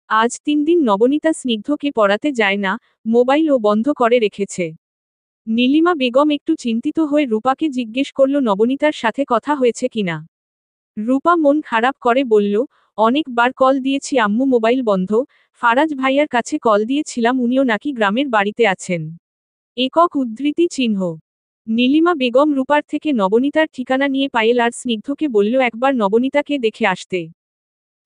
আজ 3 দিন নবনীতা স্নিগ্ধকে পড়াতে যায় না, মোবাইলও বন্ধ করে রেখেছে। নীলিমা বেগম একটু চিন্তিত হয়ে রূপাকে জিজ্ঞেস করল নবনীতার সাথে কথা হয়েছে কিনা। রূপা মন খারাপ করে বলল, অনেকবার কল দিয়েছি আম্মু, মোবাইল বন্ধ। ফারাজ ভাইয়ার কাছে কল দিয়েছিলাম, উনিও নাকি গ্রামের বাড়িতে আছেন। একক উদ্ধৃতি চিহ্ন। নীলিমা বেগম রূপার থেকে নবনীতার ঠিকানা নিয়ে পায়েল আর স্নিগ্ধকে বলল একবার নবনীতাকে দেখে আসতে।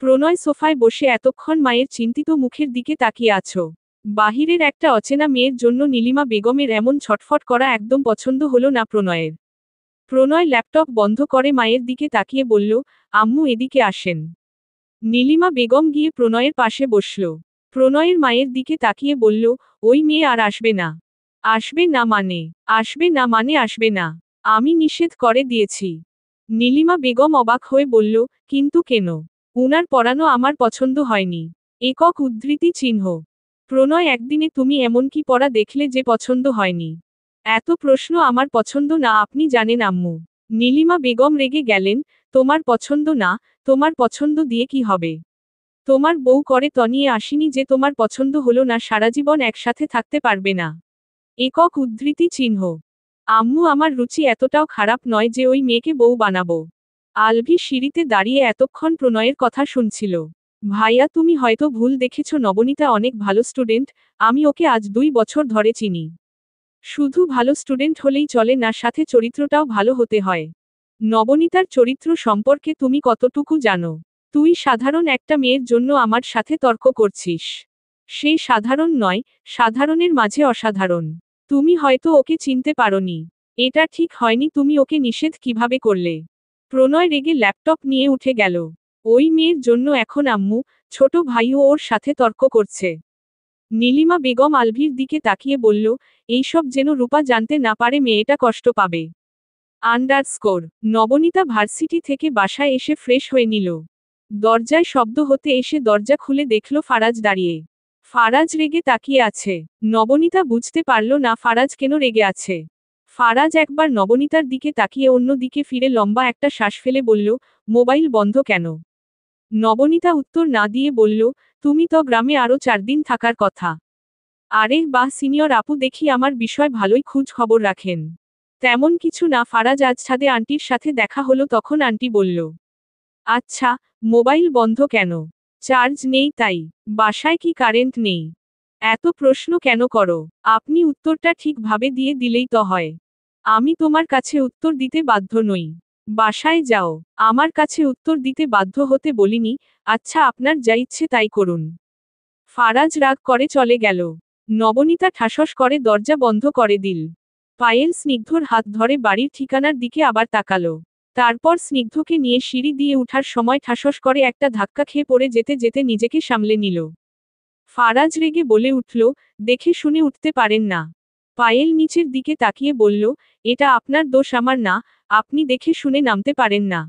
প্রণয় সোফায় বসে এতক্ষণ মায়ের চিন্তিত মুখের দিকে তাকিয়ে আছো। বাহিরের একটা অচেনা মেয়ের জন্য নীলিমা বেগমের এমন ছটফট করা একদম পছন্দ হলো না প্রণয়ের। প্রণয় ল্যাপটপ বন্ধ করে মায়ের দিকে তাকিয়ে বলল, আম্মু এদিকে আসেন। নীলিমা বেগম গিয়ে প্রণয়ের পাশে বসল। প্রণয়ের মায়ের দিকে তাকিয়ে বলল, ওই মেয়ে আর আসবে না। আসবে না মানে? আসবে না মানে আসবে না। আমি নিষেধ করে দিয়েছি। নীলিমা বেগম অবাক হয়ে বলল, কিন্তু কেন? উনার পড়ানো আমার পছন্দ হয়নি। একক উদ্ধৃতি চিহ্ন। প্রণয় একদিনে তুমি এমন কি পড়া দেখলে যে পছন্দ হয়নি? এত প্রশ্ন আমার পছন্দ না, আপনি জানেন আম্মু। নীলিমা বেগম রেগে গেলেন, তোমার পছন্দ না? তোমার পছন্দ দিয়ে কি হবে? তোমার বউ করে তনিয়ে আসিনি যে তোমার পছন্দ হলো না সারাজীবন একসাথে থাকতে পারবে না। একক উদ্ধৃতি চিহ্ন। আম্মু আমার রুচি এতটাও খারাপ নয় যে ওই মেয়েকে বউ বানাবো। আলভি সিঁড়িতে দাঁড়িয়ে এতক্ষণ প্রণয়ের কথা শুনছিল। ভাইয়া তুমি হয়তো ভুল দেখেছ, নবনীতা অনেক ভালো স্টুডেন্ট, আমি ওকে আজ 2 বছর ধরে চিনি। শুধু ভালো স্টুডেন্ট হলেই চলে না, সাথে চরিত্রটাও ভালো হতে হয়। নবনীতার চরিত্র সম্পর্কে তুমি কতটুকু জানো? তুই সাধারণ একটা মেয়ের জন্য আমার সাথে তর্ক করছিস। সে সাধারণ নয়, সাধারণের মাঝে অসাধারণ। তুমি হয়তো ওকে চিনতে পারোনি। এটা ঠিক হয়নি, তুমি ওকে নিষেধ কিভাবে করলে? প্রণয় রেগে ল্যাপটপ নিয়ে উঠে গেল। ওই মেয়ের জন্য এখন আম্মু, ছোট ভাইও ওর সাথে তর্ক করছে। নীলিমা বেগম আলভির দিকে তাকিয়ে বলল, এইসব যেন রূপা জানতে না পারে, মেয়েটা কষ্ট পাবে। আন্ডারস্কোর। নবনীতা ভার্সিটি থেকে বাসায় এসে ফ্রেশ হয়ে নিল। দরজায় শব্দ হতে এসে দরজা খুলে দেখল ফারাজ দাঁড়িয়ে। ফারাজ রেগে তাকিয়ে আছে। নবনীতা বুঝতে পারল না ফারাজ কেন রেগে আছে। ফারাজ একবার নবনীতার দিকে তাকিয়ে অন্য দিকে ফিরে লম্বা একটা শ্বাস ফেলে বলল, মোবাইল বন্ধ কেন? নবনীতা উত্তর না দিয়ে বলল, তুমি তো গ্রামে আরো 4 দিন থাকার কথা। আরে বাহ, সিনিয়র আপু, দেখি আমার বিষয় ভালোই খোঁজ খবর রাখেন। তেমন কিছু না ফারাজ, আজ ছাদে আন্টির সাথে দেখা হলো, তখন আন্টি বলল। আচ্ছা, মোবাইল বন্ধ কেন? চার্জ নেই তাই। বাসায় কি কারেন্ট নেই? এত প্রশ্ন কেন করো? আপনি উত্তরটা ঠিকভাবে দিয়ে দিলেই তো হয়। আমি তোমার কাছে উত্তর দিতে বাধ্য নই। বাসায় যাও। আমার কাছে উত্তর দিতে বাধ্য হতে বলিনি। আচ্ছা, আপনার যা ইচ্ছে তাই করুন। ফারাজ রাগ করে চলে গেল। নবনীতা ঠাসস করে দরজা বন্ধ করে দিল। পায়েল স্নিগ্ধর হাত ধরে বাড়ির ঠিকানার দিকে আবার তাকালো। তারপর স্নিগ্ধকে নিয়ে সিঁড়ি দিয়ে উঠার সময় ঠাসস করে একটা ধাক্কা খেয়ে পড়ে যেতে যেতে নিজেকে সামলে নিল। ফারাজ রেগে বলে উঠল, দেখে শুনে উঠতে পারেন না? পায়েল নিচের দিকে তাকিয়ে বলল, এটা আপনার দোষ, আমার না। আপনি দেখে শুনে নামতে পারেন না।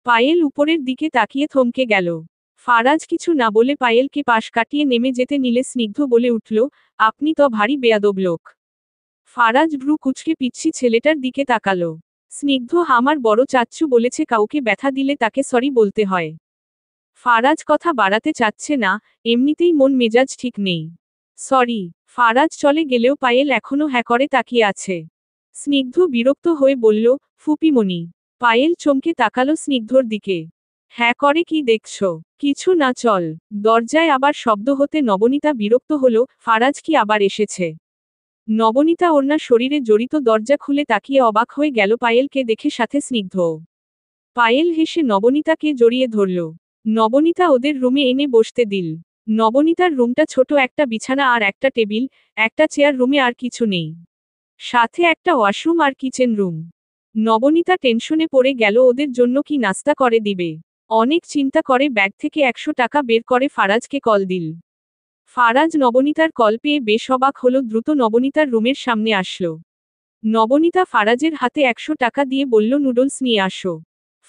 পায়েল উপরের দিকে তাকিয়ে থমকে গেল। ফারাজ কিছু না বলে পায়েলকে পাশ কাটিয়ে নেমে যেতে নিলে স্নিগ্ধ বলে উঠল, আপনি তো ভারী বেয়াদব লোক। ফারাজ ভ্রু কুঁচকে পিচ্ছি ছেলেটার দিকে তাকালো। স্নিগ্ধ, আমার বড় চাচ্চু বলেছে কাউকে ব্যথা দিলে তাকে সরি বলতে হয়। ফারাজ কথা বাড়াতে চাচ্ছে না, এমনিতেই মন মেজাজ ঠিক নেই। সরি। ফারাজ চলে গেলেও পায়েল এখনো হ্যাঁ করে তাকিয়ে আছে। স্নিগ্ধ বিরক্ত হয়ে বলল, ফুপিমণি। পায়েল চমকে তাকালো স্নিগ্ধর দিকে। হ্যাঁ করে কি দেখছো? কিছু না, চল। দরজায় আবার শব্দ হতে নবনীতা বিরক্ত হলো, ফারাজ কি আবার এসেছে? নবনীতা ওড়না শরীরে জড়িত দরজা খুলে তাকিয়ে অবাক হয়ে গেল পায়েলকে দেখে, সাথে স্নিগ্ধও। পায়েল হেসে নবনীতাকে জড়িয়ে ধরল। নবনীতা ওদের রুমে এনে বসতে দিল। নবনীতার রুমটা ছোট, একটা বিছানা আর একটা টেবিল, একটা চেয়ার, রুমে আর কিছু নেই। সাথে একটা ওয়াশরুম আর কিচেন রুম। নবনীতা টেনশনে পড়ে গেল ওদের জন্য কি নাস্তা করে দিবে। অনেক চিন্তা করে ব্যাগ থেকে 100 টাকা বের করে ফারাজকে কল দিল। ফারাজ নবনীতার কল পেয়ে বেশ অবাক হলো, দ্রুত নবনীতার রুমের সামনে আসলো। নবনীতা ফারাজের হাতে 100 টাকা দিয়ে বলল, নুডলস নিয়ে আসো।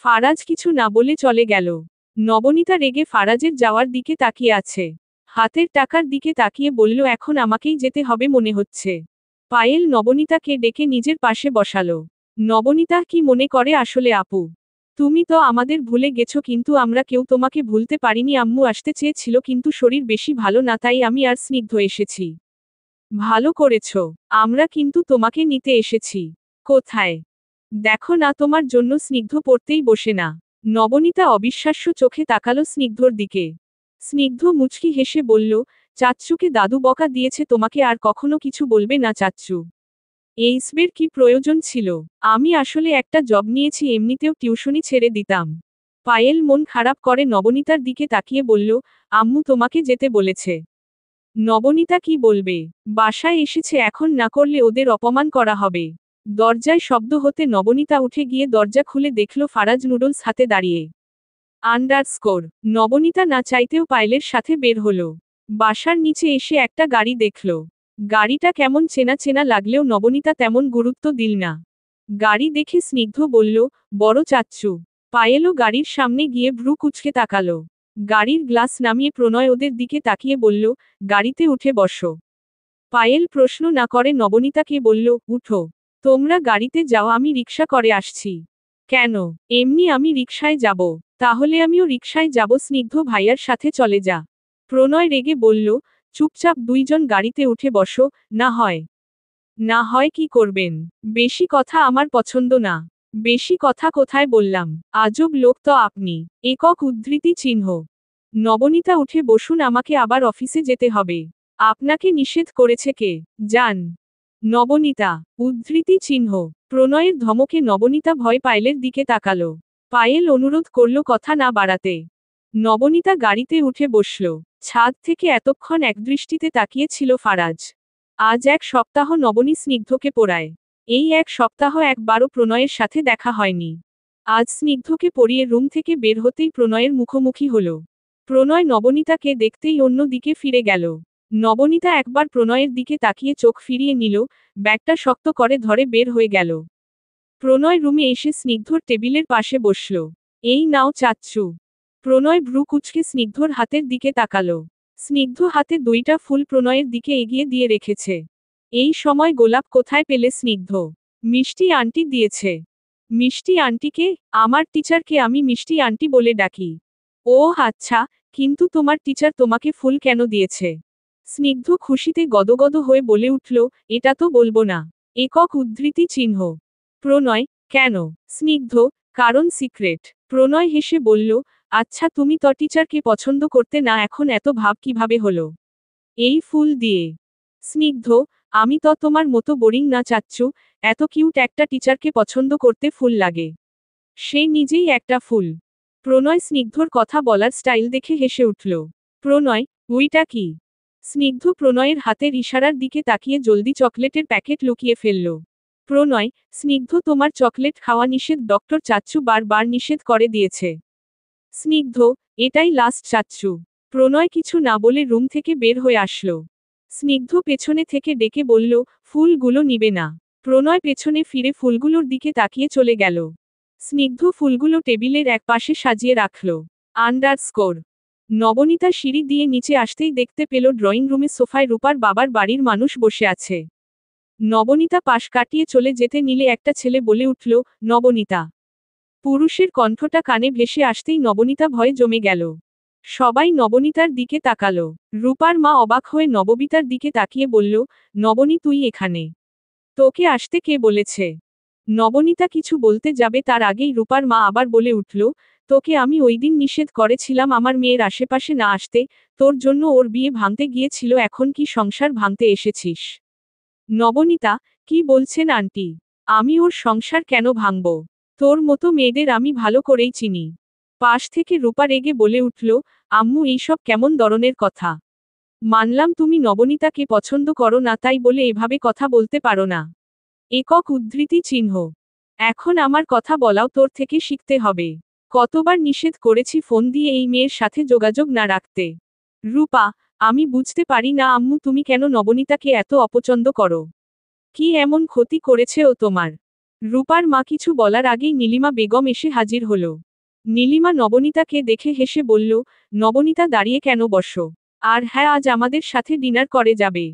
ফারাজ কিছু না বলে চলে গেল। নবনীতা রেগে ফারাজের যাওয়ার দিকে তাকিয়ে আছে। হাতের টাকার দিকে তাকিয়ে বলল, এখন আমাকেই যেতে হবে মনে হচ্ছে। পায়েল নবনীতাকে ডেকে নিজের পাশে বসালো। নবনীতা কি মনে করে আসলে আপু? তুমি তো আমাদের ভুলে গেছো, কিন্তু আমরা কেউ তোমাকে ভুলতে পারিনি। আম্মু আসতে চেয়েছিল কিন্তু শরীর বেশি ভালো না, তাই আমি আর স্নিগ্ধ এসেছি। ভালো করেছো। আমরা কিন্তু তোমাকে নিতে এসেছি। কোথায়? দেখো না, তোমার জন্য। স্নিগ্ধ পড়তেই বসে না। নবনীতা অবিশ্বাস্য চোখে তাকালো স্নিগ্ধর দিকে। স্নিগ্ধ মুচকি হেসে বলল, চাচ্চুকে দাদু বকা দিয়েছে তোমাকে, আর কখনো কিছু বলবে না চাচ্চু। এইসবের কি প্রয়োজন ছিল? আমি আসলে একটা জব নিয়েছি, এমনিতেও টিউশনি ছেড়ে দিতাম। পায়েল মন খারাপ করে নবনীতার দিকে তাকিয়ে বলল, আম্মু তোমাকে যেতে বলেছে। নবনীতা কি বলবে? বাসায় এসেছে, এখন না করলে ওদের অপমান করা হবে। দরজায় শব্দ হতে নবনীতা উঠে গিয়ে দরজা খুলে দেখল ফারাজ নুডলস হাতে দাঁড়িয়ে। আন্ডারস্কোর। নবনীতা না চাইতেও পায়েলের সাথে বের হলো। বাসার নিচে এসে একটা গাড়ি দেখল। গাড়িটা কেমন চেনা চেনা লাগলেও নবনীতা তেমন গুরুত্ব দিল না। গাড়ি দেখে স্নিগ্ধ বলল, বড় চাচ্চু। পায়েলও গাড়ির সামনে গিয়ে ভ্রু কুঁচকে তাকালো। গাড়ির গ্লাস নামিয়ে প্রণয় ওদের দিকে তাকিয়ে বলল, গাড়িতে উঠে বসো। পায়েল প্রশ্ন না করে নবনীতাকে বলল, উঠো। তোমরা গাড়িতে যাও, আমি রিকশা করে আসছি। কেন? এমনি আমি রিকশায় যাব। তাহলে আমিও রিকশায় যাব। স্নিগ্ধ ভাইয়ার সাথে চলে যা। প্রণয় রেগে বলল, চুপচাপ দুইজন গাড়িতে উঠে বসো। না হয়। না হয় কি করবেন? বেশি কথা আমার পছন্দ না। বেশি কথা কোথায় বললাম? আজব লোক তো আপনি। একক উদ্ধৃতি চিহ্ন। নবনীতা উঠে বসুন, আমাকে আবার অফিসে যেতে হবে। আপনাকে নিষেধ করেছে কে? যান। নবনীতা। উদ্ধৃতি চিহ্ন। প্রণয়ের ধমকে নবনীতা ভয় পায়েলের দিকে তাকালো। পায়েল অনুরোধ করল কথা না বাড়াতে। নবনীতা গাড়িতে উঠে বসল। ছাদ থেকে এতক্ষণ একদৃষ্টিতে তাকিয়েছিল ফারাজ। আজ এক সপ্তাহ নবনী স্নিগ্ধকে পড়ায়। এই এক সপ্তাহ একবারও প্রণয়ের সাথে দেখা হয়নি। আজ স্নিগ্ধকে পড়িয়ে রুম থেকে বের হতেই প্রণয়ের মুখোমুখি হল। প্রণয় নবনীতাকে দেখতেই অন্য দিকে ফিরে গেল। নবনীতা একবার প্রণয়ের দিকে তাকিয়ে চোখ ফিরিয়ে নিল, ব্যাগটা শক্ত করে ধরে বের হয়ে গেল। প্রণয় রুমে এসে স্নিগ্ধর টেবিলের পাশে বসল। এই নাও চাচ্চু। প্রণয় ভ্রু কুঁচকে স্নিগ্ধর হাতের দিকে তাকালো। স্নিগ্ধ হাতে দুইটা ফুল প্রণয়ের দিকে এগিয়ে দিয়ে রেখেছে। এই সময় গোলাপ কোথায় পেলে স্নিগ্ধ? মিষ্টি আন্টি দিয়েছে। মিষ্টি আন্টিকে? আমার টিচারকে আমি মিষ্টি আন্টি বলে ডাকি। ও আচ্ছা, কিন্তু তোমার টিচার তোমাকে ফুল কেন দিয়েছে? স্নিগ্ধ খুশিতে গদগদ হয়ে বলে উঠল, এটা তো বলবো না। একক উদ্ধৃতি চিহ্ন। প্রণয়, কেন? স্নিগ্ধ, কারণ সিক্রেট। প্রণয় হেসে বলল, আচ্ছা তুমি তো টিচারকে পছন্দ করতে না, এখন এত ভাব কিভাবে হলো? এই ফুল দিয়ে। স্নিগ্ধ, আমি তো তোমার মতো বোরিং না চাচ্চু, এত কিউট একটা টিচারকে পছন্দ করতে ফুল লাগে। সে নিজেই একটা ফুল। প্রণয় স্নিগ্ধর কথা বলার স্টাইল দেখে হেসে উঠল। প্রণয়, ওইটা কি? স্নিগ্ধ প্রণয়ের হাতের ইশারার দিকে তাকিয়ে জলদি চকলেটের প্যাকেট লুকিয়ে ফেলল। প্রণয়, স্নিগ্ধ তোমার চকলেট খাওয়া নিষেধ, ডক্টর চাচ্চু বারবার নিষেধ করে দিয়েছে। স্নিগ্ধ, এটাই লাস্ট চাচ্চু। প্রণয় কিছু না বলে রুম থেকে বের হয়ে আসলো। স্নিগ্ধ পেছনে থেকে ডেকে বলল, ফুলগুলো নিবে না? প্রণয় পেছনে ফিরে ফুলগুলোর দিকে তাকিয়ে চলে গেল। স্নিগ্ধ ফুলগুলো টেবিলের এক পাশে সাজিয়ে রাখল। আন্ডারস্কোর। নবনীতা সিঁড়ি দিয়ে নিচে আসতেই দেখতে পেল ড্রয়িং রুমে সোফায় রূপার বাবার বাড়ির মানুষ বসে আছে। নবনীতা পাশ কাটিয়ে চলে যেতে নিলে একটা ছেলে বলে উঠল, নবনীতা। পুরুষের কণ্ঠটা কানে ভেসে আসতেই নবনীতা ভয়ে জমে গেল। সবাই নবনীতার দিকে তাকালো। রূপার মা অবাক হয়ে নবনীতার দিকে তাকিয়ে বলল, নবনী তুই এখানে? তোকে আসতে কে বলেছে? নবনীতা কিছু বলতে যাবে তার আগেই রূপার মা আবার বলে উঠল, তোকে আমি ওইদিন নিষেধ করেছিলাম আমার মেয়ের আশেপাশে না আসতে, তোর জন্য ওর বিয়ে ভাঙতে গিয়েছিল, এখন কি সংসার ভাঙতে এসেছিস? নবনীতা, কি বলছেন আন্টি? আমি ওর সংসার কেন ভাঙব? তোর মতো মেয়েদের আমি ভালো করেই চিনি। পাশ থেকে রূপা রেগে বলে উঠল, আম্মু এইসব কেমন ধরনের কথা? মানলাম তুমি নবনীতাকে পছন্দ করো না, তাই বলে এভাবে কথা বলতে পারো না। একক উদ্ধৃতি চিহ্ন। এখন আমার কথা বলাও তোর থেকে শিখতে হবে। কতবার নিষেধ করেছি ফোন দিয়ে এই মেয়ের সাথে যোগাযোগ না রাখতে। রূপা, আমি বুঝতে পারি না আম্মু, তুমি কেন নবনীতাকে এত অপছন্দ করো? কি এমন ক্ষতি করেছে ও তোমার? রূপার মা কিছু বলার আগেই নীলিমা বেগম এসে হাজির হলো। নীলিমা নবনীতাকে দেখে হেসে বলল, নবনীতা দাঁড়িয়ে কেন বসো? আর হ্যাঁ, আজ আমাদের সাথে ডিনার করে যাবে।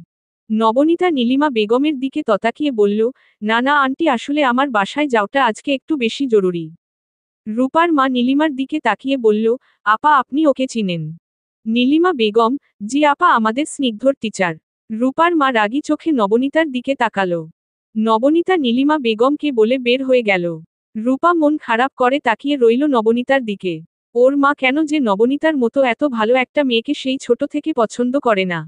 নবনীতা নীলিমা বেগমের দিকে ততাকিয়ে বলল, না না আন্টি, আসলে আমার বাসায় যাওয়াটা আজকে একটু বেশি জরুরি। রূপার মা নীলিমার দিকে তাকিয়ে বলল, আপা আপনি ওকে চিনেন? নীলিমা বেগম, জি আপা, আমাদের স্নিগ্ধর টিচার। রূপার মা রাগী চোখে নবনীতার দিকে তাকালো। নবনীতা নীলিমা বেগমকে বলে বের হয়ে গেল। রূপা মন খারাপ করে তাকিয়ে রইল নবনীতার দিকে। ওর মা কেন যে নবনীতার মতো এত ভালো একটা মেয়েকে সেই ছোট থেকে পছন্দ করে না।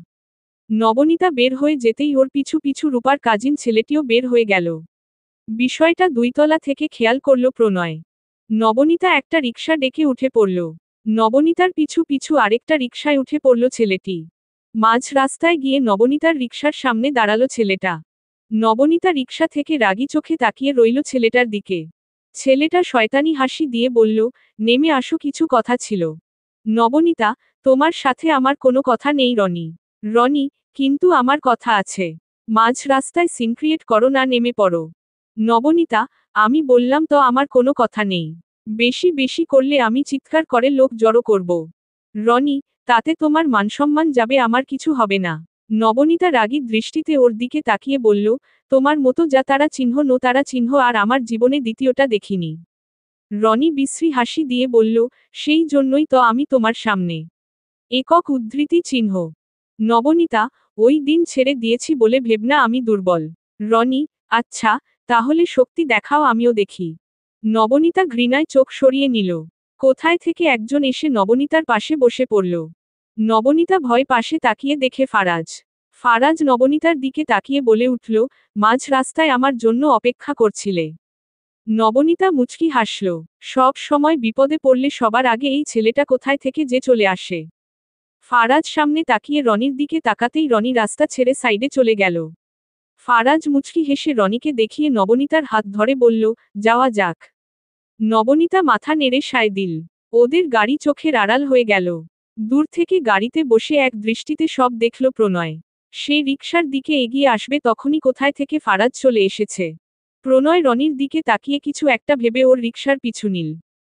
নবনীতা বের হয়ে যেতেই ওর পিছু পিছু রূপার কাজিন ছেলেটিও বের হয়ে গেল। বিষয়টা দুইতলা থেকে খেয়াল করল প্রণয়। নবনীতা একটা রিকশা ডেকে উঠে পড়ল। নবনীতার পিছু পিছু আরেকটা রিকশায় উঠে পড়ল ছেলেটি। মাঝ রাস্তায় গিয়ে নবনীতার রিকশার সামনে দাঁড়ালো ছেলেটা। নবনীতা রিকশা থেকে রাগী চোখে তাকিয়ে রইল ছেলেটার দিকে। ছেলেটা শয়তানি হাসি দিয়ে বলল, নেমে আসো, কিছু কথা ছিল। নবনীতা, তোমার সাথে আমার কোনো কথা নেই রনি। রনি, কিন্তু আমার কথা আছে। মাঝ রাস্তায় সিন ক্রিয়েট করো না, নেমে পড়ো। নবনীতা, আমি বললাম তো আমার কোনো কথা নেই। বেশি বেশি করলে আমি চিৎকার করে লোক জড়ো করব। রনি, তাতে তোমার মানসম্মান যাবে, আমার কিছু হবে না। নবনীতা রাগী দৃষ্টিতে ওর দিকে তাকিয়ে বলল, তোমার মতো যা তারা চিহ্ন নো তারা চিহ্ন আর আমার জীবনে দ্বিতীয়টা দেখিনি। রনি বিশ্রী হাসি দিয়ে বলল, সেই জন্যই তো আমি তোমার সামনে। একক উদ্ধৃতি চিহ্ন। নবনীতা, ওই দিন ছেড়ে দিয়েছি বলে ভেবনা আমি দুর্বল। রনি, আচ্ছা, তাহলে শক্তি দেখাও, আমিও দেখি। নবনীতা ঘৃণায় চোখ সরিয়ে নিল। কোথায় থেকে একজন এসে নবনীতার পাশে বসে পড়ল। নবনীতা ভয় পাশে তাকিয়ে দেখে ফারাজ। ফারাজ নবনীতার দিকে তাকিয়ে বলে উঠল, মাঝ রাস্তায় আমার জন্য অপেক্ষা করছিলে? নবনীতা মুচকি হাসল। সব সময় বিপদে পড়লে সবার আগে এই ছেলেটা কোথায় থেকে যে চলে আসে। ফারাজ সামনে তাকিয়ে রনির দিকে তাকাতেই রনি রাস্তা ছেড়ে সাইডে চলে গেল। ফারাজ মুচকি হেসে রনিকে দেখিয়ে নবনীতার হাত ধরে বলল, যাওয়া যাক। নবনীতা মাথা নেড়ে সায় দিল। ওদের গাড়ি চোখের আড়াল হয়ে গেল। দূর থেকে গাড়িতে বসে এক দৃষ্টিতে সব দেখল প্রণয়। সে রিকশার দিকে এগিয়ে আসবে তখনই কোথায় থেকে ফারাজ চলে এসেছে। প্রণয় রনির দিকে তাকিয়ে কিছু একটা ভেবে ওর রিকশার পিছু নিল।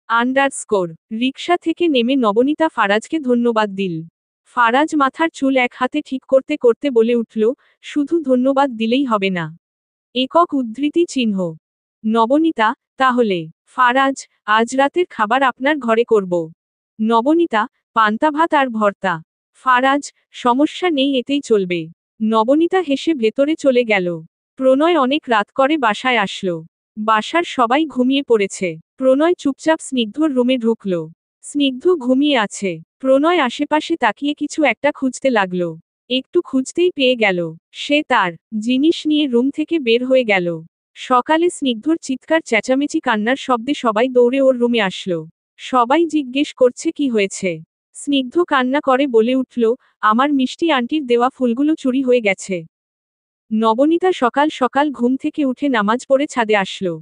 আন্ডারস্কোর। রিকশা থেকে নেমে নবনীতা ফারাজকে ধন্যবাদ দিল। ফারাজ মাথার চুল এক হাতে ঠিক করতে করতে বলে উঠল, শুধু ধন্যবাদ দিলেই হবে না। একক উদ্ধৃতি চিহ্ন। নবনীতা, তাহলে ফারাজ, আজ রাতের খাবার আপনার ঘরে করব। নবনীতা, পান্তা ভাত আর ভর্তা। ফারাজ, সমস্যা নেই, এতেই চলবে। নবনীতা হেসে ভেতরে চলে গেল। প্রণয় অনেক রাত করে বাসায় আসলো। বাসার সবাই ঘুমিয়ে পড়েছে। প্রণয় চুপচাপ স্নিগ্ধর রুমে ঢুকল। স্নিগ্ধ ঘুমিয়ে আছে। প্রণয় আশেপাশে তাকিয়ে কিছু একটা খুঁজতে লাগল। একটু খুঁজতেই পেয়ে গেল। সে তার জিনিস নিয়ে রুম থেকে বের হয়ে গেল। সকালে স্নিগ্ধর চিৎকার চেঁচামেচি কান্নার শব্দে সবাই দৌড়ে ওর রুমে আসলো। সবাই জিজ্ঞেস করছে কি হয়েছে। স্নিগ্ধ কান্না করে বলে উঠল, আমার মিষ্টি আন্টির দেওয়া ফুলগুলো চুরি হয়ে গেছে। নবনীতা সকাল সকাল ঘুম থেকে উঠে নামাজ পড়ে ছাদে আসলো।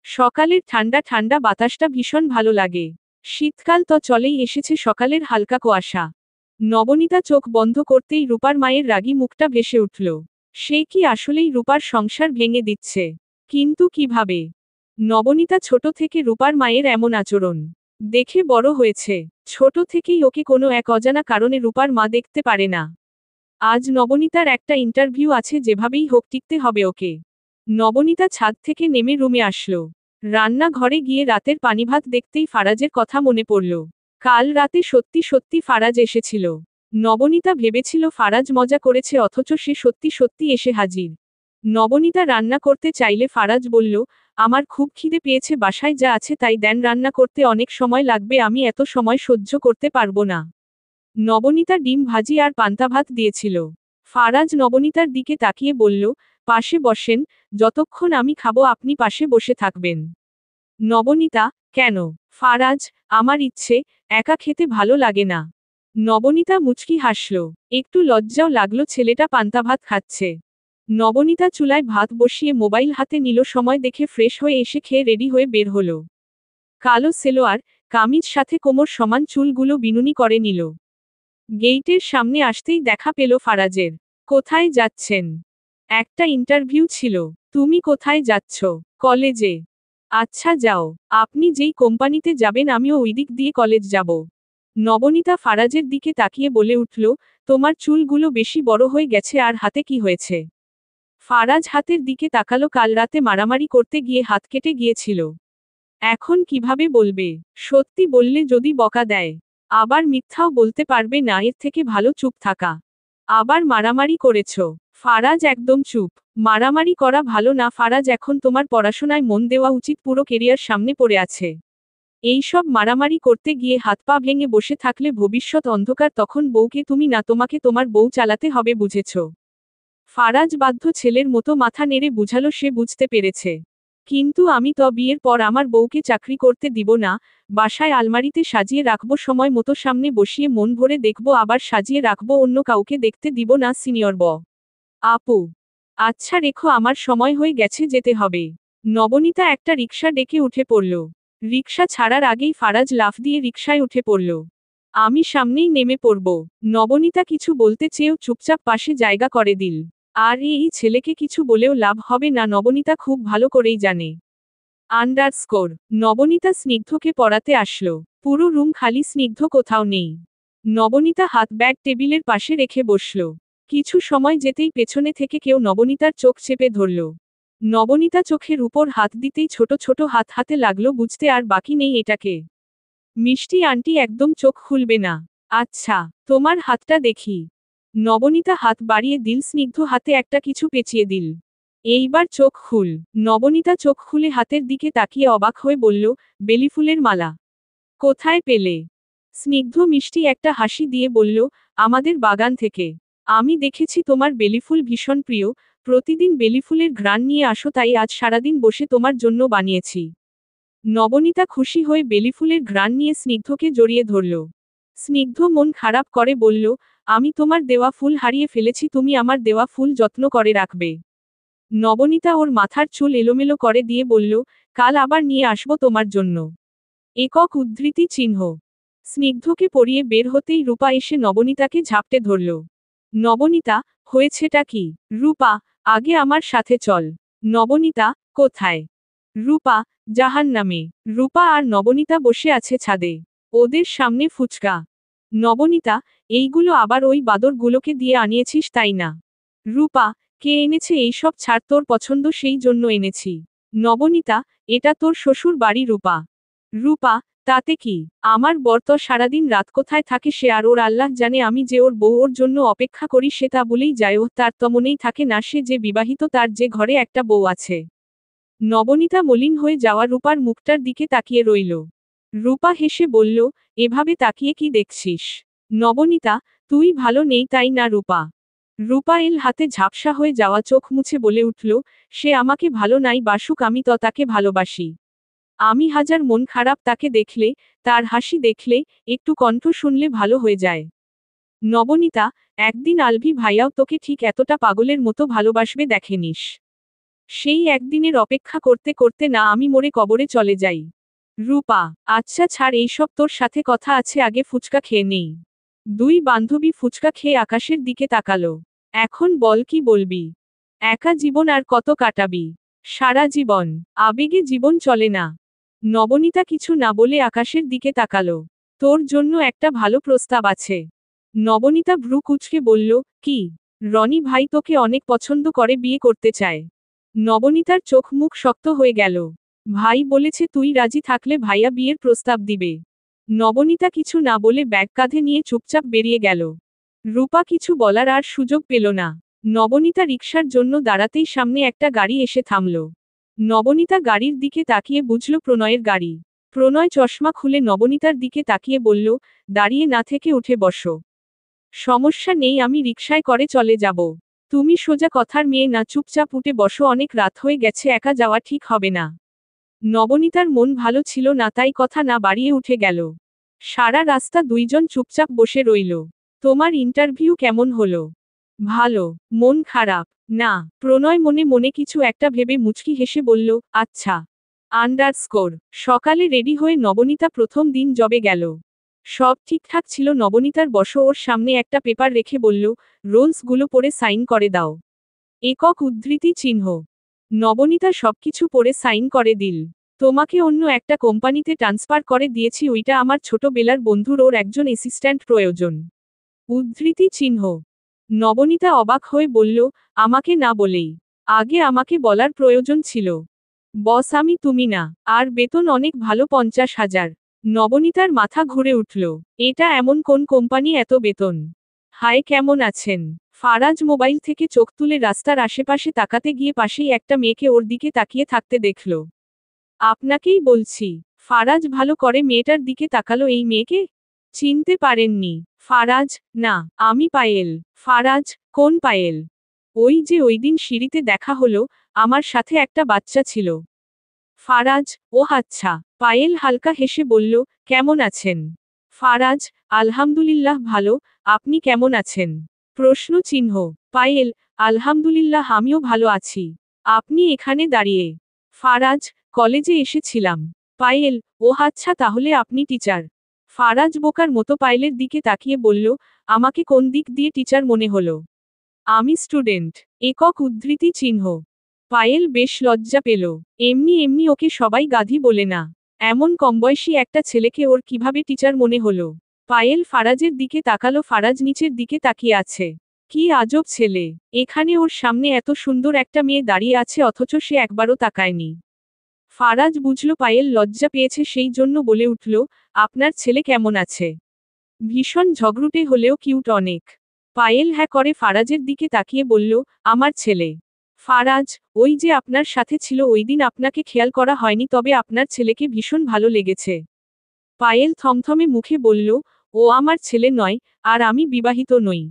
সকালের ঠান্ডা ঠান্ডা বাতাসটা ভীষণ ভালো লাগে। শীতকাল তো চলেই এসেছে, সকালের হালকা কুয়াশা। নবনীতা চোখ বন্ধ করতেই রূপার মায়ের রাগী মুখটা ভেসে উঠল। সে কি আসলেই রূপার সংসার ভেঙে দিচ্ছে? কিন্তু কিভাবে? নবনীতা ছোট থেকে রূপার মায়ের এমন আচরণ দেখে বড় হয়েছে। ছোট থেকেই ওকে কোনো এক অজানা কারণে রূপার মা দেখতে পারে না। আজ নবনীতার একটা ইন্টারভিউ আছে, যেভাবেই হোক টিকতে হবে ওকে। নবনীতা ছাদ থেকে নেমে রুমে আসলো। রান্নাঘরে গিয়ে রাতের পানিভাত দেখতেই ফারাজের কথা মনে পড়ল। কাল রাতে সত্যি সত্যি ফারাজ এসেছিল। নবনীতা ভেবেছিল ফারাজ মজা করেছে, অথচ সে সত্যি সত্যি এসে হাজির। নবনীতা রান্না করতে চাইলে ফারাজ বলল, আমার খুব খিদে পেয়েছে, বাসায় যা আছে তাই দেন, রান্না করতে অনেক সময় লাগবে, আমি এত সময় সহ্য করতে পারবো না। নবনীতা ডিম ভাজি আর পান্তা ভাত দিয়েছিল। ফারাজ নবনীতার দিকে তাকিয়ে বলল, পাশে বসেন, যতক্ষণ আমি খাবো আপনি পাশে বসে থাকবেন। নবনীতা, কেন? ফারাজ, আমার ইচ্ছে, একা খেতে ভালো লাগে না। নবনীতা মুচকি হাসল। একটু লজ্জাও লাগলো, ছেলেটা পান্তা ভাত খাচ্ছে। নবনীতা চুলায় ভাত বসিয়ে মোবাইল হাতে নিল, সময় দেখে ফ্রেশ হয়ে এসে খেয়ে রেডি হয়ে বের হলো। কালো সেলোয়ার কামিজ সাথে কোমর সমান চুলগুলো বিনুনি করে নিল। গেইটের সামনে আসতেই দেখা পেল ফারাজের। কোথায় যাচ্ছেন? একটা ইন্টারভিউ ছিল। তুমি কোথায় যাচ্ছ? কলেজে। আচ্ছা যাও। আপনি যেই কোম্পানিতে যাবেন আমিও ওই দিক দিয়ে কলেজ যাব। নবনীতা ফারাজের দিকে তাকিয়ে বলে উঠল, তোমার চুলগুলো বেশি বড় হয়ে গেছে, আর হাতে কি হয়েছে? ফারাজ হাতের দিকে তাকালো, কাল রাতে মারামারি করতে গিয়ে হাত কেটে গিয়েছিল। এখন কিভাবে বলবে? সত্যি বললে যদি বকা দেয়, আবার মিথ্যাও বলতে পারবে না, এর থেকে ভালো চুপ থাকা। আবার মারামারি করেছ? ফারাজ একদম চুপ। মারামারি করা ভালো না ফারাজ, এখন তোমার পড়াশোনায় মন দেওয়া উচিত, পুরো কেরিয়ার সামনে পড়ে আছে। এইসব মারামারি করতে গিয়ে হাত পা ভেঙে বসে থাকলে ভবিষ্যৎ অন্ধকার, তখন বউকে তুমি না, তোমাকে তোমার বউ চালাতে হবে, বুঝেছ? ফারাজ বাধ্য ছেলের মতো মাথা নেড়ে বুঝালো সে বুঝতে পেরেছে। কিন্তু আমি তো বিয়ের পর আমার বউকে চাকরি করতে দিব না, বাসায় আলমারিতে সাজিয়ে রাখবো, সময় মতো সামনে বসিয়ে মন ভরে দেখব, আবার সাজিয়ে রাখবো, অন্য কাউকে দেখতে দিব না। সিনিয়র আপু, আচ্ছা রেখো, আমার সময় হয়ে গেছে, যেতে হবে। নবনীতা একটা রিকশা ডেকে উঠে পড়ল। রিকশা ছাড়ার আগেই ফারাজ লাফ দিয়ে রিকশায় উঠে পড়ল। আমি সামনেই নেমে পড়ব। নবনীতা কিছু বলতে চেয়েও চুপচাপ পাশে জায়গা করে দিল। আর এই ছেলেকে কিছু বলেও লাভ হবে না, নবনীতা খুব ভালো করেই জানে। আন্ডারস্কোর। নবনীতা স্নিগ্ধকে পড়াতে আসলো। পুরো রুম খালি, স্নিগ্ধ কোথাও নেই। নবনীতা হাত ব্যাগ টেবিলের পাশে রেখে বসল। কিছু সময় যেতেই পেছনে থেকে কেউ নবনীতার চোখ চেপে ধরল। নবনীতা চোখের উপর হাত দিতেই ছোট ছোট হাত হাতে লাগলো, বুঝতে আর বাকি নেই এটাকে। মিষ্টি আন্টি একদম চোখ খুলবে না। আচ্ছা, তোমার হাতটা দেখি। নবনীতা হাত বাড়িয়ে দিল, স্নিগ্ধ হাতে একটা কিছু পেঁচিয়ে দিল। এইবার চোখ খুল। নবনীতা চোখ খুলে হাতের দিকে তাকিয়ে অবাক হয়ে বলল, বেলিফুলের মালা। কোথায় পেলে? স্নিগ্ধ মিষ্টি একটা হাসি দিয়ে বলল, আমাদের বাগান থেকে। আমি দেখেছি তোমার বেলিফুল ভীষণ প্রিয়, প্রতিদিন বেলিফুলের ঘ্রাণ নিয়ে আসো, তাই আজ সারাদিন বসে তোমার জন্য বানিয়েছি। নবনীতা খুশি হয়ে বেলিফুলের ঘ্রাণ নিয়ে স্নিগ্ধকে জড়িয়ে ধরল। স্নিগ্ধ মন খারাপ করে বলল, আমি তোমার দেওয়া ফুল হারিয়ে ফেলেছি, তুমি আমার দেওয়া ফুল যত্ন করে রাখবে। নবনীতা ওর মাথার চুল এলোমেলো করে দিয়ে বলল, কাল আবার নিয়ে আসব তোমার জন্য। একক উদ্ধৃতি চিহ্ন। স্নিগ্ধকে পরিয়ে বের হতেই রূপা এসে নবনীতাকে ঝাপটে ধরল। নবনীতা, হয়েছেটা কি? রূপা, আগে আমার সাথে চল। নবনীতা, কোথায়? রূপা, জাহান্নামে। রূপা আর নবনীতা বসে আছে ছাদে। ওদের সামনে ফুচকা। নবনীতা, এইগুলো আবার ওই বাদরগুলোকে দিয়ে আনিয়েছিস তাই না? রূপা, কে এনেছে এইসব, ছাড়, তোর পছন্দ সেই জন্য এনেছি। নবনীতা, এটা তোর শ্বশুর বাড়ি। রূপা, রূপা, তাতে কি? আমার বর তো সারাদিন রাত কোথায় থাকে সে আর ওর আল্লাহ জানে, আমি যে ওর বউ, ওর জন্য অপেক্ষা করি সে তা বলেই যায়, ও তার তো মনেই থাকে না সে যে বিবাহিত, তার যে ঘরে একটা বউ আছে। নবনীতা মলিন হয়ে যাওয়া রূপার মুখটার দিকে তাকিয়ে রইল। রূপা হেসে বলল, এভাবে তাকিয়ে কি দেখছিস? নবনীতা, তুই ভালো নেই তাই না? রূপা, রূপা এল হাতে ঝাপসা হয়ে যাওয়া চোখ মুছে বলে উঠল, সে আমাকে ভালো নাই বাসুক, আমি তো তাকে ভালোবাসি। আমি হাজার মন খারাপ তাকে দেখলে, তার হাসি দেখলে, একটু কণ্ঠ শুনলে ভালো হয়ে যায়। নবনীতা, একদিন আলভি ভাইয়াও তোকে ঠিক এতটা পাগলের মতো ভালোবাসবে দেখে নিস। সেই একদিনের অপেক্ষা করতে করতে না আমি মরে কবরে চলে যাই। রূপা, আচ্ছা ছাড় এইসব, তোর সাথে কথা আছে, আগে ফুচকা খেয়ে নেই। দুই বান্ধবী ফুচকা খেয়ে আকাশের দিকে তাকালো। এখন বল কি বলবি? একা জীবন আর কত কাটাবি? সারা জীবন আবেগে জীবন চলে না। নবনীতা কিছু না বলে আকাশের দিকে তাকালো। তোর জন্য একটা ভালো প্রস্তাব আছে। নবনীতা ভ্রু কুঁচকে বলল, কি? রনি ভাই তোকে অনেক পছন্দ করে, বিয়ে করতে চায়। নবনীতার চোখ মুখ শক্ত হয়ে গেল। ভাই বলেছে তুই রাজি থাকলে ভাইয়া বিয়ের প্রস্তাব দিবে। নবনীতা কিছু না বলে ব্যাগ কাঁধে নিয়ে চুপচাপ বেরিয়ে গেল। রূপা কিছু বলার আর সুযোগ পেল না। নবনীতা রিকশার জন্য দাঁড়াতেই সামনে একটা গাড়ি এসে থামল। নবনীতা গাড়ির দিকে তাকিয়ে বুঝল প্রণয়ের গাড়ি। প্রণয় চশমা খুলে নবনীতার দিকে তাকিয়ে বলল, দাঁড়িয়ে না থেকে উঠে বসো। সমস্যা নেই, আমি রিকশায় করে চলে যাব। তুমি সোজা কথার মেয়ে না, চুপচাপ উঠে বসো, অনেক রাত হয়ে গেছে, একা যাওয়া ঠিক হবে না। নবনীতার মন ভালো ছিল না, তাই কথা না বাড়িয়ে উঠে গেল। সারা রাস্তা দুইজন চুপচাপ বসে রইল। তোমার ইন্টারভিউ কেমন হলো? ভালো। মন খারাপ? না। প্রণয় মনে মনে কিছু একটা ভেবে মুচকি হেসে বলল, আচ্ছা। আন্ডারস্কোর। সকালে রেডি হয়ে নবনীতা প্রথম দিন জবে গেল। সব ঠিকঠাক ছিল। নবনীতার বসো ওর সামনে একটা পেপার রেখে বলল, রোলসগুলো পড়ে সাইন করে দাও। একক উদ্ধৃতি চিহ্ন। নবনীতা সবকিছু পড়ে সাইন করে দিল। তোমাকে অন্য একটা কোম্পানিতে ট্রান্সফার করে দিয়েছি, ওইটা আমার ছোটবেলার বন্ধুর, ওর একজন অ্যাসিস্ট্যান্ট প্রয়োজন। উদ্ধৃতি চিহ্ন। নবনীতা অবাক হয়ে বলল, আমাকে না বলেই? আগে আমাকে বলার প্রয়োজন ছিল। বস আমি তুমি না। আর বেতন অনেক ভালো, 50,000। নবনীতার মাথা ঘুরে উঠল। এটা এমন কোন কোম্পানি এত বেতন? হায় কেমন আছেন? ফারাজ মোবাইল থেকে চোখ তুলে রাস্তার আশেপাশে তাকাতে গিয়ে পাশেই একটা মেয়েকে ওর দিকে তাকিয়ে থাকতে দেখল। আপনাকেই বলছি। ফারাজ ভালো করে মেয়েটার দিকে তাকালো। এই মেয়েকে চিনতে পারেননি? ফারাজ, না, আমি পায়েল। ফারাজ, কোন পায়েল? ওই যে ওইদিন সিঁড়িতে দেখা হলো, আমার সাথে একটা বাচ্চা ছিল। ফারাজ, ও আচ্ছা। পায়েল হালকা হেসে বলল, কেমন আছেন? ফারাজ, আলহামদুলিল্লাহ ভালো, আপনি কেমন আছেন? প্রশ্ন চিহ্ন। পায়েল, আলহামদুলিল্লাহ আমিও ভালো আছি। আপনি এখানে দাঁড়িয়ে? ফারাজ, কলেজে এসেছিলাম। পায়েল, ও আচ্ছা তাহলে আপনি টিচার? ফারাজ বোকার মতো পায়েলের দিকে তাকিয়ে বলল, আমাকে কোন দিক দিয়ে টিচার মনে হলো? আমি স্টুডেন্ট। একক উদ্ধৃতি চিহ্ন। পায়েল বেশ লজ্জা পেল। এমনি এমনি ওকে সবাই গাধি বলে না। এমন কমবয়সী একটা ছেলেকে ওর কিভাবে টিচার মনে হলো? পায়েল ফারাজের দিকে তাকালো। ফারাজ নিচের দিকে তাকিয়ে আছে। কি আজব ছেলে! এখানে ওর সামনে এত সুন্দর একটা মেয়ে দাঁড়িয়ে আছে অথচ সে একবারও তাকায়নি। ফারাজ বুঝল পায়েল লজ্জা পেয়েছে, সেই জন্য বলে উঠল, আপনার ছেলে কেমন আছে? ভীষণ ঝগড়ুটে হলেও কিউট অনেক। পায়েল হ্যাঁ করে ফারাজের দিকে তাকিয়ে বলল, আমার ছেলে। ফারাজ, ওই যে আপনার সাথে ছিল ওইদিন আপনাকে খেয়াল করা হয়নি, তবে আপনার ছেলেকে ভীষণ ভালো লেগেছে। পায়েল থমথমে মুখে বলল, ও আমার ছেলে নয়, আর আমি বিবাহিত নই।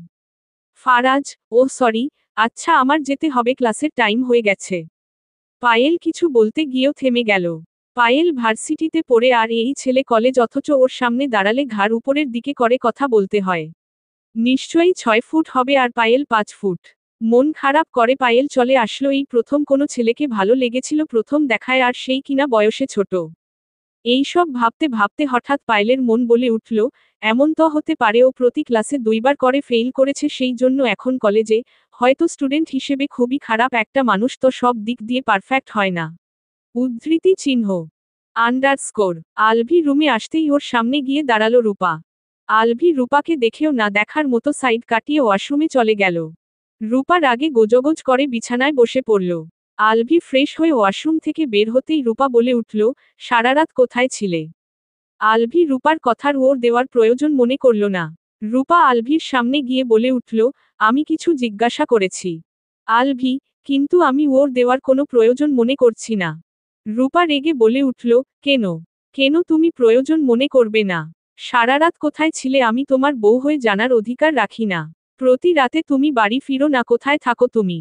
ফারাজ, ও সরি, আচ্ছা আমার যেতে হবে, ক্লাসের টাইম হয়ে গেছে। পায়েল কিছু বলতে গিয়েও থেমে গেল। পায়েল ভার্সিটিতে পড়ে আর এই ছেলে কলেজ, অথচ ওর সামনে দাঁড়ালে ঘাড় উপরের দিকে করে কথা বলতে হয়। নিশ্চয়ই 6 ফুট হবে আর পায়েল 5 ফুট। মন খারাপ করে পায়েল চলে আসলো। এই প্রথম কোনো ছেলেকে ভালো লেগেছিল প্রথম দেখায়, আর সেই কিনা বয়সে ছোট। এই সব ভাবতে ভাবতে হঠাৎ পায়েলের মন বলে উঠল, এমন তো হতে পারে ও প্রতি ক্লাসে 2বার করে ফেইল করেছে, সেই জন্য এখন কলেজে। হয়তো স্টুডেন্ট হিসেবে খুবই খারাপ একটা মানুষ, তো সব দিক দিয়ে পারফেক্ট হয় না। উদ্ধৃতি চিহ্ন। আন্ডারস্কোর। আলভি রুমে আসতেই ওর সামনে গিয়ে দাঁড়ালো রূপা। আলভি রূপাকে দেখেও না দেখার মতো সাইড কাটিয়ে ওয়াশরুমে চলে গেল। রূপা রাগে গোজগোজ করে বিছানায় বসে পড়ল। আলভি ফ্রেশ হয়ে ওয়াশরুম থেকে বের হতেই রূপা বলে উঠল, সারারাত কোথায় ছিলে? আলভি রূপার কথার ওর দেওয়ার প্রয়োজন মনে করল না। রূপা আলভির সামনে গিয়ে বলে উঠল, আমি কিছু জিজ্ঞাসা করেছি। আলভি, কিন্তু আমি ওর দেওয়ার কোনো প্রয়োজন মনে করছি না। রূপা রেগে বলে উঠল, কেন? কেন তুমি প্রয়োজন মনে করবে না? সারারাত কোথায় ছিলে আমি তোমার বউ হয়ে জানার অধিকার রাখি না? প্রতি রাতে তুমি বাড়ি ফিরো না, কোথায় থাকো তুমি?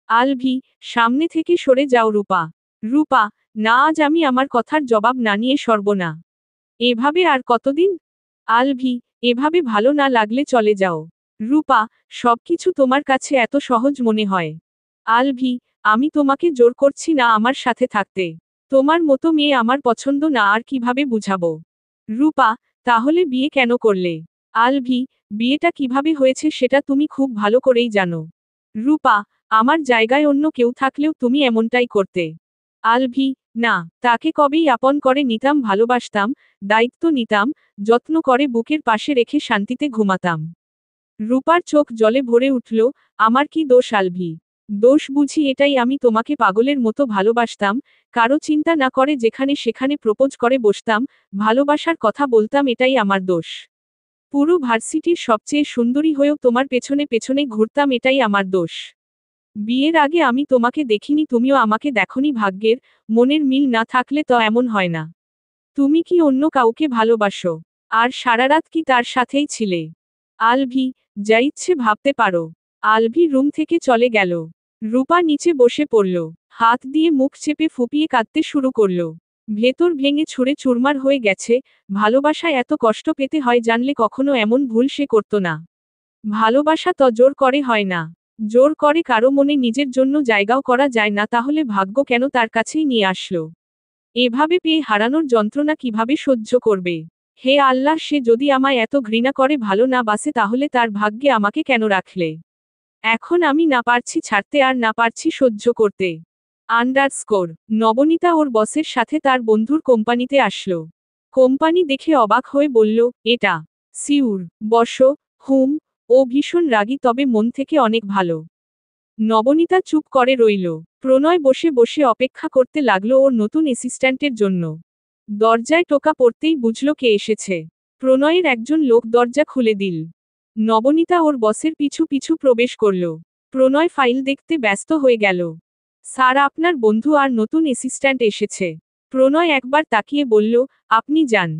আলভি, সামনে থেকে সরে যাও রূপা। রূপা, না, আজ আমি আমার কথার জবাব না নিয়ে সরব না। এভাবে আর কতদিন? আলভি, এভাবে ভালো না লাগলে চলে যাও। রূপা, সবকিছু তোমার কাছে এত সহজ মনে হয়? আলভি, আমি তোমাকে জোর করছি না আমার সাথে থাকতে। তোমার মতো মেয়ে আমার পছন্দ না, আর কিভাবে বুঝাবো? রূপা, তাহলে বিয়ে কেন করলে? আলভি, বিয়েটা কিভাবে হয়েছে সেটা তুমি খুব ভালো করেই জানো। রূপা, আমার জায়গায় অন্য কেউ থাকলেও তুমি এমনটাই করতে। আলভি, না, তাকে কবেই আপন করে নিতাম, ভালোবাসতাম, দায়িত্ব নিতাম, যত্ন করে বুকের পাশে রেখে শান্তিতে ঘুমাতাম। রূপার চোখ জলে ভরে উঠল, আমার কি দোষ আলভি? দোষ বুঝি এটাই আমি তোমাকে পাগলের মতো ভালোবাসতাম, কারো চিন্তা না করে যেখানে সেখানে প্রপোজ করে বসতাম, ভালোবাসার কথা বলতাম, এটাই আমার দোষ। পুরো ভার্সিটির সবচেয়ে সুন্দরী হয়েও তোমার পেছনে পেছনে ঘুরতাম, এটাই আমার দোষ। বিয়ের আগে আমি তোমাকে দেখিনি, তুমিও আমাকে দেখনি, ভাগ্যের মনের মিল না থাকলে তো এমন হয় না। তুমি কি অন্য কাউকে ভালোবাসো? আর সারারাত কি তার সাথেই ছিলে? আলভি, যা ইচ্ছে ভাবতে পারো। আলভি রুম থেকে চলে গেল। রূপা নিচে বসে পড়ল। হাত দিয়ে মুখ চেপে ফুপিয়ে কাঁদতে শুরু করল। ভেতর ভেঙে ছুঁড়ে চুরমার হয়ে গেছে। ভালোবাসায় এত কষ্ট পেতে হয় জানলে কখনো এমন ভুল সে করত না। ভালোবাসা তো জোর করে হয় না। জোর করে কারো মনে নিজের জন্য জায়গাও করা যায় না, তাহলে ভাগ্য কেন তার কাছেই নিয়ে আসলো? এভাবে পেয়ে হারানোর যন্ত্রণা কিভাবে সহ্য করবে? হে আল্লাহ, সে যদি আমায় এত ঘৃণা করে ভালো না বাসে, তাহলে তার ভাগ্যে আমাকে কেন রাখলে? এখন আমি না পারছি ছাড়তে, আর না পারছি সহ্য করতে। আন্ডারস্কোর। নবনীতা ওর বসের সাথে তার বন্ধুর কোম্পানিতে আসলো। কোম্পানি দেখে অবাক হয়ে বলল, এটা সিউর। বসো। হুম। ও ভীষণ রাগী, তবে মন থেকে অনেক ভালো। নবনীতা চুপ করে রইল। প্রণয় বসে বসে অপেক্ষা করতে লাগলো ওর নতুন অ্যাসিস্ট্যান্টের জন্য। দরজায় টোকা পড়তেই বুঝল কে এসেছে। প্রণয়ের একজন লোক দরজা খুলে দিল। নবনীতা ওর বসের পিছু পিছু প্রবেশ করল। প্রণয় ফাইল দেখতে ব্যস্ত হয়ে গেল। স্যার, আপনার বন্ধু আর নতুন অ্যাসিস্ট্যান্ট এসেছে। প্রণয় একবার তাকিয়ে বলল, আপনি যান।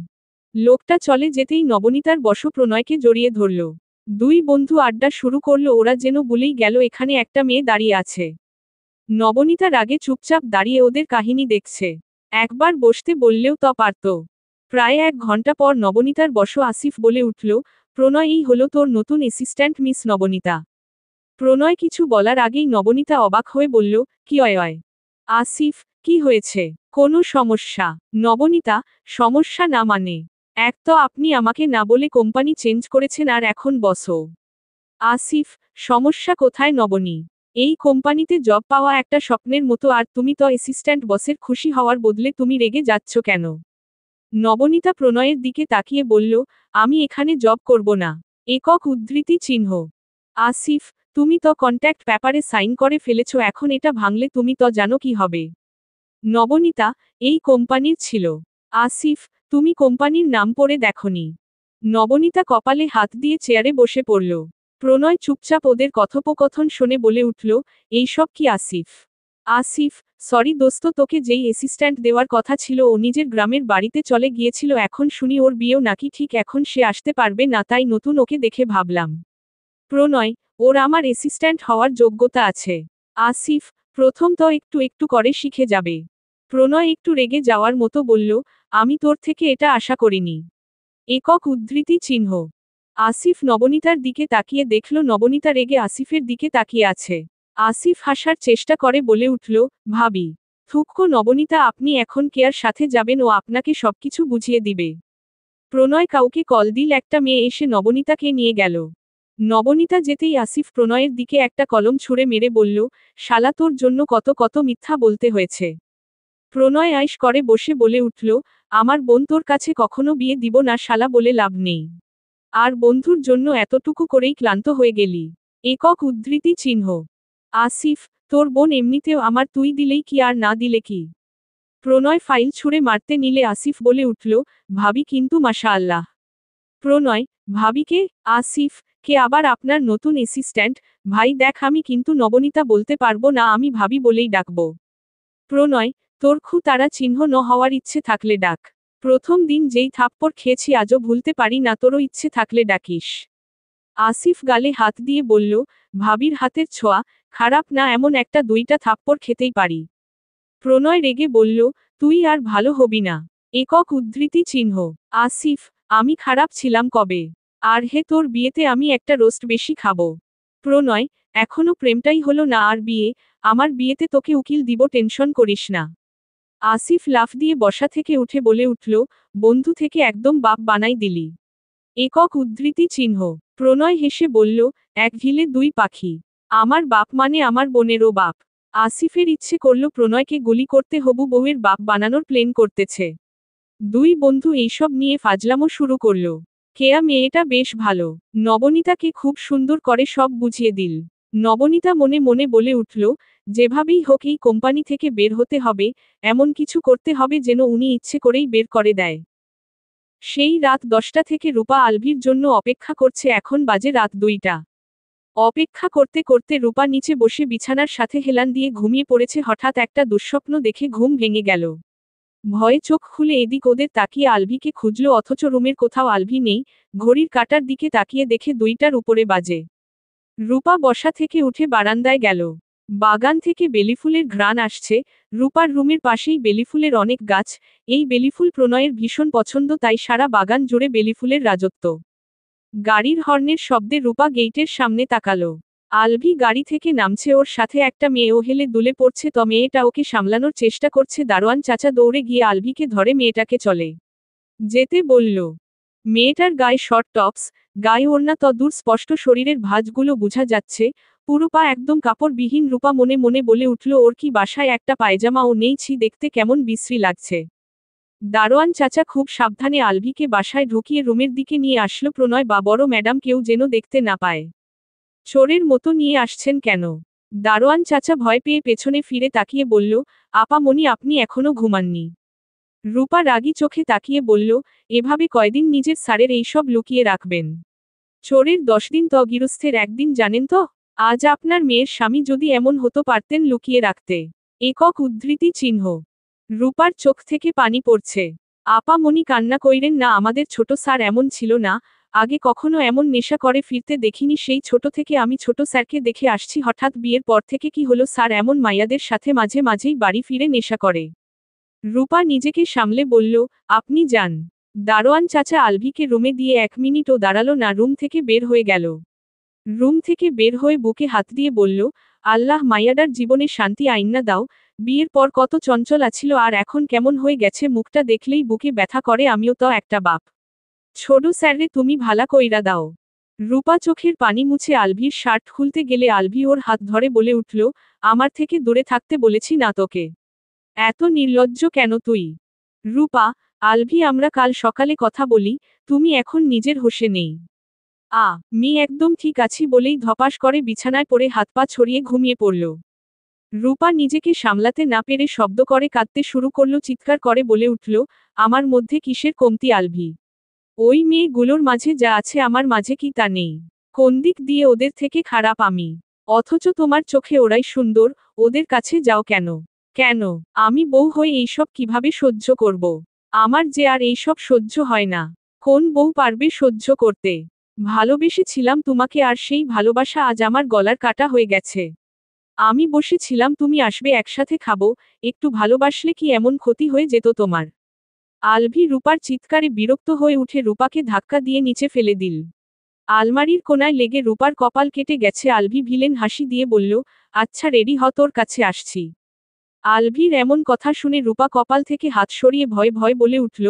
লোকটা চলে যেতেই নবনীতার বশ প্রণয়কে জড়িয়ে ধরল। দুই বন্ধু আড্ডা শুরু করল। ওরা যেন ভুলেই গেল এখানে একটা মেয়ে দাঁড়িয়ে আছে। নবনীতা রাগে চুপচাপ দাঁড়িয়ে ওদের কাহিনী দেখছে। একবার বসতে বললেও তো পারত। প্রায় 1 ঘন্টা পর নবনীতার বশ আসিফ বলে উঠল, প্রণয়, এই হলো তোর নতুন অ্যাসিস্ট্যান্ট মিস নবনীতা। প্রণয় কিছু বলার আগেই নবনীতা অবাক হয়ে বলল, কি অয়? আসিফ, কি হয়েছে? কোনো সমস্যা? নবনীতা, সমস্যা না মানে? এক তো আপনি আমাকে না বলে কোম্পানি চেঞ্জ করেছেন আর এখন বসও। আসিফ, সমস্যা কোথায় নবনী? এই কোম্পানিতে জব পাওয়া একটা স্বপ্নের মতো, আর তুমি তো অ্যাসিস্ট্যান্ট বসের খুশি হওয়ার বদলে তুমি রেগে যাচ্ছ কেন? নবনীতা প্রণয়ের দিকে তাকিয়ে বলল, আমি এখানে জব করব না। একক উদ্ধৃতি চিহ্ন। আসিফ, তুমি তো কন্ট্যাক্ট পেপারে সাইন করে ফেলেছ, এখন এটা ভাঙলে তুমি তো জানো কি হবে। নবনীতা, এই কোম্পানির ছিল। আসিফ, তুমি কোম্পানির নাম পড়ে দেখনি। নবনীতা কপালে হাত দিয়ে চেয়ারে বসে পড়ল। প্রণয় চুপচাপ ওদের কথোপকথন শুনে বলে উঠল, এইসব কি আসিফ? আসিফ, সরি দোস্ত, তোকে যেই অ্যাসিস্ট্যান্ট দেওয়ার কথা ছিল ও নিজের গ্রামের বাড়িতে চলে গিয়েছিল, এখন শুনি ওর বিয়েও নাকি ঠিক এখন সে আসতে পারবে না, তাই নতুন ওকে দেখে ভাবলাম। প্রণয়, ওর আমার অ্যাসিস্ট্যান্ট হওয়ার যোগ্যতা আছে। আসিফ, প্রথম তো একটু একটু করে শিখে যাবে। প্রণয় একটু রেগে যাওয়ার মতো বলল, আমি তোর থেকে এটা আশা করিনি। একক উদ্ধৃতি চিহ্ন। আসিফ নবনীতার দিকে তাকিয়ে দেখল নবনীতা রেগে আসিফের দিকে তাকিয়ে আছে। আসিফ হাসার চেষ্টা করে বলে উঠল, ভাবি। থুক্কো নবনীতা, আপনি এখন কেয়ার সাথে যাবেন, ও আপনাকে সবকিছু বুঝিয়ে দিবে। প্রণয় কাউকে কল দিল, একটা মেয়ে এসে নবনীতাকে নিয়ে গেল। নবনীতা যেতেই আসিফ প্রণয়ের দিকে একটা কলম ছুঁড়ে মেরে বলল, শালা, তোর জন্য কত কত মিথ্যা বলতে হয়েছে। প্রণয় আইস করে বসে বলে উঠল, আমার বোন তোর কাছে কখনো বিয়ে দিব না শালা, বলে লাভ নেই। আর বন্ধুর জন্য এতটুকু করেই ক্লান্ত হয়ে গেলি। একক উদ্ধৃতি চিহ্ন। আসিফ, তোর বোন এমনিতেও আমার, তুই দিলেই কি আর না দিলে কি? প্রণয় ফাইল ছুঁড়ে মারতে নিলে আসিফ বলে উঠল, ভাবি কিন্তু মাশাআল্লাহ। প্রণয়, ভাবিকে? আসিফ, কে আবার আপনার নতুন অ্যাসিস্ট্যান্ট? ভাই দেখ, আমি কিন্তু নবনীতা বলতে পারবো না, আমি ভাবি বলেই ডাকব। প্রণয়, তোর তারা চিহ্ন ন হওয়ার ইচ্ছে থাকলে ডাক। প্রথম দিন যেই থাপ্পড় খেয়েছি আজও ভুলতে পারি না, তোরও ইচ্ছে থাকলে ডাকিস। আসিফ গালে হাত দিয়ে বলল, ভাবির হাতের ছোঁয়া, খারাপ না, এমন একটা 2টা থাপ্পড় খেতেই পারি। প্রণয় রেগে বলল, তুই আর ভালো হবি না। একক উদ্ধৃতি চিহ্ন। আসিফ, আমি খারাপ ছিলাম কবে? আর হে, তোর বিয়েতে আমি একটা রোস্ট বেশি খাবো। প্রণয়, এখনো প্রেমটাই হলো না আর বিয়ে? আমার বিয়েতে তোকে উকিল দিব, টেনশন করিস না। আসিফ লাফ দিয়ে বসা থেকে উঠে বলে উঠল, বন্ধু থেকে একদম বাপ বানাই দিলি। একক উদ্ধৃতি চিহ্ন। প্রণয় হেসে বলল, এক ঢিলে 2 পাখি। আমার বাপ মানে আমার বোনেরও বাপ। আসিফের ইচ্ছে করল প্রণয়কে গুলি করতে, হবু বউয়ের বাপ বানানোর প্লেন করতেছে। দুই বন্ধু এইসব নিয়ে ফাজলামো শুরু করল। কেয়া মেয়েটা বেশ ভালো। নবনীতাকে খুব সুন্দর করে সব বুঝিয়ে দিল। নবনীতা মনে মনে বলে উঠল, যেভাবেই হোক এই কোম্পানি থেকে বের হতে হবে, এমন কিছু করতে হবে যেন উনি ইচ্ছে করেই বের করে দেয়। সেই রাত 10টা থেকে রূপা আলভির জন্য অপেক্ষা করছে, এখন বাজে রাত 2টা। অপেক্ষা করতে করতে রূপা নিচে বসে বিছানার সাথে হেলান দিয়ে ঘুমিয়ে পড়েছে, হঠাৎ একটা দুঃস্বপ্ন দেখে ঘুম ভেঙে গেল। ভয়ে চোখ খুলে এদিক ওদের তাকিয়ে আলভিকে খুঁজল, অথচ রুমের কোথাও আলভি নেই। ঘড়ির কাঁটার দিকে তাকিয়ে দেখে 2টার উপরে বাজে। রূপা বসা থেকে উঠে বারান্দায় গেল। বাগান থেকে বেলিফুলের ঘ্রাণ আসছে। রূপার রুমের পাশেই বেলিফুলের অনেক গাছ। এই বেলিফুল প্রণয়ের ভীষণ পছন্দ, তাই সারা বাগান জুড়ে বেলিফুলের রাজত্ব। গাড়ির হর্নের শব্দে রূপা গেইটের সামনে তাকালো। আলভি গাড়ি থেকে নামছে, ওর সাথে একটা মেয়েও হেলে দুলে পড়ছে, তো মেয়েটা ওকে সামলানোর চেষ্টা করছে। দারোয়ান চাচা দৌড়ে গিয়ে আলভিকে ধরে মেয়েটাকে চলে যেতে বলল। মেয়েটার গায়ে শর্ট টপস, গায়ে ওড়না, তদূর স্পষ্ট শরীরের ভাঁজগুলো বোঝা যাচ্ছে, পুরো পা একদম কাপড়বিহীন। রূপা মনে মনে বলে উঠল, ওর কি বাসায় একটা পায়জামাও নেই? ছি, দেখতে কেমন বিশ্রী লাগছে। দারোয়ান চাচা খুব সাবধানে আলভিকে বাসায় ঢুকিয়ে রুমের দিকে নিয়ে আসলো। প্রণয় বা বড় ম্যাডাম কেউ যেন দেখতে না পায়। চোরের মতো নিয়ে আসছেন কেন? দারোয়ান চাচা ভয় পেয়ে পেছনে ফিরে তাকিয়ে বলল, আপামনি আপনি এখনো ঘুমাননি? রূপা রাগী চোখে তাকিয়ে বলল, এভাবে কয়দিন নিজের স্যারের এইসব লুকিয়ে রাখবেন? চোরের 10 দিন তো গৃহস্থের একদিন, জানেন তো? আজ আপনার মেয়ের স্বামী যদি এমন হতো পারতেন লুকিয়ে রাখতে। একক উদ্ধৃতি চিহ্ন। রূপার চোখ থেকে পানি পড়ছে। আপামনি কান্না কইরেন না, আমাদের ছোট স্যার এমন ছিল না, আগে কখনো এমন নেশা করে ফিরতে দেখিনি। সেই ছোট থেকে আমি ছোট স্যারকে দেখে আসছি, হঠাৎ বিয়ের পর থেকে কি হলো স্যার এমন মাইয়াদের সাথে মাঝে মাঝেই বাড়ি ফিরে নেশা করে? রূপা নিজেকে সামলে বলল, আপনি যান। দারোয়ান চাচা আলভিকে রুমে দিয়ে 1 মিনিটও দাঁড়ালো না, রুম থেকে বের হয়ে গেল। রুম থেকে বের হয়ে বুকে হাত দিয়ে বলল, আল্লাহ মাইয়াডার জীবনে শান্তি আইন্না দাও, বিয়ের পর কত চঞ্চল আছিল আর এখন কেমন হয়ে গেছে, মুখটা দেখলেই বুকে ব্যথা করে। আমিও তো একটা বাপ। ছোট স্যাররে তুমি ভালা কইরা দাও। রূপা চোখের পানি মুছে আলভির শার্ট খুলতে গেলে আলভি ওর হাত ধরে বলে উঠল, আমার থেকে দূরে থাকতে বলেছি না তোকে? এত নির্লজ্জ কেন তুই? রূপা, আলভি আমরা কাল সকালে কথা বলি, তুমি এখন নিজের হোশে নেই। মি একদম ঠিক আছি বলেই ধপাস করে বিছানায় পড়ে হাত পা ছড়িয়ে ঘুমিয়ে পড়ল। রূপা নিজেকে সামলাতে না পেরে শব্দ করে কাঁদতে শুরু করল, চিৎকার করে বলে উঠল, আমার মধ্যে কিসের কমতি আলভি? ওই মেয়েগুলোর মাঝে যা আছে আমার মাঝে কি তা নেই? কোন দিক দিয়ে ওদের থেকে খারাপ আমি? অথচ তোমার চোখে ওরাই সুন্দর, ওদের কাছে যাও কেন? কেন? আমি বউ হয়ে এইসব কিভাবে সহ্য করব? আমার যে আর এইসব সহ্য হয় না। কোন বউ পারবে সহ্য করতে? ভালোবেসেছিলাম তোমাকে আর সেই ভালোবাসা আজ আমার গলার কাটা হয়ে গেছে। আমি বসেছিলাম তুমি আসবে, একসাথে খাবো, একটু ভালোবাসলে কি এমন ক্ষতি হয়ে যেত তোমার? আলভি রূপার চিৎকারে বিরক্ত হয়ে উঠে রূপাকে ধাক্কা দিয়ে নিচে ফেলে দিল। আলমারির কোনায় লেগে রূপার কপাল কেটে গেছে। আলভি ভিলেন হাসি দিয়ে বলল, আচ্ছা রেডি হ, তোর কাছে আসছি। আলভির এমন কথা শুনে রূপা কপাল থেকে হাত সরিয়ে ভয় ভয় বলে উঠল,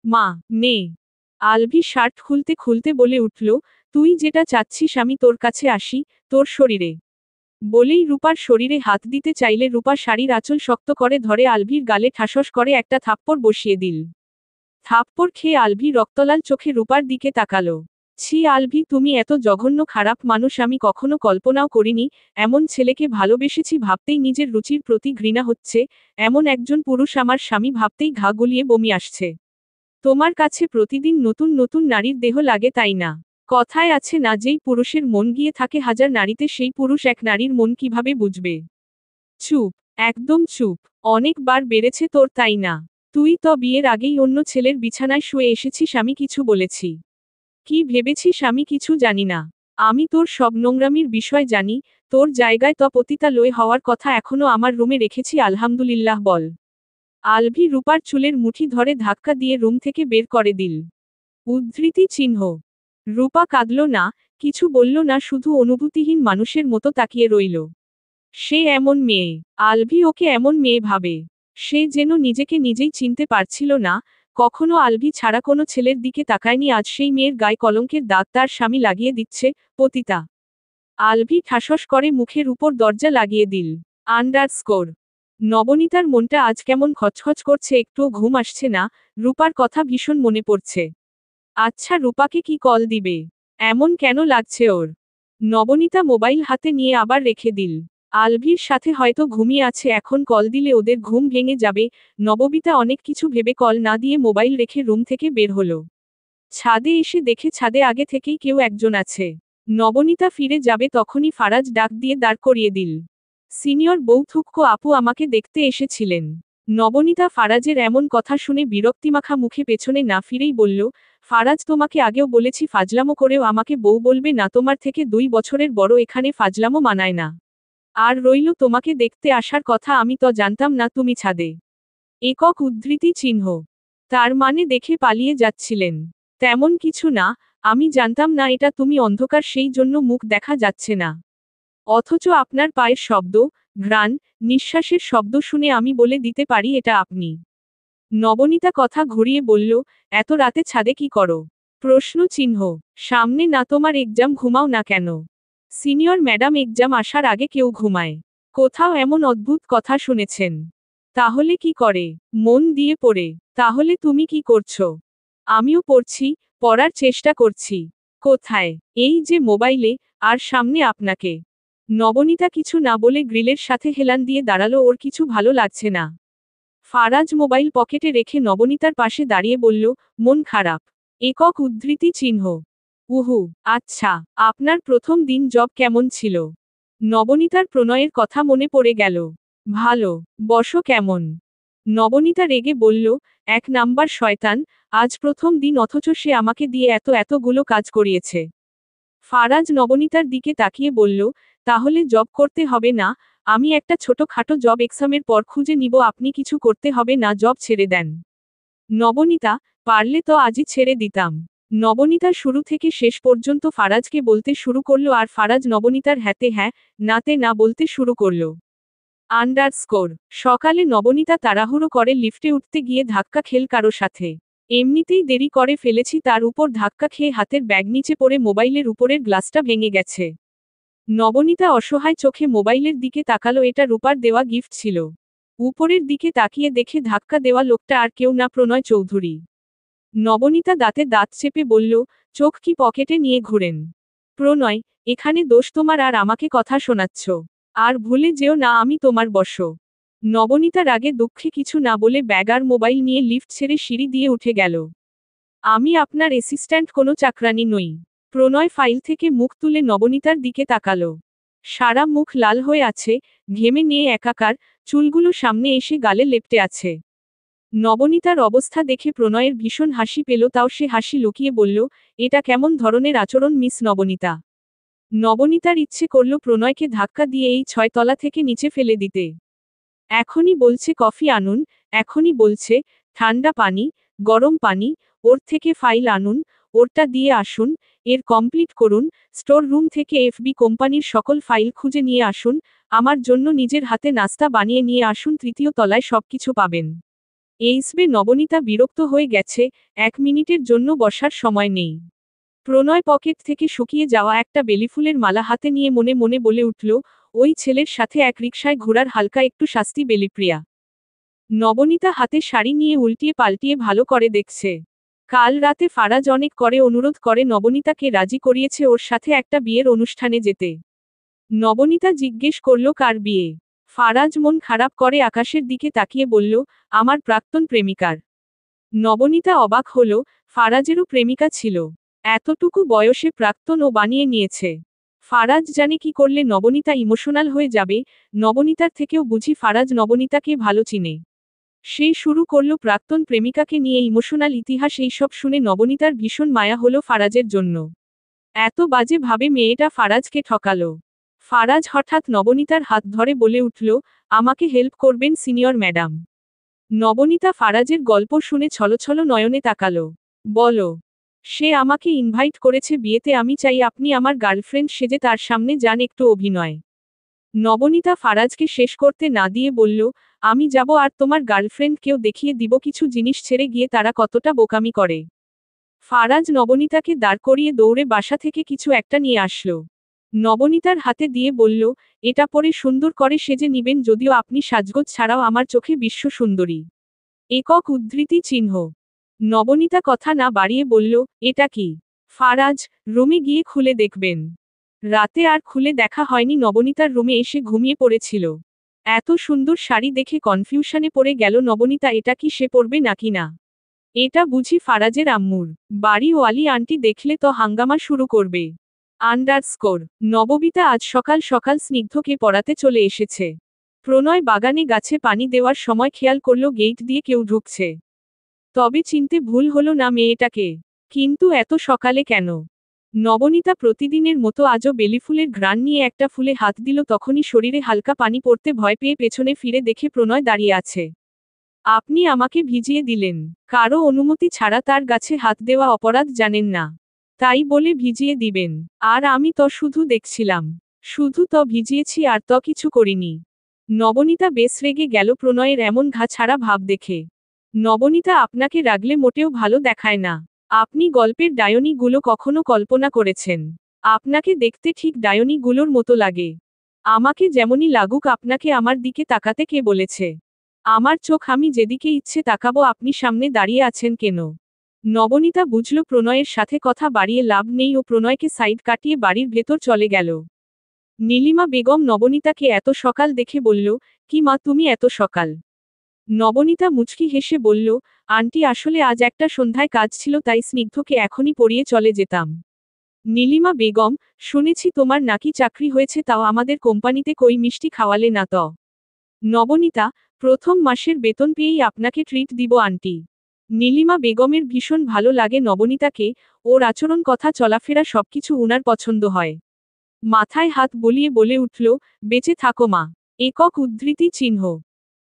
মা, নে। আলভি শার্ট খুলতে খুলতে বলে উঠল, তুই যেটা চাচ্ছিস আমি তোর কাছে আসি, তোর শরীরে। বলেই রূপার শরীরে হাত দিতে চাইলে রূপা শাড়ির আঁচল শক্ত করে ধরে আলভির গালে ঠাসস করে একটা থাপ্পড় বসিয়ে দিল। থাপ্পড় খেয়ে আলভি রক্তলাল চোখে রূপার দিকে তাকালো। ছি আলভি, তুমি এত জঘন্য খারাপ মানুষ আমি কখনো কল্পনাও করিনি। এমন ছেলেকে ভালোবেসেছি ভাবতেই নিজের রুচির প্রতি ঘৃণা হচ্ছে। এমন একজন পুরুষ আমার স্বামী ভাবতেই ঘা গলিয়ে বমি আসছে। তোমার কাছে প্রতিদিন নতুন নতুন নারীর দেহ লাগে তাই না? কথায় আছে না, যেই পুরুষের মন গিয়ে থাকে হাজার নারীতে, সেই পুরুষ এক নারীর মন কিভাবে বুঝবে? চুপ, একদম চুপ। অনেকবার বেড়েছে তোর তাই না? তুই তো বিয়ের আগেই অন্য ছেলের বিছানায় শুয়ে এসেছিস, আমি কিছু বলেছি? কি ভেবেছিস আমি কিছু জানি না? আমি তোর সব নোংরামির বিষয় জানি। তোর জায়গায় তো পতিতালয় হওয়ার কথা, এখনো আমার রুমে রেখেছি আলহামদুলিল্লাহ বল। আলভি রূপার চুলের মুঠি ধরে ধাক্কা দিয়ে রুম থেকে বের করে দিল। উদ্ধৃতি চিহ্ন। রূপা কাঁদল না, কিছু বলল না, শুধু অনুভূতিহীন মানুষের মতো তাকিয়ে রইল। সে এমন মেয়ে, আলভি ওকে এমন মেয়ে ভাবে। সে যেন নিজেকে নিজেই চিনতে পারছিল না। কখনো আলভি ছাড়া কোনো ছেলের দিকে তাকায়নি, আজ সেই মেয়ের গায়ে কলঙ্কের দাগ তার স্বামী লাগিয়ে দিচ্ছে, পতিতা। আলভি ঠাসস করে মুখের উপর দরজা লাগিয়ে দিল। আন্ডারস্কোর। নবনীতার মনটা আজ কেমন খচখচ করছে, একটুও ঘুম আসছে না। রূপার কথা ভীষণ মনে পড়ছে। আচ্ছা রূপাকে কি কল দিবে? এমন কেন লাগছে ওর? নবনীতা মোবাইল হাতে নিয়ে আবার রেখে দিল। আলভির সাথে হয়তো ঘুমিয়ে আছে, এখন কল দিলে ওদের ঘুম ভেঙে যাবে। নববিতা অনেক কিছু ভেবে কল না দিয়ে মোবাইল রেখে রুম থেকে বের হলো। ছাদে এসে দেখে ছাদে আগে থেকেই কেউ একজন আছে। নবনীতা ফিরে যাবে তখনই ফারাজ ডাক দিয়ে দাঁড় করিয়ে দিল। সিনিয়র বউ থুক্কো আপু আমাকে দেখতে এসেছিলেন। নবনীতা ফারাজের এমন কথা শুনে বিরক্তিমাখা মুখে পেছনে না ফিরেই বলল, ফারাজ তোমাকে আগেও বলেছি ফাজলামো করেও আমাকে বউ বলবে না, তোমার থেকে 2 বছরের বড়, এখানে ফাজলামো মানায় না। আর রইল তোমাকে দেখতে আসার কথা, আমি তো জানতাম না তুমি ছাদে। একক উদ্ধৃতি চিহ্ন। তার মানে দেখে পালিয়ে যাচ্ছিলেন? তেমন কিছু না, আমি জানতাম না এটা তুমি অন্ধকার, সেই জন্য মুখ দেখা যাচ্ছে না। অথচ আপনার পায়ের শব্দ, ঘ্রাণ, নিঃশ্বাসের শব্দ শুনে আমি বলে দিতে পারি এটা আপনি। নবনীতা কথা ঘুরিয়ে বলল, এত রাতে ছাদে কি করো? প্রশ্ন চিহ্ন। সামনে না তোমার এক্সাম, ঘুমাও না কেন? সিনিয়র ম্যাডাম, এক্সাম আসার আগে কেউ ঘুমায়? কোথাও এমন অদ্ভুত কথা শুনেছেন? তাহলে কি করে? মন দিয়ে পড়ে। তাহলে তুমি কি করছো? আমিও পড়ছি, পড়ার চেষ্টা করছি। কোথায়? এই যে মোবাইলে, আর সামনে আপনাকে। নবনীতা কিছু না বলে গ্রিলের সাথে হেলান দিয়ে দাঁড়ালো, ওর কিছু ভালো লাগছে না। ফারাজ মোবাইল পকেটে রেখে নবনীতার পাশে দাঁড়িয়ে বলল, মন খারাপ? একক উদ্ধৃতি চিহ্ন। উহু, আচ্ছা, আপনার প্রথম দিন জব কেমন ছিল? নবনীতার প্রণয়ের কথা মনে পড়ে গেল। ভালো। বসো কেমন? নবনীতা রেগে বলল, এক নাম্বার শয়তান, আজ প্রথম দিন অথচ সে আমাকে দিয়ে এতগুলো কাজ করিয়েছে। ফারাজ নবনীতার দিকে তাকিয়ে বলল, তাহলে জব করতে হবে না, আমি একটা ছোটখাটো জব এক্সামের পর খুঁজে নিব, আপনি কিছু করতে হবে না, জব ছেড়ে দেন। নবনীতা, পারলে তো আজই ছেড়ে দিতাম। নবনীতা শুরু থেকে শেষ পর্যন্ত ফারাজকে বলতে শুরু করল, আর ফারাজ নবনীতার হ্যাঁতে হ্যাঁ, নাতে না বলতে শুরু করল। আন্ডারস্কোর। সকালে নবনীতা তাড়াহুড়ো করে লিফটে উঠতে গিয়ে ধাক্কা খেল কারো সাথে। এমনিতেই দেরি করে ফেলেছি, তার উপর ধাক্কা খেয়ে হাতের ব্যাগ নিচে পড়ে মোবাইলের উপরের গ্লাসটা ভেঙে গেছে। নবনীতা অসহায় চোখে মোবাইলের দিকে তাকালো, এটা রূপার দেওয়া গিফট ছিল। উপরের দিকে তাকিয়ে দেখে ধাক্কা দেওয়া লোকটা আর কেউ না, প্রণয় চৌধুরী। নবনীতা দাঁতে দাঁত চেপে বলল, চোখ কি পকেটে নিয়ে ঘুরেন? প্রণয়, এখানে দোষ তোমার, আর আমাকে কথা শোনাচ্ছ? আর ভুলে যেও না আমি তোমার বশ। নবনীতা রাগে দুঃখে কিছু না বলে ব্যাগ আর মোবাইল নিয়ে লিফট ছেড়ে সিঁড়ি দিয়ে উঠে গেল। আমি আপনার অ্যাসিস্ট্যান্ট, কোনো চাকরানি নই। প্রণয় ফাইল থেকে মুখ তুলে নবনীতার দিকে তাকালো। সারা মুখ লাল হয়ে আছে, ঘেমে নিয়ে একাকার, চুলগুলো সামনে এসে গালে লেপ্টে আছে। নবনীতার অবস্থা দেখে প্রণয়ের ভীষণ হাসি পেল, তাও সে হাসি লুকিয়ে বলল, এটা কেমন ধরনের আচরণ মিস নবনীতা? নবনীতার ইচ্ছে করল প্রণয়কে ধাক্কা দিয়ে এই 6 তলা থেকে নিচে ফেলে দিতে। এখনই বলছে কফি আনুন, এখনই বলছে ঠান্ডা পানি, গরম পানি, ওর থেকে ফাইল আনুন, ওরটা দিয়ে আসুন, এর কমপ্লিট করুন, স্টোর রুম থেকে এফবি কোম্পানির সকল ফাইল খুঁজে নিয়ে আসুন, আমার জন্য নিজের হাতে নাস্তা বানিয়ে নিয়ে আসুন, 3য় তলায় সবকিছু পাবেন। এইসবে নবনীতা বিরক্ত হয়ে গেছে, 1 মিনিটের জন্য বসার সময় নেই। প্রণয় পকেট থেকে শুকিয়ে যাওয়া একটা বেলিফুলের মালা হাতে নিয়ে মনে মনে বলে উঠল, ওই ছেলের সাথে এক রিকশায় ঘোরার হালকা একটু শাস্তি বেলিপ্রিয়া। নবনীতা হাতে শাড়ি নিয়ে উল্টিয়ে পাল্টিয়ে ভালো করে দেখছে। কাল রাতে ফারাজ অনেক করে অনুরোধ করে নবনীতাকে রাজি করিয়েছে ওর সাথে একটা বিয়ের অনুষ্ঠানে যেতে। নবনীতা জিজ্ঞেস করল, কার বিয়ে? ফারাজ মন খারাপ করে আকাশের দিকে তাকিয়ে বলল, আমার প্রাক্তন প্রেমিকার। নবনীতা অবাক হল, ফারাজেরও প্রেমিকা ছিল? এতটুকু বয়সে প্রাক্তন ও বানিয়ে নিয়েছে। ফারাজ জানে কি করলে নবনীতা ইমোশনাল হয়ে যাবে, নবনীতার থেকেও বুঝি ফারাজ নবনীতাকে ভালো চিনে। সে শুরু করল প্রাক্তন প্রেমিকাকে নিয়ে ইমোশনাল ইতিহাস, এইসব শুনে নবনীতার ভীষণ মায়া হলো ফারাজের জন্য। এত বাজে ভাবে মেয়েটা ফারাজকে ঠকালো। ফারাজ হঠাৎ নবনীতার হাত ধরে বলে উঠল, আমাকে হেল্প করবেন সিনিয়র ম্যাডাম। নবনীতা ফারাজের গল্প শুনে ছলছল নয়নে তাকালো। বলো। সে আমাকে ইনভাইট করেছে বিয়েতে, আমি চাই আপনি আমার গার্লফ্রেন্ড সেজে তার সামনে যান, একটু অভিনয়। নবনীতা ফারাজকে শেষ করতে না দিয়ে বলল, আমি যাব আর তোমার গার্লফ্রেন্ডকেও দেখিয়ে দিব কিছু জিনিস ছেড়ে গিয়ে তারা কতটা বোকামি করে। ফারাজ নবনীতাকে দাঁড় করিয়ে দৌড়ে বাসা থেকে কিছু একটা নিয়ে আসলো। নবনীতার হাতে দিয়ে বলল, এটা পরে সুন্দর করে সেজে নিবেন, যদিও আপনি সাজগোজ ছাড়াও আমার চোখে বিশ্ব সুন্দরী। একক উদ্ধৃতি চিহ্ন। নবনীতা কথা না বাড়িয়ে বলল, এটা কি? ফারাজ, রুমে গিয়ে খুলে দেখবেন। রাতে আর খুলে দেখা হয়নি, নবনীতার রুমে এসে ঘুমিয়ে পড়েছিল। এত সুন্দর শাড়ি দেখে কনফিউশনে পড়ে গেল নবনীতা, এটা কি সে পরবে নাকি না। এটা বুঝি ফারাজের আম্মুর বাড়ি, ওয়ালি আন্টি দেখলে তো হাঙ্গামা শুরু করবে। আন্ডারস্কোর। নববিতা আজ সকাল সকাল স্নিগ্ধকে পড়াতে চলে এসেছে। প্রণয় বাগানে গাছে পানি দেওয়ার সময় খেয়াল করল গেট দিয়ে কেউ ঢুকছে। তবে চিনতে ভুল হলো না মেয়েটাকে। কিন্তু এত সকালে কেন? নবনীতা প্রতিদিনের মতো আজও বেলিফুলের ঘ্রাণ নিয়ে একটা ফুলে হাত দিল, তখনই শরীরে হালকা পানি পড়তে ভয় পেয়ে পেছনে ফিরে দেখে প্রণয় দাঁড়িয়ে আছে। আপনি আমাকে ভিজিয়ে দিলেন। কারো অনুমতি ছাড়া তার গাছে হাত দেওয়া অপরাধ জানেন না? তাই বলে ভিজিয়ে দিবেন? আর আমি তো শুধু দেখছিলাম। শুধু তো ভিজিয়েছি, আর তো কিছু করিনি। নবনীতা বেশ রেগে গেল প্রণয়ের এমন ঘা ছাড়া ভাব দেখে। নবনীতা, আপনাকে রাগলে মোটেও ভালো দেখায় না। আপনি গল্পের ডায়নি গুলো কখনো কল্পনা করেছেন? আপনাকে দেখতে ঠিক ডায়নি গুলোর মতো লাগে। আমাকে যেমনই লাগুক, আপনাকে আমার দিকে তাকাতে কে বলেছে? আমার চোখ আমি যেদিকে ইচ্ছে তাকাবো, আপনি সামনে দাঁড়িয়ে আছেন কেন? নবনীতা বুঝল প্রণয়ের সাথে কথা বাড়িয়ে লাভ নেই, ও প্রণয়কে সাইড কাটিয়ে বাড়ির ভেতর চলে গেল। নীলিমা বেগম নবনীতাকে এত সকাল দেখে বলল, কি মা তুমি এত সকাল? নবনীতা মুচকি হেসে বলল, আন্টি আসলে আজ একটা সন্ধ্যায় কাজ ছিল তাই স্নিগ্ধকে এখনই পড়িয়ে চলে যেতাম। নীলিমা বেগম, শুনেছি তোমার নাকি চাকরি হয়েছে, তাও আমাদের কোম্পানিতে কই মিষ্টি খাওয়ালে না তো? নবনীতা, প্রথম মাসের বেতন পেয়েই আপনাকে ট্রিট দিব আন্টি। নীলিমা বেগমের ভীষণ ভালো লাগে নবনীতাকে, ওর আচরণ কথা চলাফেরা সবকিছু উনার পছন্দ হয়। মাথায় হাত বলিয়ে বলে উঠল, বেঁচে থাকো মা। একক উদ্ধৃতি চিহ্ন।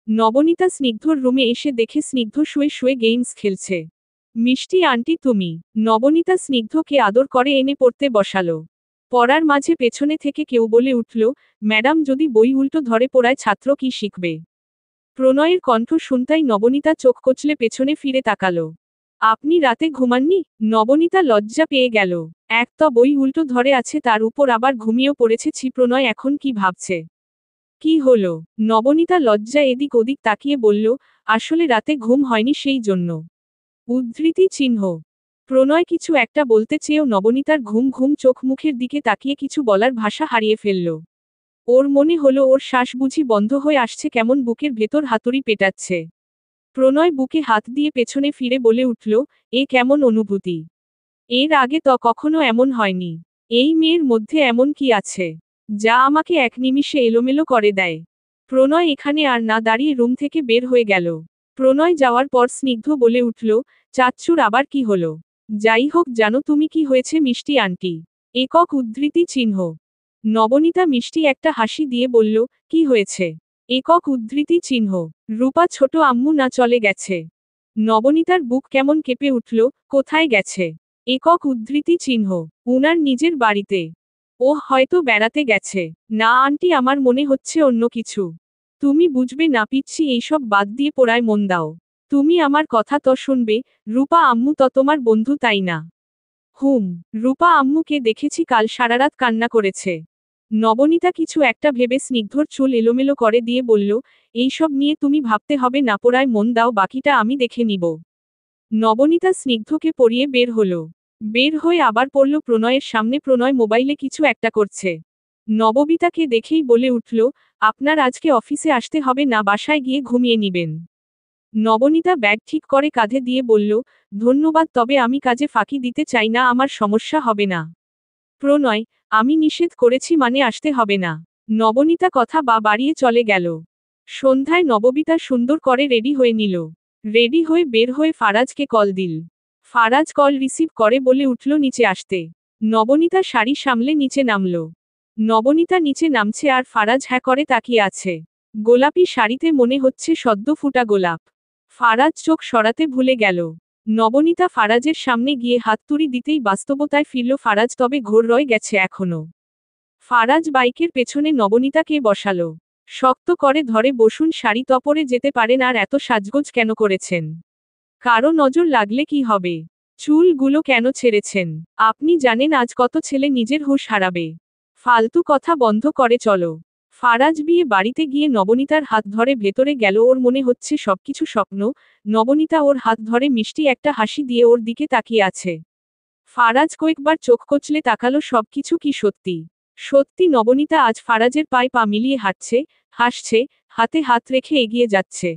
নবনীতা স্নিগ্ধর রুমে এসে দেখে স্নিগ্ধ শুয়ে শুয়ে গেমস খেলছে। মিষ্টি আন্টি তুমি। নবনীতা স্নিগ্ধকে আদর করে এনে পড়তে বসালো। পড়ার মাঝে পেছনে থেকে কেউ বলে উঠল, ম্যাডাম যদি বই উল্টো ধরে পড়ায় ছাত্র কি শিখবে? প্রণয়ের কণ্ঠ শুনতাই নবনীতা চোখ কচলে পেছনে ফিরে তাকালো। আপনি রাতে ঘুমাননি? নবনীতা লজ্জা পেয়ে গেল। এক তো বই উল্টো ধরে আছে, তার উপর আবার ঘুমিয়েও পড়েছে। প্রণয় এখন কি ভাবছে? কি হলো? নবনীতা লজ্জা এদিক ওদিক তাকিয়ে বলল, আসলে রাতে ঘুম হয়নি সেই জন্য। উদ্ধৃতি চিহ্ন। প্রণয় কিছু একটা বলতে চেয়েও নবনীতার ঘুম ঘুম চোখ মুখের দিকে তাকিয়ে কিছু বলার ভাষা হারিয়ে ফেলল। ওর মনে হলো ওর শ্বাস বুঝি বন্ধ হয়ে আসছে, কেমন বুকের ভেতর হাতুড়ি পেটাচ্ছে। প্রণয় বুকে হাত দিয়ে পেছনে ফিরে বলে উঠল, এ কেমন অনুভূতি? এর আগে তো কখনো এমন হয়নি। এই মেয়ের মধ্যে এমন কি আছে যা আমাকে এক নিমিষে এলোমেলো করে দেয়? প্রণয় এখানে আর না দাঁড়িয়ে রুম থেকে বের হয়ে গেল। প্রণয় যাওয়ার পর স্নিগ্ধ বলে উঠল, চাচ্চুর আবার কি হলো? যাই হোক, জানো তুমি কি হয়েছে মিষ্টি আন্টি? একক উদ্ধৃতি চিহ্ন। নবনীতা মিষ্টি একটা হাসি দিয়ে বলল, কি হয়েছে? একক উদ্ধৃতি চিহ্ন। রূপা ছোট আম্মু না চলে গেছে? নবনীতার বুক কেমন কেঁপে উঠল, কোথায় গেছে? একক উদ্ধৃতি চিহ্ন। উনার নিজের বাড়িতে। ও হয়তো বেড়াতে গেছে। না আন্টি, আমার মনে হচ্ছে অন্য কিছু। তুমি বুঝবে না পিচ্ছি, এইসব বাদ দিয়ে পড়ায় মন দাও। তুমি আমার কথা তো শুনবে। রূপা আম্মু তো তোমার বন্ধু তাই না? হুম। রূপা আম্মুকে দেখেছি কাল সারারাত কান্না করেছে। নবনীতা কিছু একটা ভেবে স্নিগ্ধর চুল এলোমেলো করে দিয়ে বলল, এইসব নিয়ে তুমি ভাবতে হবে না, পড়ায় মন দাও, বাকিটা আমি দেখে নিব। নবনীতা স্নিগ্ধকে পরিয়ে বের হলো। বের হয়ে আবার পড়ল প্রণয়ের সামনে। প্রণয় মোবাইলে কিছু একটা করছে। নববিতাকে দেখেই বলে উঠল, আপনার আজকে অফিসে আসতে হবে না, বাসায় গিয়ে ঘুমিয়ে নিবেন। নবনীতা ব্যাগ ঠিক করে কাঁধে দিয়ে বলল, ধন্যবাদ, তবে আমি কাজে ফাঁকি দিতে চাই না, আমার সমস্যা হবে না। প্রণয়, আমি নিষেধ করেছি মানে আসতে হবে না। নবনীতা কথা বাড়িয়ে চলে গেল। সন্ধ্যায় নববিতা সুন্দর করে রেডি হয়ে নিল। রেডি হয়ে বের হয়ে ফারাজকে কল দিল। ফারাজ কল রিসিভ করে বলে উঠল নিচে আসতে। নবনীতা শাড়ি সামলে নিচে নামল। নবনীতা নিচে নামছে আর ফারাজ হ্যাঁ করে তাকিয়ে আছে। গোলাপি শাড়িতে মনে হচ্ছে সদ্য ফুটা গোলাপ। ফারাজ চোখ সরাতে ভুলে গেল। নবনীতা ফারাজের সামনে গিয়ে হাততুড়ি দিতেই বাস্তবতায় ফিরল ফারাজ, তবে ঘোর রয়ে গেছে এখনো। ফারাজ বাইকের পেছনে নবনীতাকে বসালো। শক্ত করে ধরে বসুন, শাড়ি তো পরে যেতে পারেন, আর এত সাজগোজ কেন করেছেন? কারো নজর লাগলে কি হবে? চুলগুলো কেন ছেড়েছেন? আপনি জানেন আজ কত ছেলে নিজের হুঁশ হারাবে। ফালতু কথা বন্ধ করে চলো। ফারাজ বিয়ে বাড়িতে গিয়ে নবনীতার হাত ধরে ভেতরে গেল। ওর মনে হচ্ছে সবকিছু স্বপ্ন। নবনীতা ওর হাত ধরে মিষ্টি একটা হাসি দিয়ে ওর দিকে তাকিয়ে আছে। ফারাজ কয়েকবার চোখ কচলে তাকালো, সবকিছু কি সত্যি? সত্যি। নবনীতা আজ ফারাজের পায়ে পা মিলিয়ে হাঁটছে, হাসছে, হাতে হাত রেখে এগিয়ে যাচ্ছে।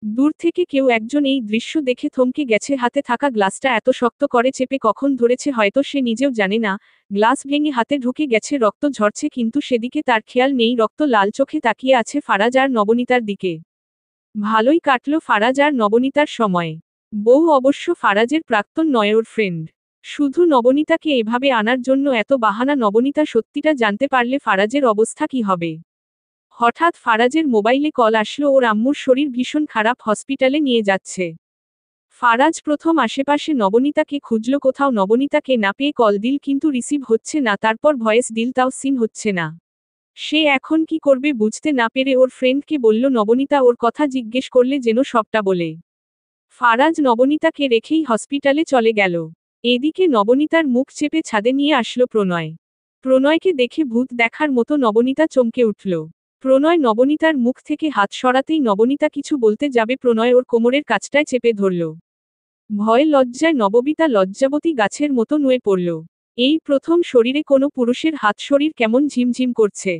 দূর থেকে কেউ একজন এই দৃশ্য দেখে থমকে গেছে। হাতে থাকা গ্লাসটা এত শক্ত করে চেপে কখন ধরেছে হয়তো সে নিজেও জানে না। গ্লাস ভেঙে হাতে ঢুকে গেছে, রক্ত ঝরছে, কিন্তু সেদিকে তার খেয়াল নেই। রক্ত লাল চোখে তাকিয়ে আছে ফারাজ আর নবনীতার দিকে। ভালোই কাটল ফারাজ আর নবনীতার সময়। বউ অবশ্য ফারাজের প্রাক্তন নয়, ওর ফ্রেন্ড। শুধু নবনীতাকে এভাবে আনার জন্য এত বাহানা। নবনীতা সত্যিটা জানতে পারলে ফারাজের অবস্থা কি হবে? হঠাৎ ফারাজের মোবাইলে কল আসলো, ওর আম্মুর শরীর ভীষণ খারাপ, হসপিটালে নিয়ে যাচ্ছে। ফারাজ প্রথম আশেপাশে নবনীতাকে খুঁজল, কোথাও নবনীতাকে না পেয়ে কল দিল, কিন্তু রিসিভ হচ্ছে না। তারপর ভয়েস দিল, তাও সিন হচ্ছে না। সে এখন কি করবে বুঝতে না পেরে ওর ফ্রেন্ডকে বলল নবনীতা ওর কথা জিজ্ঞেস করলে যেন সবটা বলে। ফারাজ নবনীতাকে রেখেই হসপিটালে চলে গেল। এদিকে নবনীতার মুখ চেপে ছাদে নিয়ে আসলো প্রণয়। প্রণয়কে দেখে ভূত দেখার মতো নবনীতা চমকে উঠল। প্রণয় নবনীতার মুখ থেকে হাত সরাতেই নবনীতা কিছু বলতে যাবে, প্রণয় ওর কোমরের কাছটায় চেপে ধরল। ভয় লজ্জায় নববিতা লজ্জাবতী গাছের মতো নুয়ে পড়ল। এই প্রথম শরীরে কোনো পুরুষের হাত, শরীর কেমন ঝিমঝিম করছে।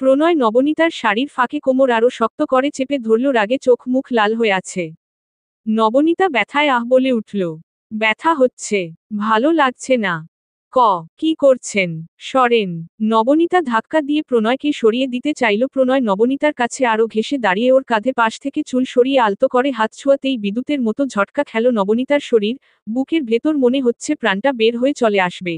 প্রণয় নবনীতার শাড়ির ফাঁকে কোমর আরো শক্ত করে চেপে ধরল, রাগে চোখ মুখ লাল হয়ে আছে। নবনীতা ব্যথায় আহ বলে উঠল। ব্যথা হচ্ছে, ভালো লাগছে না। কি করছেন, সরেন। নবনীতা ধাক্কা দিয়ে প্রণয়কে সরিয়ে দিতে চাইল। প্রণয় নবনীতার কাছে আরো ঘেঁষে দাঁড়িয়ে ওর কাঁধে পাশ থেকে চুল সরিয়ে আলতো করে হাত ছোঁয়াতেই বিদ্যুতের মতো ঝটকা খেল নবনীতার শরীর। বুকের ভেতর মনে হচ্ছে প্রাণটা বের হয়ে চলে আসবে।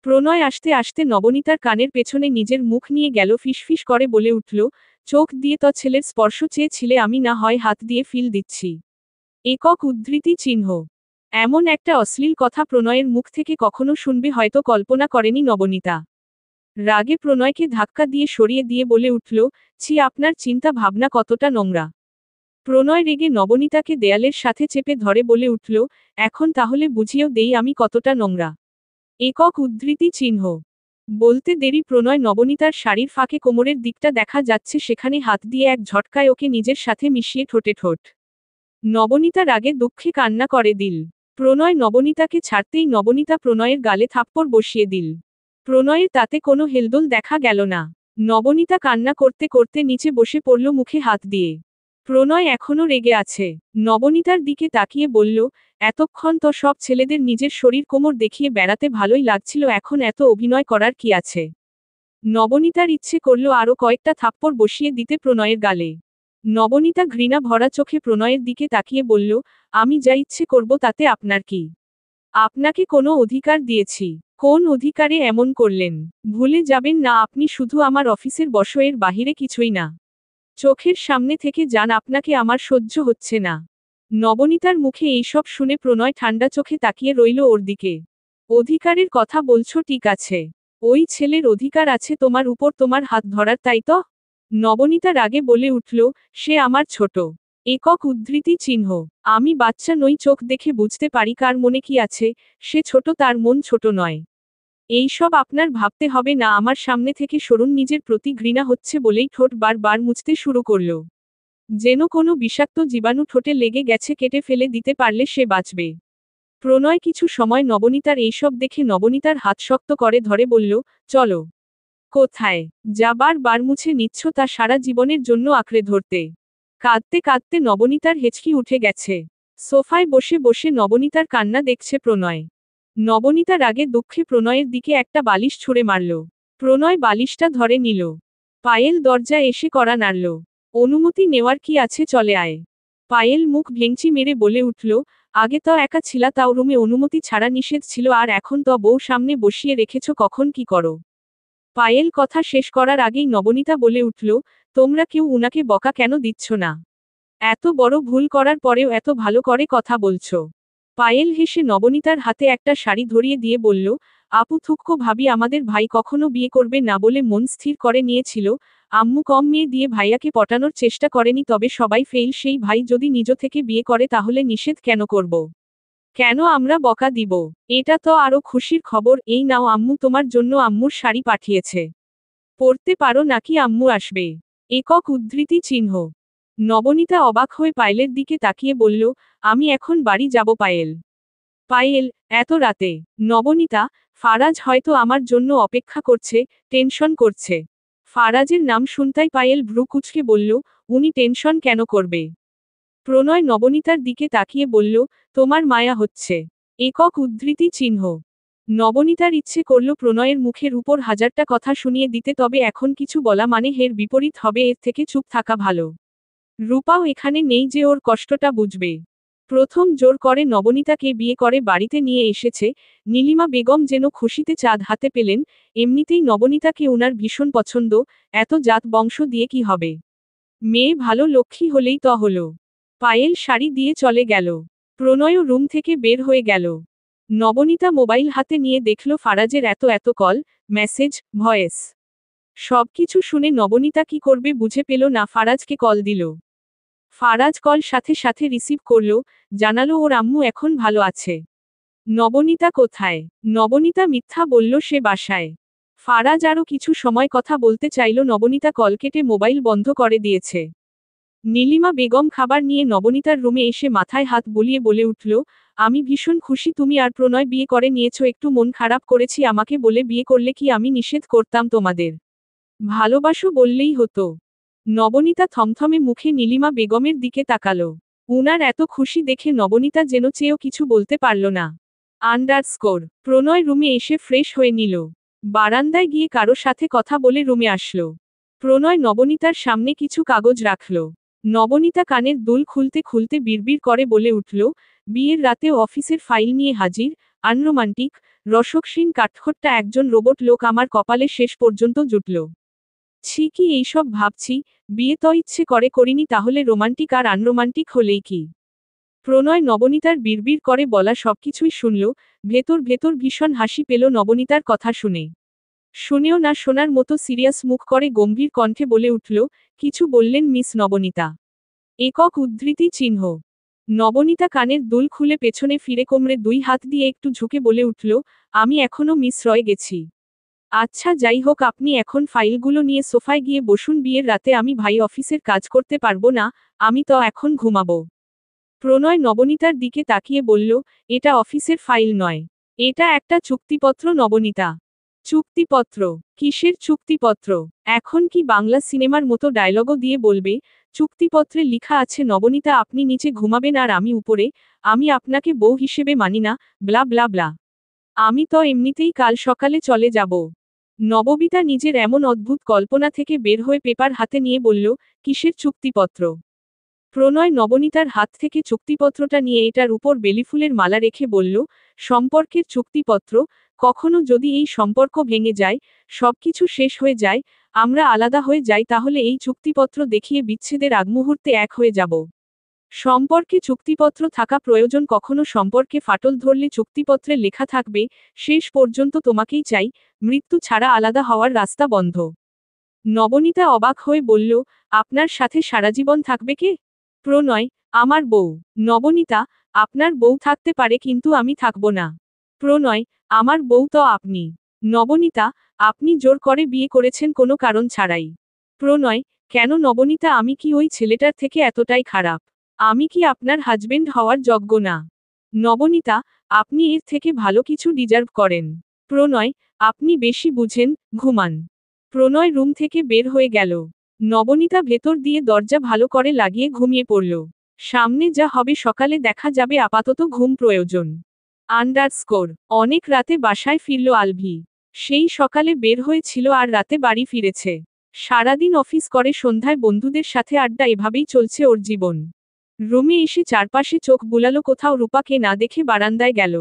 প্রণয় আস্তে আস্তে নবনীতার কানের পেছনে নিজের মুখ নিয়ে গেল, ফিসফিস করে বলে উঠল, চোখ দিয়ে তো ছেলের স্পর্শ চেয়েছিলে, আমি না হয় হাত দিয়ে ফিল দিচ্ছি। একক উদ্ধৃতি চিহ্ন। এমন একটা অশ্লীল কথা প্রণয়ের মুখ থেকে কখনো শুনবে হয়তো কল্পনা করেনি নবনীতা। রাগে প্রণয়কে ধাক্কা দিয়ে সরিয়ে দিয়ে বলে উঠল, ছি, আপনার চিন্তা ভাবনা কতটা নোংরা। প্রণয় রেগে নবনীতাকে দেয়ালের সাথে চেপে ধরে বলে উঠল, এখন তাহলে বুঝিয়েও দেই আমি কতটা নোংরা। একক উদ্ধৃতি চিহ্ন। বলতে দেরি প্রণয় নবনীতার শাড়ির ফাঁকে কোমরের দিকটা দেখা যাচ্ছে, সেখানে হাত দিয়ে এক ঝটকায় ওকে নিজের সাথে মিশিয়ে ঠোঁটে ঠোঁট। নবনীতা রাগে দুঃখে কান্না করে দিল। প্রণয় নবনীতাকে ছাড়তেই নবনীতা প্রণয়ের গালে থাপ্পড় বসিয়ে দিল। প্রণয়ের তাতে কোনো হেলদোল দেখা গেল না। নবনীতা কান্না করতে করতে নিচে বসে পড়ল মুখে হাত দিয়ে। প্রণয় এখনো রেগে আছে। নবনীতার দিকে তাকিয়ে বলল, এতক্ষণ তো সব ছেলেদের নিজের শরীর কোমর দেখিয়ে বেড়াতে ভালোই লাগছিল, এখন এত অভিনয় করার কি আছে। নবনীতার ইচ্ছে করল আরো কয়েকটা থাপ্পড় বসিয়ে দিতে প্রণয়ের গালে। নবনীতা ঘৃণা ভরা চোখে প্রণয়ের দিকে তাকিয়ে বলল, আমি যা ইচ্ছে করব তাতে আপনার কি? আপনাকে কোনো অধিকার দিয়েছি? কোন অধিকারে এমন করলেন? ভুলে যাবেন না আপনি শুধু আমার অফিসের বসো, এর বাহিরে কিছুই না। চোখের সামনে থেকে যান, আপনাকে আমার সহ্য হচ্ছে না। নবনীতার মুখে এইসব শুনে প্রণয় ঠান্ডা চোখে তাকিয়ে রইল ওর দিকে। অধিকারের কথা বলছো, ঠিক আছে। ওই ছেলের অধিকার আছে তোমার উপর তোমার হাত ধরার, তাই তো? নবনীতা রাগে বলে উঠল, সে আমার ছোট। একক উদ্ধৃতি চিহ্ন। আমি বাচ্চা নই, চোখ দেখে বুঝতে পারি কার মনে কি আছে। সে ছোট, তার মন ছোট নয়। এইসব আপনার ভাবতে হবে না, আমার সামনে থেকে সরুন। নিজের প্রতি ঘৃণা হচ্ছে বলেই ঠোঁট বার মুছতে শুরু করল। যেন কোনো বিষাক্ত জীবাণু ঠোঁটে লেগে গেছে, কেটে ফেলে দিতে পারলে সে বাঁচবে। প্রণয় কিছু সময় নবনীতার এইসব দেখে নবনীতার হাত শক্ত করে ধরে বলল, চলো। কোথায় যাবার? বার মুছে নিচ্ছ তা সারা জীবনের জন্য আঁকড়ে ধরতে? কাঁদতে কাঁদতে নবনীতার হেঁচকি উঠে গেছে। সোফায় বসে বসে নবনীতার কান্না দেখছে প্রণয়। নবনীতা রাগে দুঃখে প্রণয়ের দিকে একটা বালিশ ছুঁড়ে মারল। প্রণয় বালিশটা ধরে নিল। পায়েল দরজা এসে কড়া নাড়ল। অনুমতি নেওয়ার কি আছে, চলে আয়। পায়েল মুখ ভেঙচি মেরে বলে উঠল, আগে তো একা ছিলা, তাও রুমে অনুমতি ছাড়া নিষেধ ছিল, আর এখন তো বউ সামনে বসিয়ে রেখেছ, কখন কি করো? পায়েল কথা শেষ করার আগেই নবনীতা বলে উঠল, তোমরা কেউ উনাকে বকা কেন দিচ্ছ না? এত বড় ভুল করার পরেও এত ভালো করে কথা বলছো। পায়েল হেসে নবনীতার হাতে একটা শাড়ি ধরিয়ে দিয়ে বলল, আপু থুক্কো ভাবি আমাদের ভাই কখনো বিয়ে করবে না বলে মন স্থির করে নিয়েছিল। আম্মু কম মেয়ে দিয়ে ভাইয়াকে পটানোর চেষ্টা করেনি, তবে সবাই ফেল। সেই ভাই যদি নিজ থেকে বিয়ে করে তাহলে নিষেধ কেন করব? কেন আমরা বকা দিব? এটা তো আরো খুশির খবর। এই নাও আম্মু, তোমার জন্য আম্মুর শাড়ি পাঠিয়েছে। পরতে পারো নাকি আম্মু আসবে? একক উদ্ধৃতি চিহ্ন। নবনীতা অবাক হয়ে পায়েলের দিকে তাকিয়ে বলল, আমি এখন বাড়ি যাব। পায়েল? পায়েল, এত রাতে? নবনীতা, ফারাজ হয়তো আমার জন্য অপেক্ষা করছে, টেনশন করছে। ফারাজের নাম শুনতাই পায়েল ভ্রু কুঁচকে বলল, উনি টেনশন কেন করবে? প্রণয় নবনীতার দিকে তাকিয়ে বলল, তোমার মায়া হচ্ছে। একক উদ্ধৃতি চিহ্ন। নবনীতার ইচ্ছে করল প্রণয়ের মুখের উপর হাজারটা কথা শুনিয়ে দিতে, তবে এখন কিছু বলা মানে এর বিপরীত হবে, এর থেকে চুপ থাকা ভালো। রূপাও এখানে নেই যে ওর কষ্টটা বুঝবে। প্রথম জোর করে নবনীতাকে বিয়ে করে বাড়িতে নিয়ে এসেছে। নীলিমা বেগম যেন খুশিতে চাঁদ হাতে পেলেন। এমনিতেই নবনীতাকে উনার ভীষণ পছন্দ। এত জাত বংশ দিয়ে কি হবে? মেয়ে ভালো লক্ষ্মী হলেই তো হলো। পায়েল শাড়ি দিয়ে চলে গেল। প্রণয়ও রুম থেকে বের হয়ে গেল। নবনীতা মোবাইল হাতে নিয়ে দেখল ফারাজের এত কল, মেসেজ, ভয়েস। সবকিছু শুনে নবনীতা কি করবে বুঝে পেল না, ফারাজকে কল দিল। ফারাজ কল সাথে সাথে রিসিভ করল, জানালো ওর আম্মু এখন ভালো আছে। নবনীতা কোথায়? নবনীতা মিথ্যা বলল সে বাসায়। ফারাজ আরও কিছু সময় কথা বলতে চাইল, নবনীতা কল কেটে মোবাইল বন্ধ করে দিয়েছে। নীলিমা বেগম খাবার নিয়ে নবনীতার রুমে এসে মাথায় হাত বুলিয়ে বলে উঠল, আমি ভীষণ খুশি তুমি আর প্রণয় বিয়ে করে নিয়েছো। একটু মন খারাপ করেছি, আমাকে বলে বিয়ে করলে কি আমি নিষেধ করতাম তোমাদের? ভালোবাসো বললেই হতো। নবনীতা থমথমে মুখে নীলিমা বেগমের দিকে তাকালো। উনার এত খুশি দেখে নবনীতা যেন চেয়েও কিছু বলতে পারল না। প্রণয় রুমে এসে ফ্রেশ হয়ে নিল। বারান্দায় গিয়ে কারো সাথে কথা বলে রুমে আসলো। প্রণয় নবনীতার সামনে কিছু কাগজ রাখল। নবনীতা কানের দুল খুলতে খুলতে বিড়বিড় করে বলে উঠল, বিয়ের রাতেও অফিসের ফাইল নিয়ে হাজির, আনরোমান্টিক, রসক্ষীন কাঠখোট্টা একজন রোবট লোক আমার কপালে শেষ পর্যন্ত জুটল। ছি কি এইসব ভাবছি, বিয়ে তো ইচ্ছে করে করিনি, তাহলে রোমান্টিক আর আনরোমান্টিক হলেই কি? প্রণয় নবনীতার বিড়বিড় করে বলা সবকিছুই শুনল, ভেতর ভেতর ভীষণ হাসি পেল নবনীতার কথা শুনে। শুনেও না শোনার মতো সিরিয়াস মুখ করে গম্ভীর কণ্ঠে বলে উঠল, কিছু বললেন মিস নবনীতা? একক উদ্ধৃতি চিহ্ন। নবনীতা কানের দুল খুলে পেছনে ফিরে কোমরে দুই হাত দিয়ে একটু ঝুঁকে বলে উঠল, আমি এখনো মিস রয়ে গেছি। আচ্ছা যাই হোক, আপনি এখন ফাইলগুলো নিয়ে সোফায় গিয়ে বসুন। বিয়ের রাতে আমি ভাই অফিসের কাজ করতে পারবো না, আমি তো এখন ঘুমাবো। প্রণয় নবনীতার দিকে তাকিয়ে বলল, এটা অফিসের ফাইল নয়, এটা একটা চুক্তিপত্র। নবনীতা, চুক্তিপত্র? কিসের চুক্তিপত্র? এখন কি বাংলা সিনেমার মতো ডায়লগও দিয়ে বলবে? চুক্তিপত্রে লিখা আছে নবনীতা আপনি নিচে ঘুমাবেন আর আমি উপরে, আমি আপনাকে বউ হিসেবে মানি না, ব্লা ব্লা ব্লা। আমি তো এমনিতেই কাল সকালে চলে যাব। নববিতা নিজের এমন অদ্ভুত কল্পনা থেকে বের হয়ে পেপার হাতে নিয়ে বলল, কিসের চুক্তিপত্র? প্রণয় নবনীতার হাত থেকে চুক্তিপত্রটা নিয়ে এটার উপর বেলিফুলের মালা রেখে বলল, সম্পর্কের চুক্তিপত্র। কখনো যদি এই সম্পর্ক ভেঙে যায়, সবকিছু শেষ হয়ে যায়, আমরা আলাদা হয়ে যাই, তাহলে এই চুক্তিপত্র দেখিয়ে বিচ্ছেদের আগমুহূর্তে এক হয়ে যাব। সম্পর্কে চুক্তিপত্র থাকা প্রয়োজন, কখনো সম্পর্কে ফাটল ধরলে চুক্তিপত্রে লেখা থাকবে, শেষ পর্যন্ত তোমাকেই চাই, মৃত্যু ছাড়া আলাদা হওয়ার রাস্তা বন্ধ। নবনীতা অবাক হয়ে বলল, আপনার সাথে সারাজীবন থাকবে কে? প্রণয়, আমার বউ। নবনীতা, আপনার বউ থাকতে পারে কিন্তু আমি থাকব না। প্রণয়, আমার বউ তো আপনি। নবনীতা, আপনি জোর করে বিয়ে করেছেন কোনো কারণ ছাড়াই। প্রণয়, কেন নবনীতা, আমি কি ওই ছেলেটার থেকে এতটাই খারাপ? আমি কি আপনার হাজবেন্ড হওয়ার যোগ্য না? নবনীতা, আপনি এর থেকে ভালো কিছু ডিজার্ভ করেন। প্রণয়, আপনি বেশি বুঝেন, ঘুমান। প্রণয় রুম থেকে বের হয়ে গেল। নবনীতা ভেতর দিয়ে দরজা ভালো করে লাগিয়ে ঘুমিয়ে পড়ল। সামনে যা হবে সকালে দেখা যাবে, আপাতত ঘুম প্রয়োজন। অনেক রাতে বাসায় ফিরল আলভি। সেই সকালে বের হয়েছিল আর রাতে বাড়ি ফিরেছে। সারাদিন অফিস করে সন্ধ্যায় বন্ধুদের সাথে আড্ডা, এভাবেই চলছে ওর জীবন। রুমে এসে চারপাশে চোখ বুলালো, কোথাও রূপাকে না দেখে বারান্দায় গেল।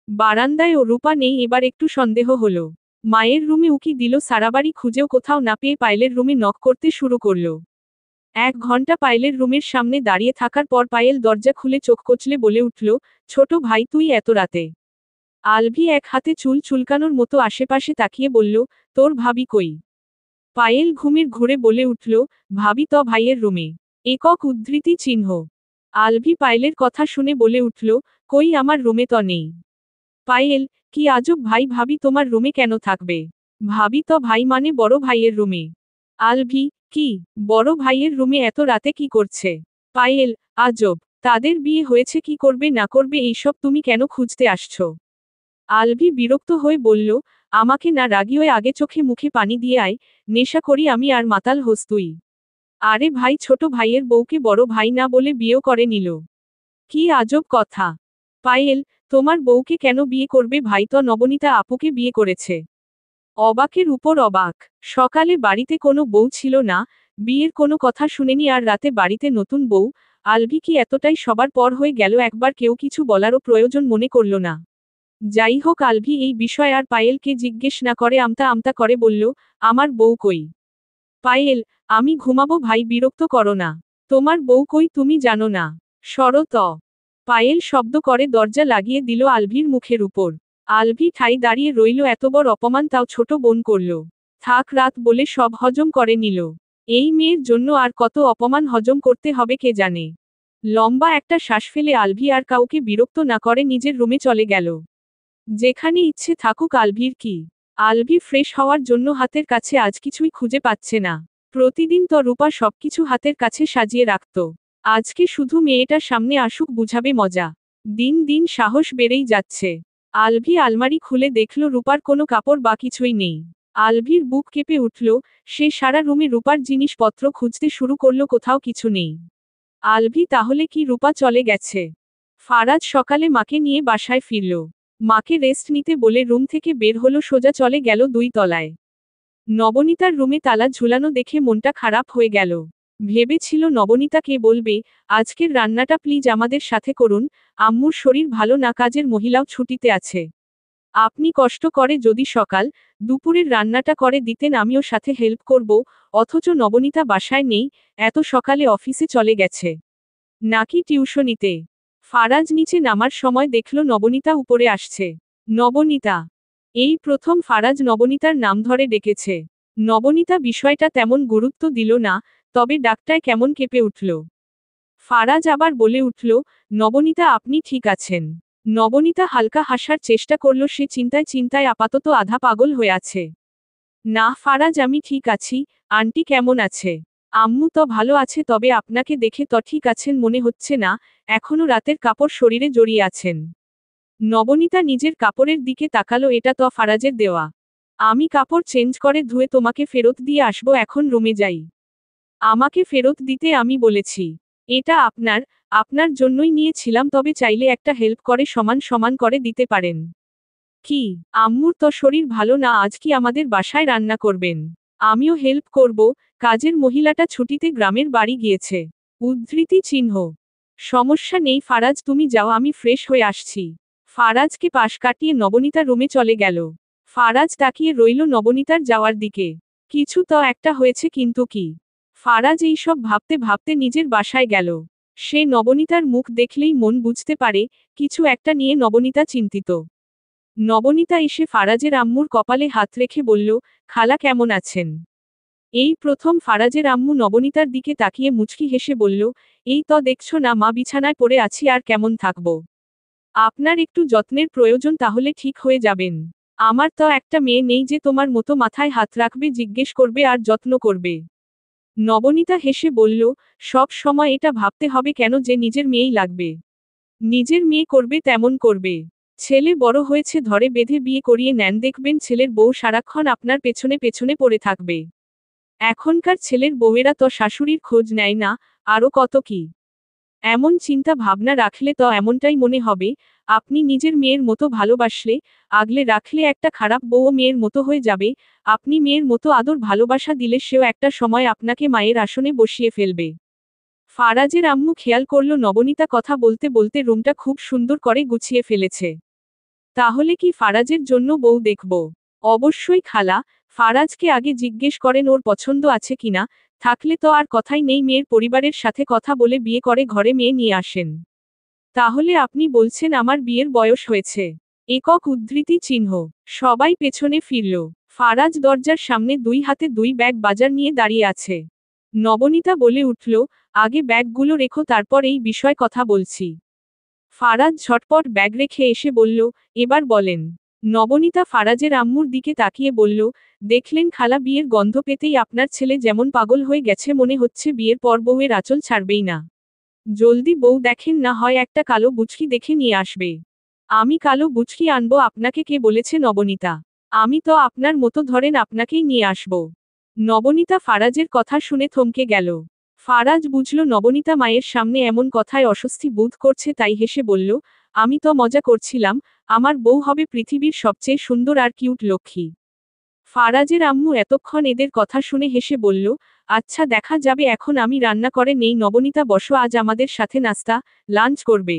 বারান্দায় ও রূপা নেই, এবার একটু সন্দেহ হলো। মায়ের রুমে উকি দিল, সারাবাড়ি খুঁজেও কোথাও না পেয়ে পায়েলের রুমে নক করতে শুরু করল। 1 ঘন্টা পায়েলের রুমের সামনে দাঁড়িয়ে থাকার পর পায়েল দরজা খুলে চোখ কচলে বলে উঠল, ছোট ভাই তুই এত রাতে? আলভি এক হাতে চুল চুলকানোর মতো আশেপাশে তাকিয়ে বলল, তোর ভাবি কই? পায়েল ঘুমের ঘুরে বলে উঠল, ভাবি তো ভাইয়ের রুমে। একক উদ্ধৃতি চিহ্ন। আলভি পায়েলের কথা শুনে বলে উঠল, কই, আমার রুমে তো নেই। পায়েল, কি আজব ভাই, ভাবি তোমার রুমে কেন থাকবে? ভাবি তো ভাই মানে বড় ভাইয়ের রুমে। আলভি, কি, বড় ভাইয়ের রুমে এত রাতে কি করছে? পায়েল, আজব, তাদের বিয়ে হয়েছে, কি করবে না করবে এইসব তুমি কেন খুঁজতে আসছো? আলভি বিরক্ত হয়ে বলল, আমাকে না রাগিয়ে আগে চোখে মুখে পানি দিয়ে আয়, নেশা করি আমি আর মাতাল হোস তুই। আরে ভাই, ছোট ভাইয়ের বউকে বড় ভাই না বলে বিয়েও করে নিল। কি আজব কথা। পায়েল, তোমার বউকে কেন বিয়ে করবে, ভাই তো নবনীতা আপুকে বিয়ে করেছে। অবাকের উপর অবাক। সকালে বাড়িতে কোনো বউ ছিল না, বিয়ের কোনো কথা শুনেনি, আর রাতে বাড়িতে নতুন বউ। আলভি কি এতটাই সবার পর হয়ে গেল, একবার কেউ কিছু বলারও প্রয়োজন মনে করল না। যাই হোক, আলভি এই বিষয় আর পায়েলকে জিজ্ঞেস না করে আমতা আমতা করে বলল, আমার বউ কই? পায়েল, আমি ঘুমাবো ভাই, বিরক্ত করো না। তোমার বউ কই তুমি জানো না? সরো ত। পায়েল শব্দ করে দরজা লাগিয়ে দিল আলভির মুখের উপর। আলভি ঠাই দাঁড়িয়ে রইল, এত বড় অপমান তাও ছোট বোন করল। থাক, রাত বলে সব হজম করে নিল। এই মেয়ের জন্য আর কত অপমান হজম করতে হবে কে জানে। লম্বা একটা শ্বাস ফেলে আলভি আর কাউকে বিরক্ত না করে নিজের রুমে চলে গেল। যেখানে ইচ্ছে থাকুক আলভির কি। আলভি ফ্রেশ হওয়ার জন্য হাতের কাছে আজ কিছুই খুঁজে পাচ্ছে না। প্রতিদিন তো রূপা সবকিছু হাতের কাছে সাজিয়ে রাখত। আজকে শুধু মেয়েটার সামনে আসুক বুঝাবে মজা। দিন দিন সাহস বেড়েই যাচ্ছে। আলভি আলমারি খুলে দেখল রূপার কোনো কাপড় বা কিছুই নেই। আলভির বুক কেঁপে উঠল, সে সারা রুমে রূপার জিনিসপত্র খুঁজতে শুরু করল, কোথাও কিছু নেই। আলভি, তাহলে কি রূপা চলে গেছে? ফারাজ সকালে মাকে নিয়ে বাসায় ফিরল। মাকে রেস্ট নিতে বলে রুম থেকে বের হলো, সোজা চলে গেল 2 তলায়। নবনীতার রুমে তালা ঝুলানো দেখে মনটা খারাপ হয়ে গেল। ভেবেছিল নবনীতাকে বলবে, আজকের রান্নাটা প্লিজ আমাদের সাথে করুন, আম্মুর শরীর ভালো না, কাজের মহিলাও ছুটিতে আছে। আপনি কষ্ট করে যদি সকাল দুপুরের রান্নাটা করে দিতেন, আমিও সাথে হেল্প করব। অথচ নবনীতা বাসায় নেই, এত সকালে অফিসে চলে গেছে নাকি টিউশনিতে। ফারাজ নিচে নামার সময় দেখল নবনীতা উপরে আসছে। নবনীতা। এই প্রথম ফারাজ নবনীতার নাম ধরে ডেকেছে। নবনীতা বিষয়টা তেমন গুরুত্ব দিল না, তবে ডাকটায় কেমন কেঁপে উঠল। ফারাজ আবার বলে উঠল, নবনীতা, আপনি ঠিক আছেন? নবনীতা হালকা হাসার চেষ্টা করল, সে চিন্তায় চিন্তায় আপাতত আধা পাগল হয়ে আছে। না ফারাজ, আমি ঠিক আছি। আন্টি কেমন আছে? আম্মু তো ভালো আছে, তবে আপনাকে দেখে তো ঠিক আছেন মনে হচ্ছে না, এখনো রাতের কাপড় শরীরে জড়িয়ে আছেন। নবনীতা নিজের কাপড়ের দিকে তাকালো, এটা তো ফারাজের দেওয়া। আমি কাপড় চেঞ্জ করে ধুয়ে তোমাকে ফেরত দিয়ে আসবো, এখন রুমে যাই। আমাকে ফেরত দিতে আমি বলেছি। এটা আপনার জন্যই নিয়েছিলাম, তবে চাইলে একটা হেল্প করে সমান সমান করে দিতে পারেন। কি? আম্মুর তো শরীর ভালো না, আজ কি আমাদের বাসায় রান্না করবেন? আমিও হেল্প করব। কাজের মহিলাটা ছুটিতে গ্রামের বাড়ি গিয়েছে। উদ্ধৃতি চিহ্ন। সমস্যা নেই ফারাজ, তুমি যাও, আমি ফ্রেশ হয়ে আসছি। ফারাজকে পাশ কাটিয়ে নবনীতা রুমে চলে গেল। ফারাজ তাকিয়ে রইল নবনীতার যাওয়ার দিকে। কিছু তো একটা হয়েছে, কিন্তু কি? ফারাজ এইসব ভাবতে ভাবতে নিজের বাসায় গেল। সে নবনীতার মুখ দেখলেই মন বুঝতে পারে, কিছু একটা নিয়ে নবনীতা চিন্তিত। নবনীতা এসে ফারাজের আম্মুর কপালে হাত রেখে বলল, খালা কেমন আছেন? এই প্রথম ফারাজের আম্মু নবনীতার দিকে তাকিয়ে মুচকি হেসে বলল, এই তো দেখছো না মা, বিছানায় পড়ে আছি, আর কেমন থাকব? আপনার একটু যত্নের প্রয়োজন, তাহলে ঠিক হয়ে যাবেন। আমার তো একটা মেয়ে নেই যে তোমার মতো মাথায় হাত রাখবে, জিজ্ঞেস করবে আর যত্ন করবে। নবনীতা হেসে বলল, সব সময় এটা ভাবতে হবে কেন যে নিজের মেয়েই লাগবে? নিজের মেয়ে করবে তেমন করবে। ছেলে বড় হয়েছে, ধরে বেঁধে বিয়ে করিয়ে নেন, দেখবেন ছেলের বউ সারাক্ষণ আপনার পেছনে পেছনে পড়ে থাকবে। এখনকার ছেলের বউয়েরা তো শাশুড়ির খোঁজ নেয় না, আরও কত কি। এমন চিন্তা ভাবনা রাখলে তো এমনটাই মনে হবে, আপনি নিজের মেয়ের মতো ভালোবাসলে, আগলে রাখলে একটা খারাপ বউও মেয়ের মতো হয়ে যাবে। আপনি মেয়ের মতো আদর ভালোবাসা দিলে সেও একটা সময় আপনাকে মায়ের আসনে বসিয়ে ফেলবে। ফারাজের আম্মু খেয়াল করল নবনীতা কথা বলতে বলতে রুমটা খুব সুন্দর করে গুছিয়ে ফেলেছে। তাহলে কি ফারাজের জন্য বউ দেখব? অবশ্যই খালা। ফারাজকে আগে জিজ্ঞেস করেন ওর পছন্দ আছে কিনা, থাকলে তো আর কথাই নেই, মেয়ের পরিবারের সাথে কথা বলে বিয়ে করে ঘরে মেয়ে নিয়ে আসেন। তাহলে আপনি বলছেন আমার বিয়ের বয়স হয়েছে? একক উদ্ধৃতি চিহ্ন। সবাই পেছনে ফিরল। ফারাজ দরজার সামনে 2 হাতে 2 ব্যাগ বাজার নিয়ে দাঁড়িয়ে আছে। নবনীতা বলে উঠল, আগে ব্যাগগুলো রেখো, তারপর এই বিষয় কথা বলছি। ফারাজ ঝটপট ব্যাগ রেখে এসে বলল, এবার বলেন। নবনীতা ফারাজের আম্মুর দিকে তাকিয়ে বলল, দেখলেন খালা, বিয়ের গন্ধ পেতেই আপনার ছেলে যেমন পাগল হয়ে গেছে, মনে হচ্ছে বিয়ের পর বউয়ের আঁচল ছাড়বেই না। জলদি বউ দেখেন, না হয় একটা কালো বুচকি দেখে নিয়ে আসবে। আমি কালো বুচকি আনবো? আপনাকে কে বলেছে নবনীতা? আমি তো আপনার মতো, ধরেন আপনাকেই নিয়ে আসব। নবনীতা ফারাজের কথা শুনে থমকে গেল। ফারাজ বুঝল নবনীতা মায়ের সামনে এমন কথায় অস্বস্তি বোধ করছে, তাই হেসে বলল, আমি তো মজা করছিলাম, আমার বউ হবে পৃথিবীর সবচেয়ে সুন্দর আর কিউট লক্ষ্মী। ফারাজের আম্মু এতক্ষণ এদের কথা শুনে হেসে বলল, আচ্ছা দেখা যাবে, এখন আমি রান্না করে নেই। নবনীতা বসো, আজ আমাদের সাথে নাস্তা, লাঞ্চ করবে।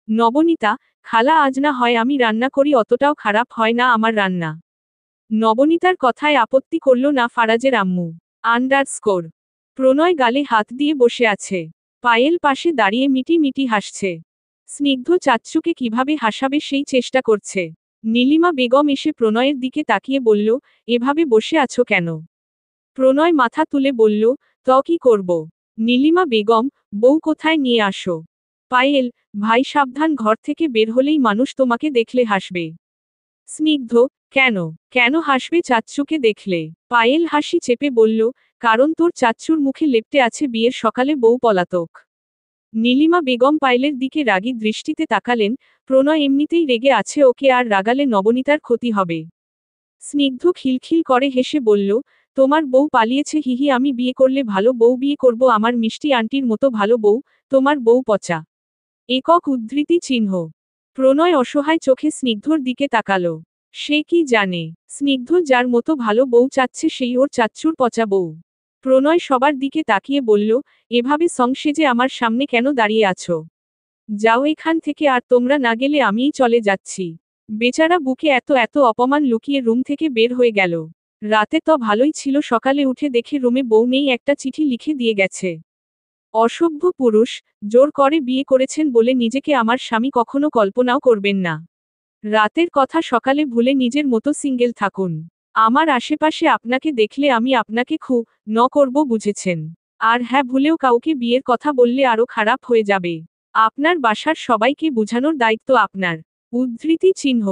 নবনীতা, খালা আজ না হয় আমি রান্না করি, অতটাও খারাপ হয় না আমার রান্না। নবনীতার কথায় আপত্তি করল না ফারাজের আম্মু। আন্ডারস্কোর। প্রণয় গালে হাত দিয়ে বসে আছে। পায়েল পাশে দাঁড়িয়ে মিটি মিটি হাসছে। স্নিগ্ধ চাচ্চুকে কিভাবে হাসাবে সেই চেষ্টা করছে। নীলিমা বেগম এসে প্রণয়ের দিকে তাকিয়ে বলল, এভাবে বসে আছো কেন? প্রণয় মাথা তুলে বলল, ত কি করব? নীলিমা বেগম, বউ কোথায় নিয়ে আসো। পায়েল, ভাই সাবধান, ঘর থেকে বের হলেই মানুষ তোমাকে দেখলে হাসবে। স্নিগ্ধ, কেন? কেন হাসবে চাচ্চুকে দেখলে? পায়েল হাসি চেপে বলল, কারণ তোর চাচ্চুর মুখে লেপ্টে আছে বিয়ের সকালে বউ পলাতক। নীলিমা বেগম পায়েলের দিকে রাগী দৃষ্টিতে তাকালেন, প্রণয় এমনিতেই রেগে আছে, ওকে আর রাগালে নবনীতার ক্ষতি হবে। স্নিগ্ধ খিলখিল করে হেসে বলল, তোমার বউ পালিয়েছে হিহি, আমি বিয়ে করলে ভালো বউ বিয়ে করব, আমার মিষ্টি আন্টির মতো ভালো বউ, তোমার বউ পচা। একক উদ্ধৃতি চিহ্ন। প্রণয় অসহায় চোখে স্নিগ্ধর দিকে তাকালো। সে কি জানে, স্নিগ্ধ যার মতো ভালো বউ চাচ্ছে সেই ওর চাচ্চুর পচা বউ। প্রণয় সবার দিকে তাকিয়ে বলল, এভাবে সংসেজে আমার সামনে কেন দাঁড়িয়ে আছো? যাও এখান থেকে, আর তোমরা না গেলে আমিই চলে যাচ্ছি। বেচারা বুকে এত এত অপমান লুকিয়ে রুম থেকে বের হয়ে গেল। রাতে তো ভালোই ছিল, সকালে উঠে দেখে রুমে বউ নেই, একটা চিঠি লিখে দিয়ে গেছে। অসভ্য পুরুষ, জোর করে বিয়ে করেছেন বলে নিজেকে আমার স্বামী কখনো কল্পনাও করবেন না। রাতের কথা সকালে ভুলে নিজের মতো সিঙ্গেল থাকুন। আমার আশেপাশে আপনাকে দেখলে আমি আপনাকে ন করব, বুঝেছেন? আর হ্যাঁ, ভুলেও কাউকে বিয়ের কথা বললে আরো খারাপ হয়ে যাবে। আপনার বাসার সবাইকে বুঝানোর দায়িত্ব আপনার। উদ্ধৃতি চিহ্ন।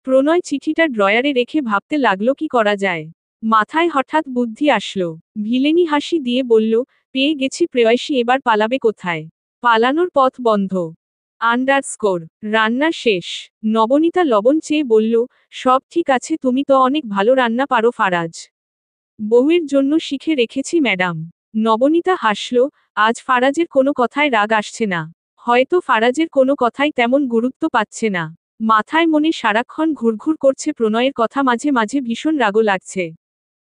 প্রণয় চিঠিটা ড্রয়ারে রেখে ভাবতে লাগলো কি করা যায়। মাথায় হঠাৎ বুদ্ধি আসলো। ভিলেনি হাসি দিয়ে বলল, পেয়ে গেছি প্রেয়সী, এবার পালাবে কোথায়? পালানোর পথ বন্ধ। আন্ডারস্কোর। রান্না শেষ। নবনীতা লবণ চেয়ে বলল, সব ঠিক আছে, তুমি তো অনেক ভালো রান্না পারো ফারাজ। বউয়ের জন্য শিখে রেখেছি ম্যাডাম। নবনীতা হাসল, আজ ফারাজের কোনো কথায় রাগ আসছে না। হয়তো ফারাজের কোনো কথাই তেমন গুরুত্ব পাচ্ছে না। মাথায় মনে সারাক্ষণ ঘুরঘুর করছে প্রণয়ের কথা, মাঝে মাঝে ভীষণ রাগও লাগছে।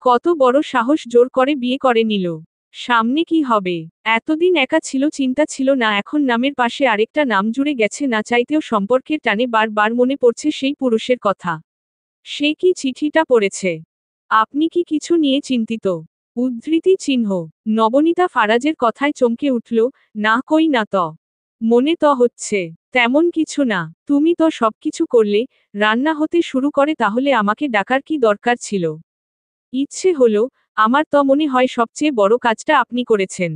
কত বড় সাহস, জোর করে বিয়ে করে নিল। সামনে কি হবে? এতদিন একা ছিল, চিন্তা ছিল না, এখন নামের পাশে আরেকটা নাম জুড়ে গেছে, না চাইতেও সম্পর্কের টানে বারবার মনে পড়ছে সেই পুরুষের কথা। সে কি চিঠিটা পড়েছে? আপনি কি কিছু নিয়ে চিন্তিত? উদ্ধৃতি চিহ্ন। নবনীতা ফারাজের কথায় চমকে উঠল, না কই না তো। মনে তো হচ্ছে তেমন কিছু না, তুমি তো সবকিছু করলে, রান্না হতে শুরু করে, তাহলে আমাকে ডাকার কি দরকার ছিল? ইচ্ছে হলো, আমার তো মনে হয় সবচেয়ে বড় কাজটা আপনি করেছেন।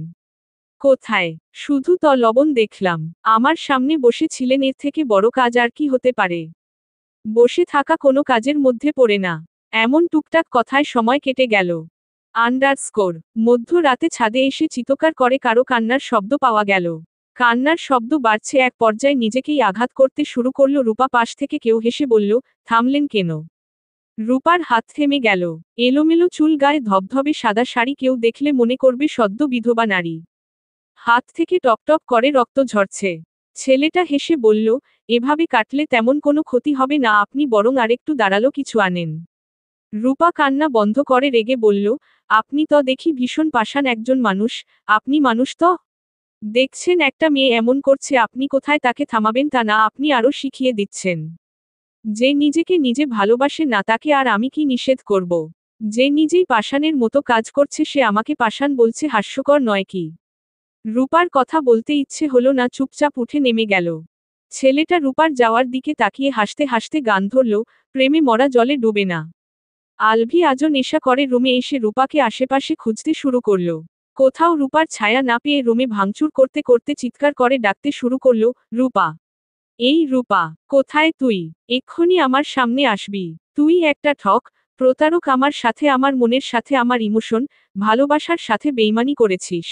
কোথায়? শুধু তো লবণ দেখলাম। আমার সামনে বসে ছিলেন, এর থেকে বড় কাজ আর কি হতে পারে? বসে থাকা কোনো কাজের মধ্যে পড়ে না। এমন টুকটাক কথায় সময় কেটে গেল। আন্ডারস্কোর। মধ্যরাতে ছাদে এসে চিৎকার করে কারো কান্নার শব্দ পাওয়া গেল। কান্নার শব্দ বাড়ছে, এক পর্যায়ে নিজেকেই আঘাত করতে শুরু করল রূপা। পাশ থেকে কেউ হেসে বলল, থামলেন কেন? রূপার হাত থেমে গেল। এলোমেলো চুল, গায়ে ধবধবে সাদা শাড়ি, কেউ দেখলে মনে করবে সদ্য বিধবা নারী। হাত থেকে টপটপ করে রক্ত ঝরছে। ছেলেটা হেসে বলল, এভাবে কাটলে তেমন কোনো ক্ষতি হবে না, আপনি বরং আরেকটু দাঁড়ালো কিছু আনেন। রূপা কান্না বন্ধ করে রেগে বলল, আপনি তো দেখি ভীষণ পাষাণ একজন মানুষ। আপনি মানুষ তো? দেখছেন একটা মেয়ে এমন করছে, আপনি কোথায় তাকে থামাবেন? তা না, আপনি আরো শিখিয়ে দিচ্ছেন। যে নিজেকে নিজে ভালোবাসে না তাকে আর আমি কি নিষেধ করব? যে নিজেই পাষাণের মতো কাজ করছে সে আমাকে পাষাণ বলছে, হাস্যকর নয় কি? রূপার কথা বলতে ইচ্ছে হলো না, চুপচাপ উঠে নেমে গেল। ছেলেটা রূপার যাওয়ার দিকে তাকিয়ে হাসতে হাসতে গান ধরল, প্রেমে মরা জলে ডুবে না। আলভি আজও নেশা করে রুমে এসে রূপাকে আশেপাশে খুঁজতে শুরু করল। কোথাও রূপার ছায়া না পেয়ে রুমে ভাঙচুর করতে করতে চিৎকার করে ডাকতে শুরু করল, রূপা! এই রূপা, কোথায় তুই? এক্ষুনি আমার সামনে আসবি। তুই একটা ঠক, প্রতারক, আমার সাথে, আমার মনের সাথে, আমার ইমোশন, ভালোবাসার সাথে বেইমানি করেছিস।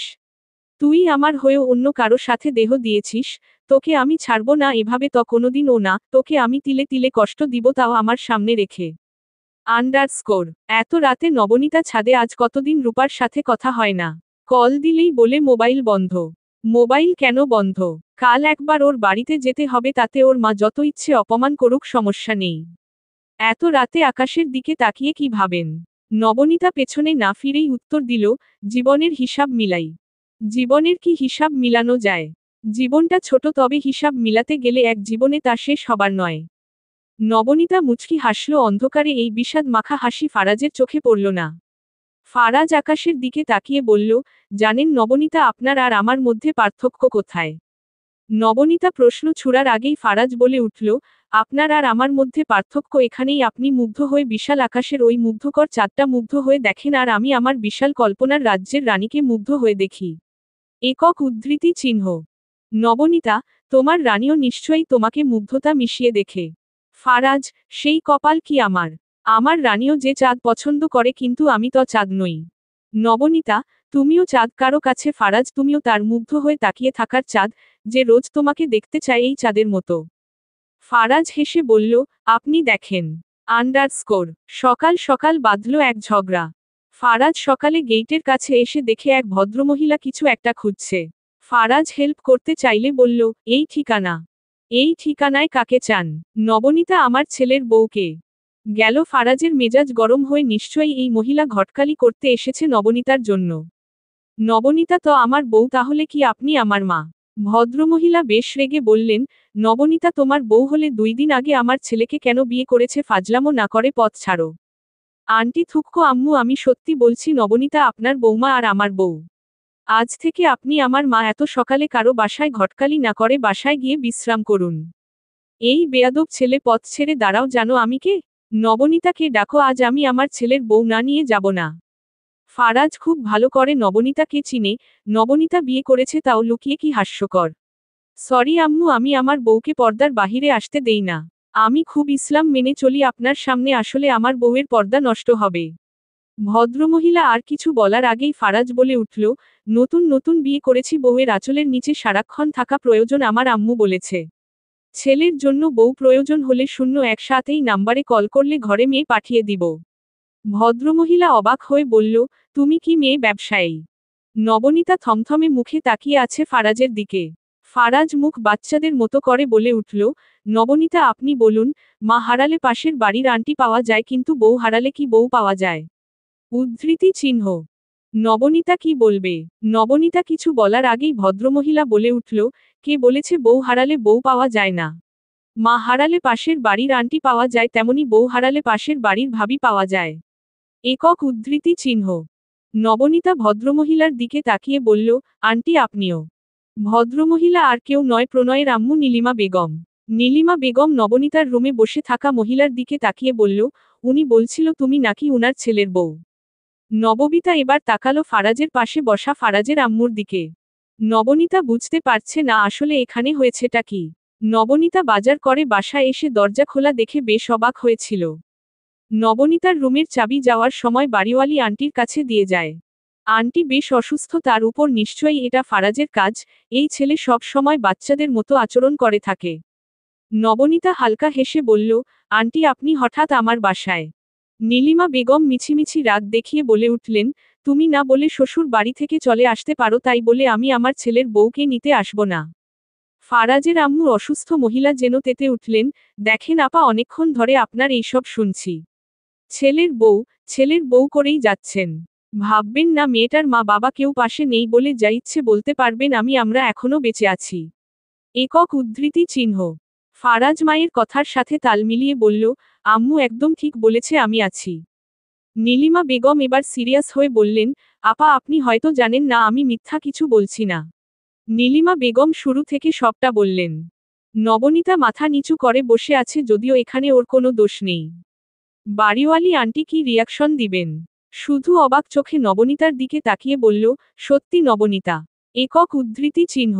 তুই আমার হয়েও অন্য কারো সাথে দেহ দিয়েছিস। তোকে আমি ছাড়ব না, এভাবে তো কোনোদিনও না। তোকে আমি তিলে তিলে কষ্ট দিব, তাও আমার সামনে রেখে। আন্ডারস্কোর। এত রাতে নবনীতা ছাদে, আজ কতদিন রূপার সাথে কথা হয় না। কল দিলেই বলে মোবাইল বন্ধ। মোবাইল কেন বন্ধ? কাল একবার ওর বাড়িতে যেতে হবে, তাতে ওর মা যত ইচ্ছে অপমান করুক, সমস্যা নেই। এত রাতে আকাশের দিকে তাকিয়ে কি ভাবেন? নবনীতা পেছনে না ফিরেই উত্তর দিল, জীবনের হিসাব মিলাই। জীবনের কি হিসাব মিলানো যায়? জীবনটা ছোট, তবে হিসাব মিলাতে গেলে এক জীবনে তা শেষ হবার নয়। নবনীতা মুচকি হাসল, অন্ধকারে এই বিষাদ মাখা হাসি ফারাজের চোখে পড়ল না। ফারাজ আকাশের দিকে তাকিয়ে বলল, জানেন নবনীতা, আপনার আর আমার মধ্যে পার্থক্য কোথায়? নবনীতা প্রশ্ন ছুড়ার আগেই ফারাজ বলে উঠল, আপনার আর আমার মধ্যে পার্থক্য এখানেই, আপনি মুগ্ধ হয়ে বিশাল আকাশের ওই মুগ্ধকর চাঁদটা মুগ্ধ হয়ে দেখেন, আর আমি আমার বিশাল কল্পনার রাজ্যের রানীকে মুগ্ধ হয়ে দেখি। একক উদ্ধৃতি চিহ্ন। নবনীতা, তোমার রানীও নিশ্চয়ই তোমাকে মুগ্ধতা মিশিয়ে দেখে। ফারাজ, সেই কপাল কি আমার! আমার রানীও যে চাঁদ পছন্দ করে, কিন্তু আমি তো চাঁদ নই। নবনীতা, তুমিও চাঁদ কারো কাছে ফারাজ, তুমিও তার মুগ্ধ হয়ে তাকিয়ে থাকার চাঁদ, যে রোজ তোমাকে দেখতে চায় এই চাঁদের মতো। ফারাজ হেসে বলল, আপনি দেখেন। আন্ডারস্কোর। সকাল সকাল বাঁধল এক ঝগড়া। ফারাজ সকালে গেইটের কাছে এসে দেখে এক ভদ্রমহিলা কিছু একটা খুঁজছে। ফারাজ হেল্প করতে চাইলে বলল, এই ঠিকানা। এই ঠিকানায় কাকে চান? নবনীতা, আমার ছেলের বউকে। গেল ফারাজের মেজাজ গরম হয়ে, নিশ্চয়ই এই মহিলা ঘটকালি করতে এসেছে নবনীতার জন্য। নবনীতা তো আমার বউ, তাহলে কি আপনি আমার মা? ভদ্রমহিলা বেশ রেগে বললেন, নবনীতা তোমার বউ হলে 2 দিন আগে আমার ছেলেকে কেন বিয়ে করেছে? ফাজলামো না করে পথ ছাড়ো। আন্টি থুক্কো আম্মু, আমি সত্যি বলছি নবনীতা আপনার বৌমা আর আমার বউ। আজ থেকে আপনি আমার মা। এত সকালে কারো বাসায় ঘটকালি না করে বাসায় গিয়ে বিশ্রাম করুন। এই বেয়াদব ছেলে, পথ ছেড়ে দাঁড়াও। জানো আমি কে? নবনীতাকে ডাকো, আজ আমি আমার ছেলের বউ না নিয়ে যাব না। ফারাজ খুব ভালো করে নবনীতাকে চিনে। নবনীতা বিয়ে করেছে তাও লুকিয়ে, কি হাস্যকর। সরি আম্মু, আমি আমার বউকে পর্দার বাহিরে আসতে দেই না। আমি খুব ইসলাম মেনে চলি, আপনার সামনে আসলে আমার বউয়ের পর্দা নষ্ট হবে। ভদ্রমহিলা আর কিছু বলার আগেই ফারাজ বলে উঠল, নতুন নতুন বিয়ে করেছি, বউয়ের আঁচলের নিচে সারাক্ষণ থাকা প্রয়োজন আমার আম্মু বলেছে। ছেলের জন্য বউ প্রয়োজন হলে 01 নাম্বারে কল করলে ঘরে মেয়ে পাঠিয়ে দিব। ভদ্রমহিলা অবাক হয়ে বলল, তুমি কি মেয়ে ব্যবসায়ী? নবনীতা থমথমে মুখে তাকিয়ে আছে ফারাজের দিকে। ফারাজ মুখ বাচ্চাদের মতো করে বলে উঠল, নবনীতা আপনি বলুন, মা হারালে পাশের বাড়ির আন্টি পাওয়া যায়, কিন্তু বউ হারালে কি বউ পাওয়া যায়? উদ্ধৃতি চিহ্ন। নবনীতা কি বলবে? নবনীতা কিছু বলার আগেই ভদ্রমহিলা বলে উঠল, কে বলেছে বউ হারালে বউ পাওয়া যায় না? মা হারালে পাশের বাড়ির আন্টি পাওয়া যায়, তেমনি বউ হারালে পাশের বাড়ির ভাবি পাওয়া যায়। একক উদ্ধৃতি চিহ্ন। নবনীতা ভদ্রমহিলার দিকে তাকিয়ে বলল, আন্টি আপনিও? ভদ্রমহিলা আর কেউ নয়, প্রণয়ের আম্মু নীলিমা বেগম। নীলিমা বেগম নবনীতার রুমে বসে থাকা মহিলার দিকে তাকিয়ে বলল, উনি বলছিল তুমি নাকি উনার ছেলের বউ। নবনীতা এবার তাকালো ফারাজের পাশে বসা ফারাজের আম্মুর দিকে। নবনীতা বুঝতে পারছে না আসলে এখানে হয়েছেটা কি। নবনীতা বাজার করে বাসায় এসে দরজা খোলা দেখে বেশ অবাক হয়েছিল। নবনীতার রুমের চাবি যাওয়ার সময় বাড়িওয়ালি আন্টির কাছে দিয়ে যায়। আন্টি বেশ অসুস্থ, তার উপর নিশ্চয়ই এটা ফারাজের কাজ। এই ছেলে সব সময় বাচ্চাদের মতো আচরণ করে থাকে। নবনীতা হালকা হেসে বলল, আন্টি আপনি হঠাৎ আমার বাসায়? নীলিমা বেগম মিছিমিছি রাগ দেখিয়ে বলে উঠলেন, তুমি না বলে শ্বশুর বাড়ি থেকে চলে আসতে পারো, তাই বলে আমি আমার ছেলের বউকে নিতে আসব না? ফারাজের আম্মু অসুস্থ মহিলা যেন তেতে উঠলেন, দেখেন আপা, অনেকক্ষণ ধরে আপনার এইসব শুনছি। ছেলের বউ করেই যাচ্ছেন। ভাববেন না মেয়েটার মা বাবা কেউ পাশে নেই বলে যা ইচ্ছে বলতে পারবেন, আমরা এখনো বেঁচে আছি। একক উদ্ধৃতি চিহ্ন। ফারাজ মায়ের কথার সাথে তাল মিলিয়ে বলল, আম্মু একদম ঠিক বলেছে, আমি আছি। নীলিমা বেগম এবার সিরিয়াস হয়ে বললেন, আপা আপনি হয়তো জানেন না আমি মিথ্যা কিছু বলছি না। নীলিমা বেগম শুরু থেকে সবটা বললেন। নবনীতা মাথা নিচু করে বসে আছে, যদিও এখানে ওর কোনো দোষ নেই। বাড়িওয়ালি আন্টি কি রিয়াকশন দিবেন? শুধু অবাক চোখে নবনীতার দিকে তাকিয়ে বলল, সত্যি নবনীতা? একক উদ্ধৃতি চিহ্ন।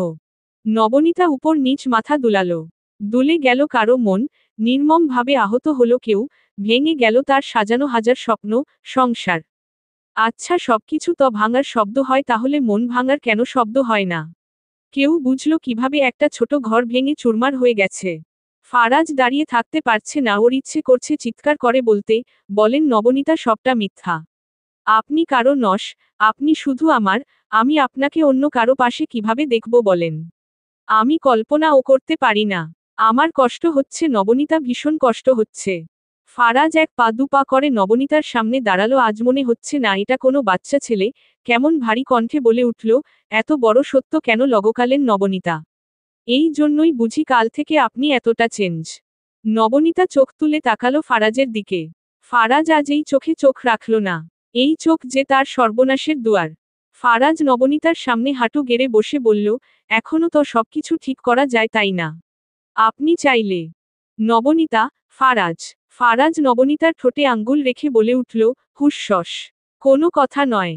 নবনীতা উপর নিচ মাথা দুলালো। দুলে গেল কারো মন, নির্মমভাবে আহত হলো কেউ, ভেঙে গেল তার সাজানো হাজার স্বপ্ন, সংসার। আচ্ছা, সবকিছু তো ভাঙার শব্দ হয়, তাহলে মন ভাঙার কেন শব্দ হয় না? কেউ বুঝল কিভাবে একটা ছোট ঘর ভেঙে চুরমার হয়ে গেছে। ফারাজ দাঁড়িয়ে থাকতে পারছে না, ওর ইচ্ছে করছে চিৎকার করে বলতে, বলেন নবনীতা সবটা মিথ্যা। আপনি কারো নস, আপনি শুধু আমার। আমি আপনাকে অন্য কারো পাশে কিভাবে দেখব বলেন? আমি কল্পনাও করতে পারি না। আমার কষ্ট হচ্ছে নবনীতা, ভীষণ কষ্ট হচ্ছে। ফারাজ এক পা দু পা করে নবনীতার সামনে দাঁড়ালো। আজ মনে হচ্ছে না এটা কোনো বাচ্চা ছেলে। কেমন ভারী কণ্ঠে বলে উঠল, এত বড় সত্য কেন লগকালেন নবনীতা? এই জন্যই বুঝি কাল থেকে আপনি এতটা চেঞ্জ? নবনীতা চোখ তুলে তাকালো ফারাজের দিকে। ফারাজ আজ এই চোখে চোখ রাখল না। এই চোখ যে তার সর্বনাশের দুয়ার। ফারাজ নবনীতার সামনে হাঁটু গেড়ে বসে বলল, এখনো তো সবকিছু ঠিক করা যায় তাই না? আপনি চাইলে। নবনীতা, ফারাজ নবনীতার ঠোঁটে আঙ্গুল রেখে বলে উঠল, হুস্যস। কোনো কথা নয়।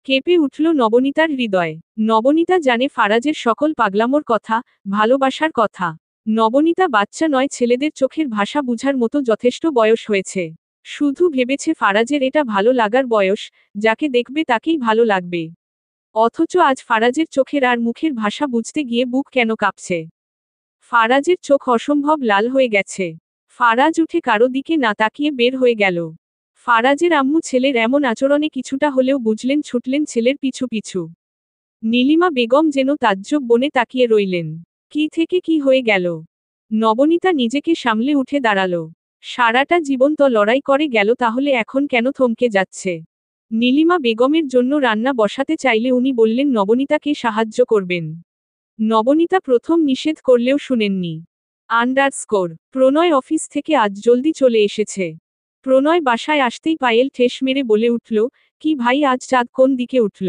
কেঁপে উঠল নবনীতার হৃদয়। নবনীতা জানে ফারাজের সকল পাগলামোর কথা, ভালোবাসার কথা। নবনীতা বাচ্চা নয়, ছেলেদের চোখের ভাষা বুঝার মতো যথেষ্ট বয়স হয়েছে। শুধু ভেবেছে ফারাজের এটা ভালো লাগার বয়স, যাকে দেখবে তাকেই ভালো লাগবে। অথচ আজ ফারাজের চোখের আর মুখের ভাষা বুঝতে গিয়ে বুক কেন কাঁপছে। ফারাজের চোখ অসম্ভব লাল হয়ে গেছে। ফারাজ উঠে কারো দিকে না তাকিয়ে বের হয়ে গেল। ফারাজের আম্মু ছেলের এমন আচরণে কিছুটা হলেও বুঝলেন, ছুটলেন ছেলের পিছু পিছু। নীলিমা বেগম যেন তাজ্জব বনে তাকিয়ে রইলেন। কি থেকে কি হয়ে গেল? নবনীতা নিজেকে সামলে উঠে দাঁড়ালো। সারাটা জীবন তো লড়াই করে গেল, তাহলে এখন কেন থমকে যাচ্ছে? নীলিমা বেগমের জন্য রান্না বসাতে চাইলে উনি বললেন নবনীতাকে সাহায্য করবেন। নবনীতা প্রথম নিষেধ করলেও শুনেননি। প্রণয় অফিস থেকে আজ জলদি চলে এসেছে। প্রণয় বাসায় আসতেই পায়েল ঠেস মেরে বলে উঠল, কি ভাই, আজ চাঁদ কোন দিকে উঠল?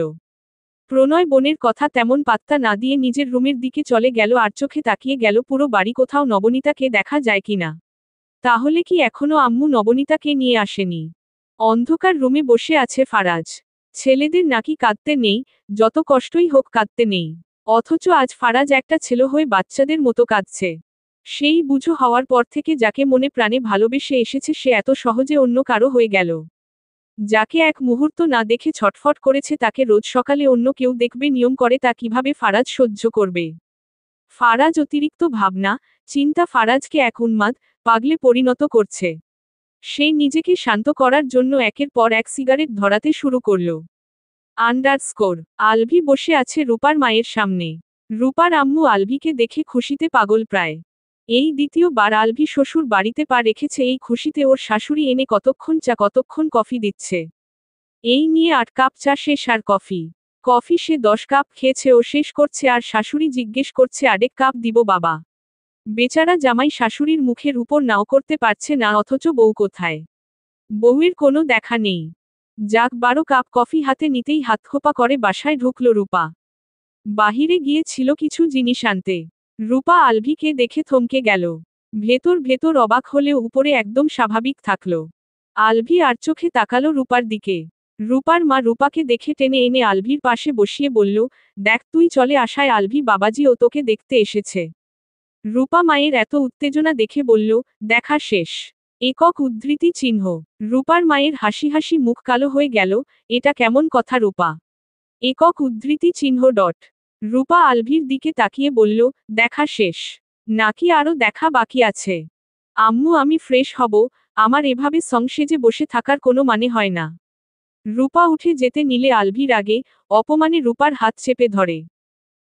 প্রণয় বোনের কথা তেমন পাত্তা না দিয়ে নিজের রুমের দিকে চলে গেল আর চোখে তাকিয়ে গেল পুরো বাড়ি, কোথাও নবনীতাকে দেখা যায় কিনা। তাহলে কি এখনো আম্মু নবনীতাকে নিয়ে আসেনি? অন্ধকার রুমে বসে আছে ফারাজ। ছেলেদের নাকি কাঁদতে নেই, যত কষ্টই হোক কাঁদতে নেই। অথচ আজ ফারাজ একটা ছেলে হয়ে বাচ্চাদের মতো কাঁদছে। সেই বুঝো হওয়ার পর থেকে যাকে মনে প্রাণে ভালোবেসে এসেছে সে এত সহজে অন্য কারো হয়ে গেল। যাকে এক মুহূর্ত না দেখে ছটফট করেছে তাকে রোজ সকালে অন্য কেউ দেখবে নিয়ম করে, তা কিভাবে ফারাজ সহ্য করবে? ফারাজ অতিরিক্ত ভাবনা, চিন্তা ফারাজকে এক উন্মাদ, পাগলে পরিণত করছে। সে নিজেকে শান্ত করার জন্য একের পর এক সিগারেট ধরাতে শুরু করল। আলভি বসে আছে রূপার মায়ের সামনে। রূপার আম্মু আলভিকে দেখে খুশিতে পাগল প্রায়। এই দ্বিতীয়বার আলভি শ্বশুর বাড়িতে পা রেখেছে, এই খুশিতে ওর শাশুড়ি এনে কতক্ষণ চা কতক্ষণ কফি দিচ্ছে। এই নিয়ে 8 কাপ চা শেষ আর কফি সে 10 কাপ খেয়েছে ও শেষ করছে, আর শাশুড়ি জিজ্ঞেস করছে আরেক কাপ দিব বাবা। বেচারা জামাই শাশুড়ির মুখের উপর নাও করতে পারছে না, অথচ বউ কোথায়? বউয়ের কোনো দেখা নেই। যাক, 12 কাপ কফি হাতে নিতেই হাতখোপা করে বাসায় ঢুকল রূপা। বাহিরে গিয়েছিল কিছু জিনিস আনতে। রূপা আলভিকে দেখে থমকে গেল। ভেতর ভেতর অবাক হলেও উপরে একদম স্বাভাবিক থাকল। আলভি আর চোখে তাকালো রূপার দিকে। রূপার মা রূপাকে দেখে টেনে এনে আলভির পাশে বসিয়ে বলল, দেখ তুই চলে আসায় আলভি বাবাজি ও তোকে দেখতে এসেছে। রূপা মায়ের এত উত্তেজনা দেখে বলল, দেখা শেষ। একক উদ্ধৃতি চিহ্ন। রূপার মায়ের হাসি হাসি মুখ কালো হয়ে গেল, এটা কেমন কথা রূপা? একক উদ্ধৃতি চিহ্ন ডট। রূপা আলভির দিকে তাকিয়ে বলল, দেখা শেষ? নাকি আরো দেখা বাকি আছে? আম্মু আমি ফ্রেশ হব, আমার এভাবে সংসেজে বসে থাকার কোনো মানে হয় না। রূপা উঠে যেতে নিলে আলভির আগে অপমানে রূপার হাত চেপে ধরে।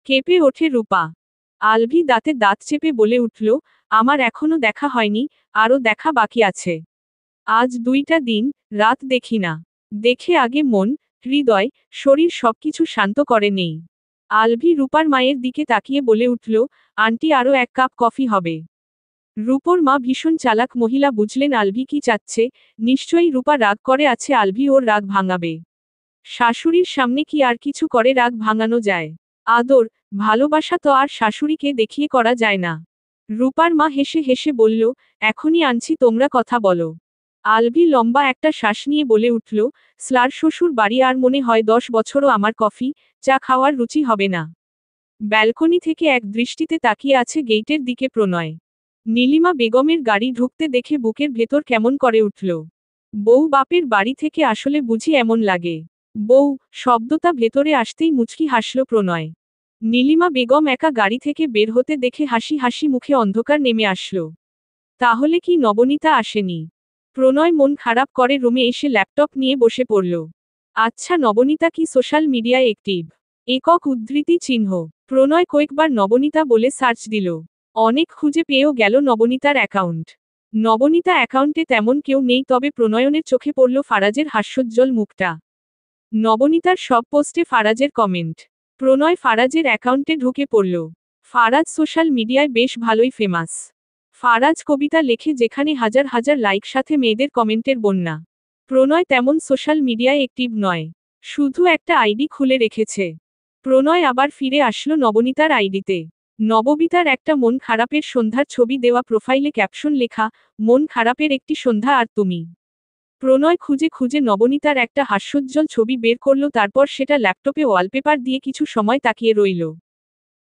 কেঁপে ওঠে রূপা। আলভি দাঁতে দাঁত চেপে বলে উঠল, আমার এখনো দেখা হয়নি, আরও দেখা বাকি আছে। আজ 2টা দিন, রাত দেখি না। দেখে আগে মন, হৃদয়, শরীর সবকিছু শান্ত করে নেই। আলভি রূপার মায়ের দিকে তাকিয়ে বলে উঠল, আন্টি আরও 1 কাপ কফি হবে। রূপর মা ভীষণ চালাক মহিলা, বুঝলেন আলভি কি চাচ্ছে। নিশ্চয়ই রূপা রাগ করে আছে, আলভি ওর রাগ ভাঙাবে। শাশুড়ির সামনে কি আর কিছু করে রাগ ভাঙানো যায়? আদর, ভালোবাসা তো আর শাশুড়িকে দেখিয়ে করা যায় না। রূপার মা হেসে হেসে বলল, এখনই আনছি, তোমরা কথা বলো। আলভি লম্বা একটা শ্বাস নিয়ে বলে উঠল, স্লার শ্বশুর বাড়ি আর মনে হয় 10 বছরও আমার কফি, চা খাওয়ার রুচি হবে না। ব্যালকনি থেকে এক দৃষ্টিতে তাকিয়ে আছে গেইটের দিকে প্রণয়। নীলিমা বেগমের গাড়ি ঢুকতে দেখে বুকের ভেতর কেমন করে উঠল। বউ বাপের বাড়ি থেকে আসলে বুঝি এমন লাগে? বউ শব্দটা ভেতরে আসতেই মুচকি হাসল প্রণয়। নীলিমা বেগম একা গাড়ি থেকে বের হতে দেখে হাসি হাসি মুখে অন্ধকার নেমে আসলো। তাহলে কি নবনীতা আসেনি? প্রণয় মন খারাপ করে রুমে এসে ল্যাপটপ নিয়ে বসে পড়ল। আচ্ছা, নবনীতা কি সোশ্যাল মিডিয়ায় অ্যাক্টিভ? একক উদ্ধৃতি চিহ্ন। প্রণয় কয়েকবার নবনীতা বলে সার্চ দিল। অনেক খুঁজে পেয়েও গেল নবনীতার অ্যাকাউন্ট। নবনীতা অ্যাকাউন্টে তেমন কেউ নেই, তবে প্রণয়নের চোখে পড়ল ফারাজের হাস্যোজ্জ্বল মুখটা। নবনীতার সব পোস্টে ফারাজের কমেন্ট। প্রণয় ফারাজের অ্যাকাউন্টে ঢুকে পড়ল। ফারাজ সোশ্যাল মিডিয়ায় বেশ ভালোই ফেমাস। ফারাজ কবিতা লেখে যেখানে হাজার হাজার লাইক, সাথে মেয়েদের কমেন্টের বন্যা। প্রণয় তেমন সোশ্যাল মিডিয়ায় অ্যাক্টিভ নয়, শুধু একটা আইডি খুলে রেখেছে। প্রণয় আবার ফিরে আসলো নবনীতার আইডিতে। নববিতার একটা মন খারাপের সন্ধ্যার ছবি দেওয়া, প্রোফাইলে ক্যাপশন লেখা, মন খারাপের একটি সন্ধ্যা আর তুমি। প্রণয় খুঁজে খুঁজে নবনীতার একটা হাস্যোজ্জ্বল ছবি বের করল, তারপর সেটা ল্যাপটপে ওয়ালপেপার দিয়ে কিছু সময় তাকিয়ে রইল।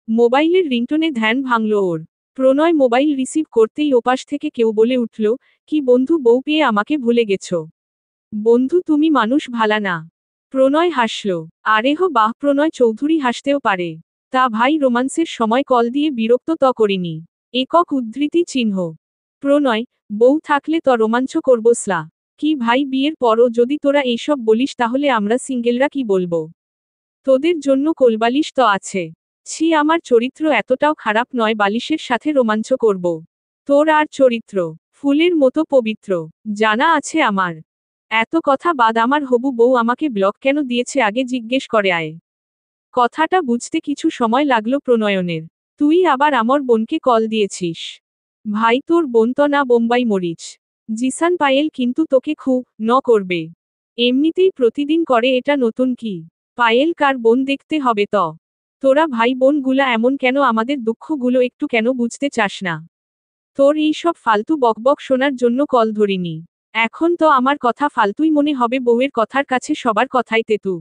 মোবাইলের রিংটোনে ধ্যান ভাঙল ওর। প্রণয় মোবাইল রিসিভ করতেই ওপাশ থেকে কেউ বলে উঠল, কি বন্ধু, বউ পেয়ে আমাকে ভুলে গেছ? বন্ধু, তুমি মানুষ ভালা না। প্রণয় হাসল। আরেহ বাহ, প্রণয় চৌধুরী হাসতেও পারে। তা ভাই, রোমান্সের সময় কল দিয়ে বিরক্ত তো করিনি। একক উদ্ধৃতি চিহ্ন। প্রণয়, বউ থাকলে তো রোমাঞ্চ করবসলা। কি ভাই, বিয়ের পরও যদি তোরা এইসব বলিস তাহলে আমরা সিঙ্গেলরা কি বলবো? তোদের জন্য কোলবালিশ তো আছে। ছি, আমার চরিত্র এতটাও খারাপ নয় বালিশের সাথে রোমাঞ্চ করব। তোর আর চরিত্র ফুলের মতো পবিত্র, জানা আছে আমার। এত কথা বাদ, আমার হবু বউ আমাকে ব্লক কেন দিয়েছে আগে জিজ্ঞেস করে আয়। কথাটা বুঝতে কিছু সময় লাগলো প্রণয়নের। তুই আবার আমার বোনকে কল দিয়েছিস? ভাই, তোর বোন তো না বোম্বাই মরিচ। জিসান পায়েল কিন্তু তোকে খুব করবে। এমনিতেই প্রতিদিন করে, এটা নতুন কি? পায়েল কার বোন দেখতে হবে তো। তোরা ভাই বোন গুলা এমন কেন? আমাদের দুঃখগুলো একটু কেন বুঝতে চাস না? তোর এই সব ফালতু বকবক শোনার জন্য কল ধরিনি। এখন তো আমার কথা ফালতুই মনে হবে, বউয়ের কথার কাছে সবার কথাই তেতু।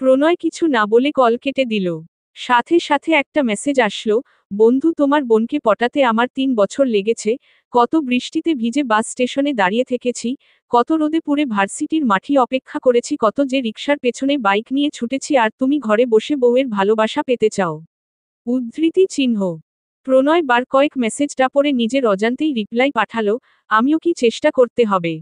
প্রণয় কিছু না বলে কল কেটে দিল। সাথে সাথে একটা মেসেজ আসলো, বন্ধু, তোমার বোনকে পটাতে আমার 3 বছর লেগেছে। কত বৃষ্টিতে ভিজে বাস স্টেশনে দাঁড়িয়ে থেকেছি, কত রোদে পুড়ে ভার্সিটির মাঠে অপেক্ষা করেছি, কত যে রিকশার পেছনে বাইক নিয়ে ছুটেছি, আর তুমি ঘরে বসে বউয়ের ভালোবাসা পেতে চাও। উদ্ধৃতি চিহ্ন। প্রণয় বার কয়েক মেসেজটা পড়ে নিজের অজান্তেই রিপ্লাই পাঠালো, আমিও কি চেষ্টা করতে হবে?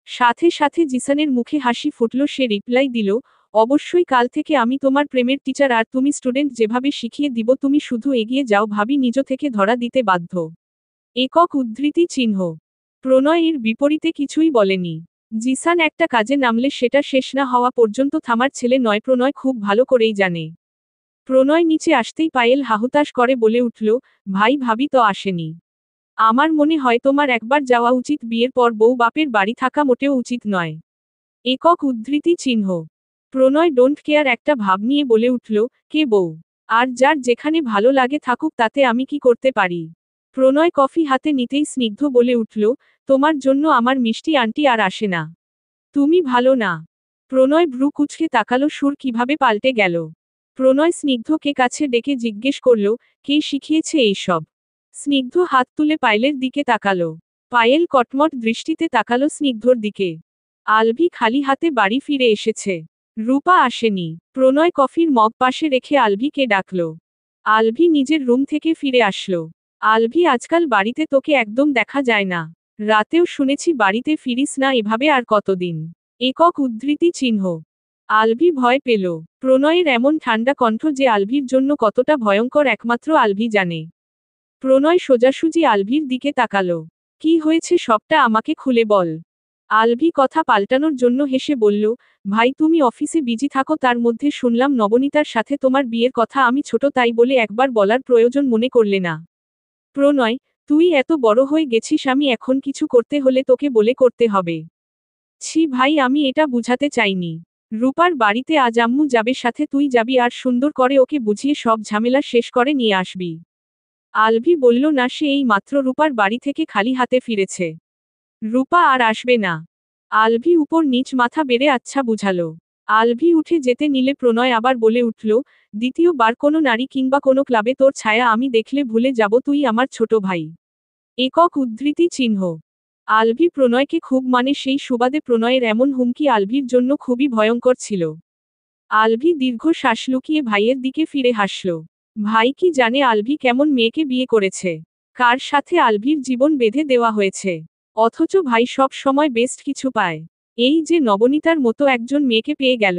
সাথে সাথে জিসানের মুখে হাসি ফুটল, সে রিপ্লাই দিল, অবশ্যই, কাল থেকে আমি তোমার প্রেমের টিচার, আর তুমি স্টুডেন্ট, যেভাবে শিখিয়ে দিব তুমি শুধু এগিয়ে যাও, ভাবি নিজ থেকে ধরা দিতে বাধ্য। একক উদ্ধৃতি চিহ্ন। প্রণয় এর বিপরীতে কিছুই বলেনি। জিসান একটা কাজে নামলে সেটা শেষ না হওয়া পর্যন্ত থামার ছেলে নয়, প্রণয় খুব ভালো করেই জানে। প্রণয় নিচে আসতেই পায়েল হাহুতাশ করে বলে উঠল, ভাই, ভাবি তো আসেনি। আমার মনে হয় তোমার একবার যাওয়া উচিত, বিয়ের পর বউ বাপের বাড়ি থাকা মোটেও উচিত নয়। একক উদ্ধৃতি চিহ্ন। প্রণয় ডোন্ট কেয়ার একটা ভাব নিয়ে বলে উঠল, কে বউ? আর যার যেখানে ভালো লাগে থাকুক, তাতে আমি কি করতে পারি? প্রণয় কফি হাতে নিতেই স্নিগ্ধ বলে উঠল, তোমার জন্য আমার মিষ্টি আন্টি আর আসে না। তুমি ভালো না। প্রণয় ভ্রু কুঁচকে তাকালো, সুর কিভাবে পাল্টে গেল। প্রণয় স্নিগ্ধকে কাছে ডেকে জিজ্ঞেস করল, কে শিখিয়েছে এইসব? স্নিগ্ধ হাত তুলে পায়েলের দিকে তাকালো। পায়েল কটমট দৃষ্টিতে তাকালো স্নিগ্ধর দিকে। আলভি খালি হাতে বাড়ি ফিরে এসেছে। রূপা আসেনি। প্রণয় কফির মগ পাশে রেখে আলভিকে ডাকল। আলভি নিজের রুম থেকে ফিরে আসলো। আলভি, আজকাল বাড়িতে তোকে একদম দেখা যায় না। রাতেও শুনেছি বাড়িতে ফিরিস না, এভাবে আর কতদিন? একক উদ্ধৃতি চিহ্ন। আলভি ভয় পেল। প্রণয়ের এমন ঠান্ডা কণ্ঠ যে আলভির জন্য কতটা ভয়ঙ্কর একমাত্র আলভি জানে। প্রণয় সোজাসুজি আলভির দিকে তাকালো। কি হয়েছে সবটা আমাকে খুলে বল। আলভি কথা পাল্টানোর জন্য হেসে বলল, ভাই, তুমি অফিসে বিজি থাকো, তার মধ্যে শুনলাম নবনীতার সাথে তোমার বিয়ের কথা, আমি ছোট তাই বলে একবার বলার প্রয়োজন মনে করলে না? প্রণয়, তুই এত বড় হয়ে গেছিস, আমি এখন কিছু করতে হলে তোকে বলে করতে হবে। ছি ভাই, আমি এটা বুঝাতে চাইনি। রূপার বাড়িতে আজ আম্মু যাবে, সাথে তুই যাবি, আর সুন্দর করে ওকে বুঝিয়ে সব ঝামেলা শেষ করে নিয়ে আসবি। আলভি বলল, না, সে এই মাত্র রূপার বাড়ি থেকে খালি হাতে ফিরেছে। রূপা আর আসবে না। আলভি উপর নিচ মাথা বেড়ে আচ্ছা বুঝালো। আলভি উঠে যেতে নিলে প্রণয় আবার বলে উঠল, দ্বিতীয়বার কোনো নারী কিংবা কোনো ক্লাবে তোর ছায়া আমি দেখলে ভুলে যাব তুই আমার ছোট ভাই। একক উদ্ধৃতি চিহ্ন। আলভি প্রণয়কে খুব মানে, সেই সুবাদে প্রণয়ের এমন হুমকি আলভির জন্য খুবই ভয়ঙ্কর ছিল। আলভি দীর্ঘ শ্বাস লুকিয়ে ভাইয়ের দিকে ফিরে হাসল। ভাই কি জানে আলভি কেমন মেয়েকে বিয়ে করেছে, কার সাথে আলভির জীবন বেঁধে দেওয়া হয়েছে। অথচ ভাই সব সময় বেস্ট কিছু পায়। এই যে নবনীতার মতো একজন মেয়েকে পেয়ে গেল।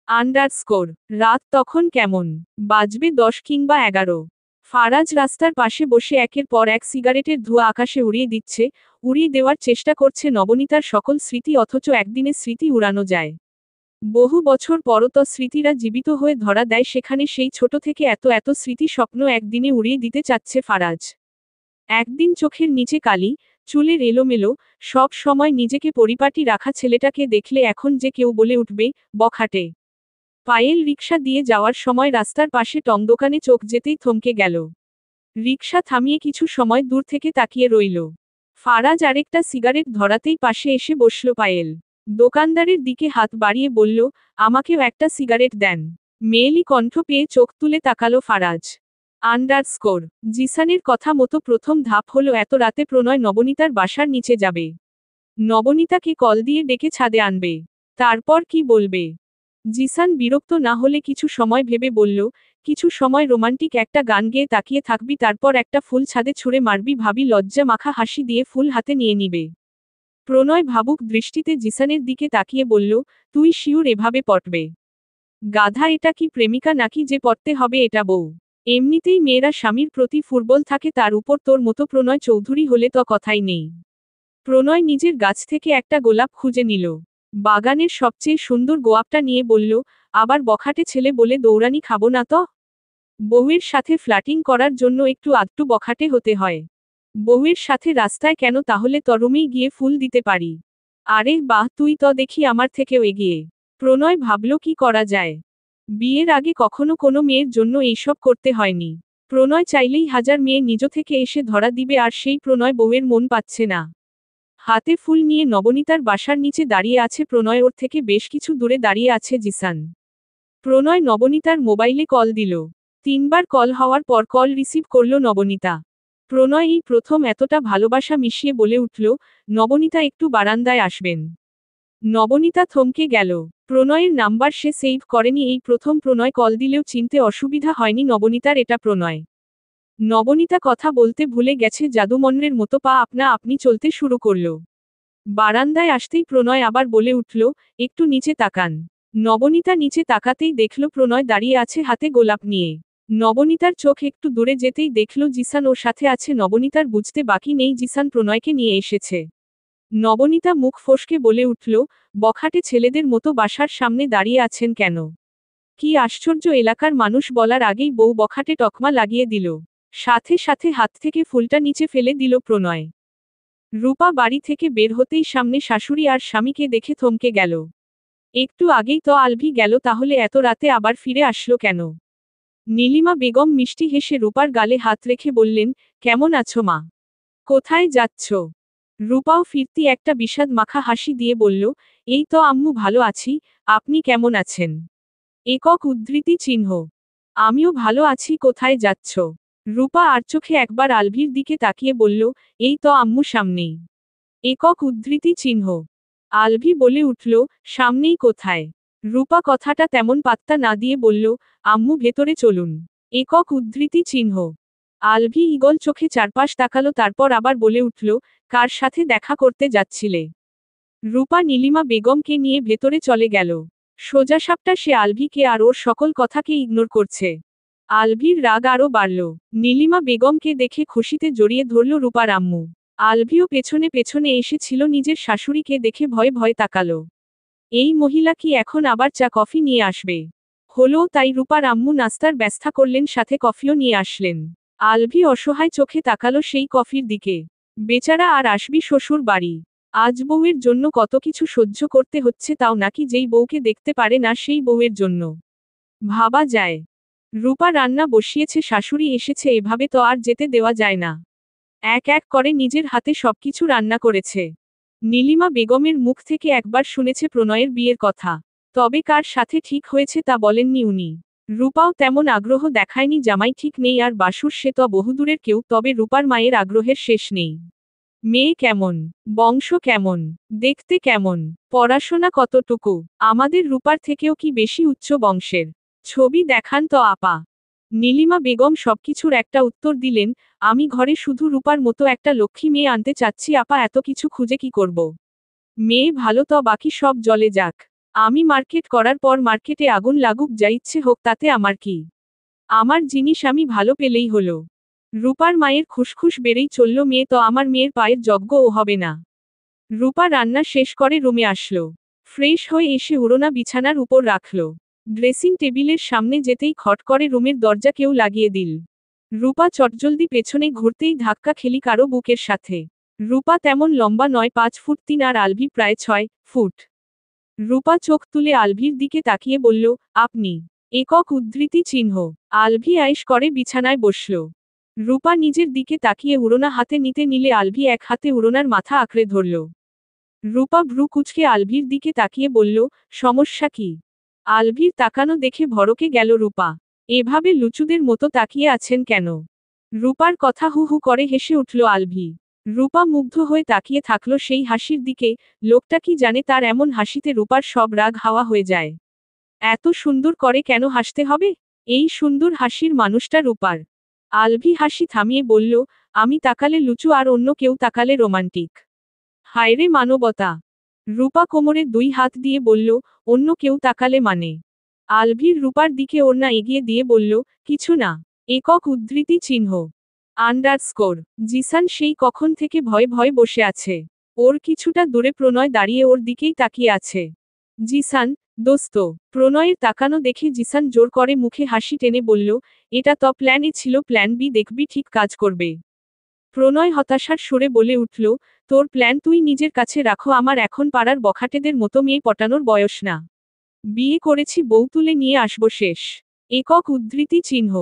আন্ডারস্কোর। রাত তখন কেমন? বাজবে 10 কিংবা 11। ফারাজ রাস্তার পাশে বসে একের পর এক সিগারেটের ধোঁয়া আকাশে উড়িয়ে দিচ্ছে, উড়িয়ে দেওয়ার চেষ্টা করছে নবনীতার সকল স্মৃতি, অথচ একদিনে স্মৃতি উড়ানো যায়। বহু বছর পরও তো স্মৃতিরা জীবিত হয়ে ধরা দেয় সেখানে, সেই ছোট থেকে এত এত স্মৃতি স্বপ্ন একদিনে উড়িয়ে দিতে চাচ্ছে ফারাজ। একদিন চোখের নিচে কালি, চুলের এলোমেলো, সব সময় নিজেকে পরিপাটি রাখা ছেলেটাকে দেখলে এখন যে কেউ বলে উঠবে, বখাটে। পায়েল রিকশা দিয়ে যাওয়ার সময় রাস্তার পাশে টং দোকানে চোখ যেতেই থমকে গেল। রিকশা থামিয়ে কিছু সময় দূর থেকে তাকিয়ে রইল। ফারাজ আরেকটা সিগারেট ধরাতেই পাশে এসে বসল পায়েল। দোকানদারের দিকে হাত বাড়িয়ে বলল, আমাকেও একটা সিগারেট দেন। মেয়েলি কণ্ঠ পেয়ে চোখ তুলে তাকালো ফারাজ। আন্ডারস্কোর জিসানের কথা মতো প্রথম ধাপ হলো এত রাতে প্রণয় নবনীতার বাসার নিচে যাবে। নবনীতাকে কল দিয়ে ডেকে ছাদে আনবে। তারপর কি বলবে? জিসান বিরক্ত না হলে কিছু সময় ভেবে বলল, কিছু সময় রোমান্টিক একটা গান গেয়ে তাকিয়ে থাকবি, তারপর একটা ফুল ছাদে ছুঁড়ে মারবি। ভাবি লজ্জা মাখা হাসি দিয়ে ফুল হাতে নিয়ে নিবে। প্রণয় ভাবুক দৃষ্টিতে জিসানের দিকে তাকিয়ে বলল, তুই শিওর এভাবে পটবে? গাধা, এটা কি প্রেমিকা নাকি যে পড়তে হবে এটা বউ? এমনিতেই মেয়েরা স্বামীর প্রতি ফুটবল থাকে, তার উপর তোর মতো প্রণয় চৌধুরী হলে তো কথাই নেই। প্রণয় নিজের গাছ থেকে একটা গোলাপ খুঁজে নিল। বাগানের সবচেয়ে সুন্দর গোলাপটা নিয়ে বলল, আবার বখাটে ছেলে বলে দৌড়ানি খাবো না তো? বউয়ের সাথে ফ্লার্টিং করার জন্য একটু আধটু বখাটে হতে হয়। বউয়ের সাথে রাস্তায় কেন, তাহলে তরুমেই গিয়ে ফুল দিতে পারি। আরে বাহ, তুই তো দেখি আমার থেকেও এগিয়ে। প্রণয় ভাবল কি করা যায়। বিয়ের আগে কখনো কোনো মেয়ের জন্য এইসব করতে হয়নি। প্রণয় চাইলেই হাজার মেয়ে নিজ থেকে এসে ধরা দিবে, আর সেই প্রণয় বউয়ের মন পাচ্ছে না। হাতে ফুল নিয়ে নবনীতার বাসার নিচে দাঁড়িয়ে আছে প্রণয়, ওর থেকে বেশ কিছু দূরে দাঁড়িয়ে আছে জিসান। প্রণয় নবনীতার মোবাইলে কল দিল। 3বার কল হওয়ার পর কল রিসিভ করল নবনীতা। প্রণয় এই প্রথম এতটা ভালোবাসা মিশিয়ে বলে উঠল, নবনীতা একটু বারান্দায় আসবেন। নবনীতা থমকে গেল। প্রণয়ের নাম্বার সে সেভ করেনি, এই প্রথম প্রণয় কল দিলেও চিনতে অসুবিধা হয়নি নবনীতার এটা প্রণয়। নবনীতা কথা বলতে ভুলে গেছে, জাদুমন্ত্রের মতো পা আপনা আপনি চলতে শুরু করল। বারান্দায় আসতেই প্রণয় আবার বলে উঠল, একটু নিচে তাকান। নবনীতা নিচে তাকাতেই দেখল প্রণয় দাঁড়িয়ে আছে হাতে গোলাপ নিয়ে। নবনীতার চোখ একটু দূরে যেতেই দেখল জিসান ওর সাথে আছে। নবনীতার বুঝতে বাকি নেই জিসান প্রণয়কে নিয়ে এসেছে। নবনীতা মুখ ফসকে বলে উঠল, বখাটে ছেলেদের মতো বাসার সামনে দাঁড়িয়ে আছেন কেন? কি আশ্চর্য, এলাকার মানুষ বলার আগেই বউ বখাটে তকমা লাগিয়ে দিল। সাথে সাথে হাত থেকে ফুলটা নিচে ফেলে দিল প্রণয়। রূপা বাড়ি থেকে বের হতেই সামনে শাশুড়ি আর স্বামীকে দেখে থমকে গেল। একটু আগেই তো আলভি গেল, তাহলে এত রাতে আবার ফিরে আসলো কেন? নীলিমা বেগম মিষ্টি হেসে রূপার গালে হাত রেখে বললেন, কেমন আছো মা? কোথায় যাচ্ছ? রূপাও ফিরতি একটা বিষাদ মাখা হাসি দিয়ে বলল, এই তো আম্মু, ভালো আছি, আপনি কেমন আছেন? একক উদ্ধৃতি চিহ্ন। আমিও ভালো আছি, কোথায় যাচ্ছ? রূপা আর চোখে একবার আলভির দিকে তাকিয়ে বলল, এই তো আম্মু, সামনেই। একক উদ্ধৃতি চিহ্ন। আলভি বলে উঠল, সামনেই কোথায়? রূপা কথাটা তেমন পাত্তা না দিয়ে বলল, আম্মু ভেতরে চলুন। একক উদ্ধৃতি চিহ্ন। আলভি ঈগল চোখে চারপাশ তাকালো, তারপর আবার বলে উঠল, কার সাথে দেখা করতে যাচ্ছিলে? রূপা নীলিমা বেগমকে নিয়ে ভেতরে চলে গেল। সোজাসাপটা সে আলভিকে আর ওর সকল কথাকে ইগনোর করছে। আলভির রাগ আরও বাড়ল। নীলিমা বেগমকে দেখে খুশিতে জড়িয়ে ধরল রূপার আম্মু। আলভিও পেছনে পেছনে এসেছিল, নিজের শাশুড়িকে দেখে ভয়ে ভয়ে তাকালো। এই মহিলা কি এখন আবার চা কফি নিয়ে আসবে? হলো তাই, রূপার আম্মু নাস্তার ব্যবস্থা করলেন, সাথে কফিও নিয়ে আসলেন। আলভি অসহায় চোখে তাকালো সেই কফির দিকে। বেচারা, আর আসবি শ্বশুর বাড়ি? আজ বউয়ের জন্য কত কিছু সহ্য করতে হচ্ছে, তাও নাকি যেই বউকে দেখতে পারে না সেই বউয়ের জন্য। ভাবা যায়। রূপা রান্না বসিয়েছে, শাশুড়ি এসেছে, এভাবে তো আর যেতে দেওয়া যায় না। এক এক করে নিজের হাতে সবকিছু রান্না করেছে। নীলিমা বেগমের মুখ থেকে একবার শুনেছে প্রণয়ের বিয়ের কথা, তবে কার সাথে ঠিক হয়েছে তা বলেননি উনি। রূপাও তেমন আগ্রহ দেখায়নি, জামাই ঠিক নেই আর বাসুর সে তো বহুদূরের কেউ, তবে রূপার মায়ের আগ্রহের শেষ নেই। মেয়ে কেমন? বংশ কেমন? দেখতে কেমন? পড়াশোনা কতটুকু? আমাদের রূপার থেকেও কি বেশি উচ্চ বংশের? ছবি দেখান তো আপা। নীলিমা বেগম সবকিছুর একটা উত্তর দিলেন, আমি ঘরে শুধু রূপার মতো একটা লক্ষ্মী মেয়ে আনতে চাচ্ছি আপা, এত কিছু খুঁজে কি করব? মেয়ে ভালো তো বাকি সব জলে যাক। আমি মার্কেট করার পর মার্কেটে আগুন লাগুক, যা ইচ্ছে হোক, তাতে আমার কি? আমার জিনিস আমি ভালো পেলেই হলো। রূপার মায়ের খুশখুশ বেড়েই চলল, মেয়ে তো আমার, মেয়ের পায়ের যজ্ঞও হবে না। রূপা রান্না শেষ করে রুমে আসলো। ফ্রেশ হয়ে এসে উড়োনা বিছানার উপর রাখল। ড্রেসিং টেবিলের সামনে যেতেই খট করে রুমের দরজা কেউ লাগিয়ে দিল। রূপা চটজলদি পেছনে ঘুরতেই ধাক্কা খেলি কারো বুকের সাথে। রূপা তেমন লম্বা নয়, 5 ফুট 3 আর আলভি প্রায় 6 ফুট। রূপা চোখ তুলে আলভির দিকে তাকিয়ে বলল, আপনি? একক উদ্ধৃতি চিহ্ন। আলভি আয়েশ করে বিছানায় বসল। রূপা নিজের দিকে তাকিয়ে উড়োনা হাতে নিতে নিলে আলভি এক হাতে উড়োনার মাথা আঁকড়ে ধরল। রূপা ভ্রু কুঁচকে আলভির দিকে তাকিয়ে বলল, সমস্যা কি? আলভির তাকানো দেখে ভড়কে গেল রূপা। এভাবে লুচুদের মতো তাকিয়ে আছেন কেন? রূপার কথা হু হু করে হেসে উঠল আলভি। রূপা মুগ্ধ হয়ে তাকিয়ে থাকল সেই হাসির দিকে, লোকটা কি জানে তার এমন হাসিতে রূপার সব রাগ হাওয়া হয়ে যায়। এত সুন্দর করে কেন হাসতে হবে? এই সুন্দর হাসির মানুষটা রূপার। আলভি হাসি থামিয়ে বলল, আমি তাকালে লুচু আর অন্য কেউ তাকালে রোমান্টিক। হায়রে মানবতা! রূপা কোমরে 2 হাত দিয়ে বলল, অন্য কেউ তাকালে মানে? আলভির রূপার দিকে ওড়না এগিয়ে দিয়ে বলল, কিছু না। একক উদ্ধৃতি চিহ্ন। আন্ডারস্কোর। জিসান সেই কখন থেকে ভয়ে ভয়ে বসে আছে। ওর কিছুটা দূরে প্রণয় দাঁড়িয়ে ওর দিকেই তাকিয়ে আছে। জিসান, দোস্ত। প্রণয়ের তাকানো দেখে জিসান জোর করে মুখে হাসি টেনে বলল, এটা তো প্ল্যান এ ছিল, প্ল্যান বি দেখবি ঠিক কাজ করবে। প্রণয় হতাশার সুরে বলে উঠল, তোর প্ল্যান তুই নিজের কাছে রাখো, আমার এখন পাড়ার বখাটেদের মতো মেয়ে পটানোর বয়স না। বিয়ে করেছি, বউ তুলে নিয়ে আসবো শেষ। একক উদ্ধৃতি চিহ্ন।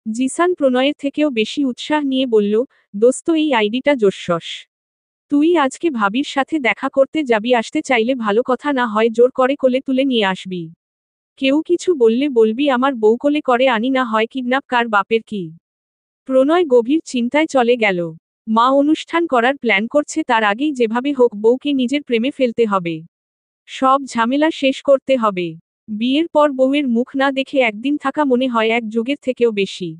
জিসান প্রণয়ের থেকেও বেশি উৎসাহ নিয়ে বলল, দোস্ত এই আইডিটা জোশস। তুই আজকে ভাবির সাথে দেখা করতে যাবি, আসতে চাইলে ভালো কথা, না হয় জোর করে কোলে তুলে নিয়ে আসবি। কেউ কিছু বললে বলবি আমার বউ কোলে করে আনি, না হয় কিডন্যাপ, কার বাপের কি। প্রণয় গভীর চিন্তায় চলে গেল। মা অনুষ্ঠান করার প্ল্যান করছে, তার আগেই যেভাবে হোক বউকে নিজের প্রেমে ফেলতে হবে। সব ঝামেলা শেষ করতে হবে। বিয়ের পর বউয়ের মুখ না দেখে একদিন থাকা মনে হয় এক যুগের থেকেও বেশি।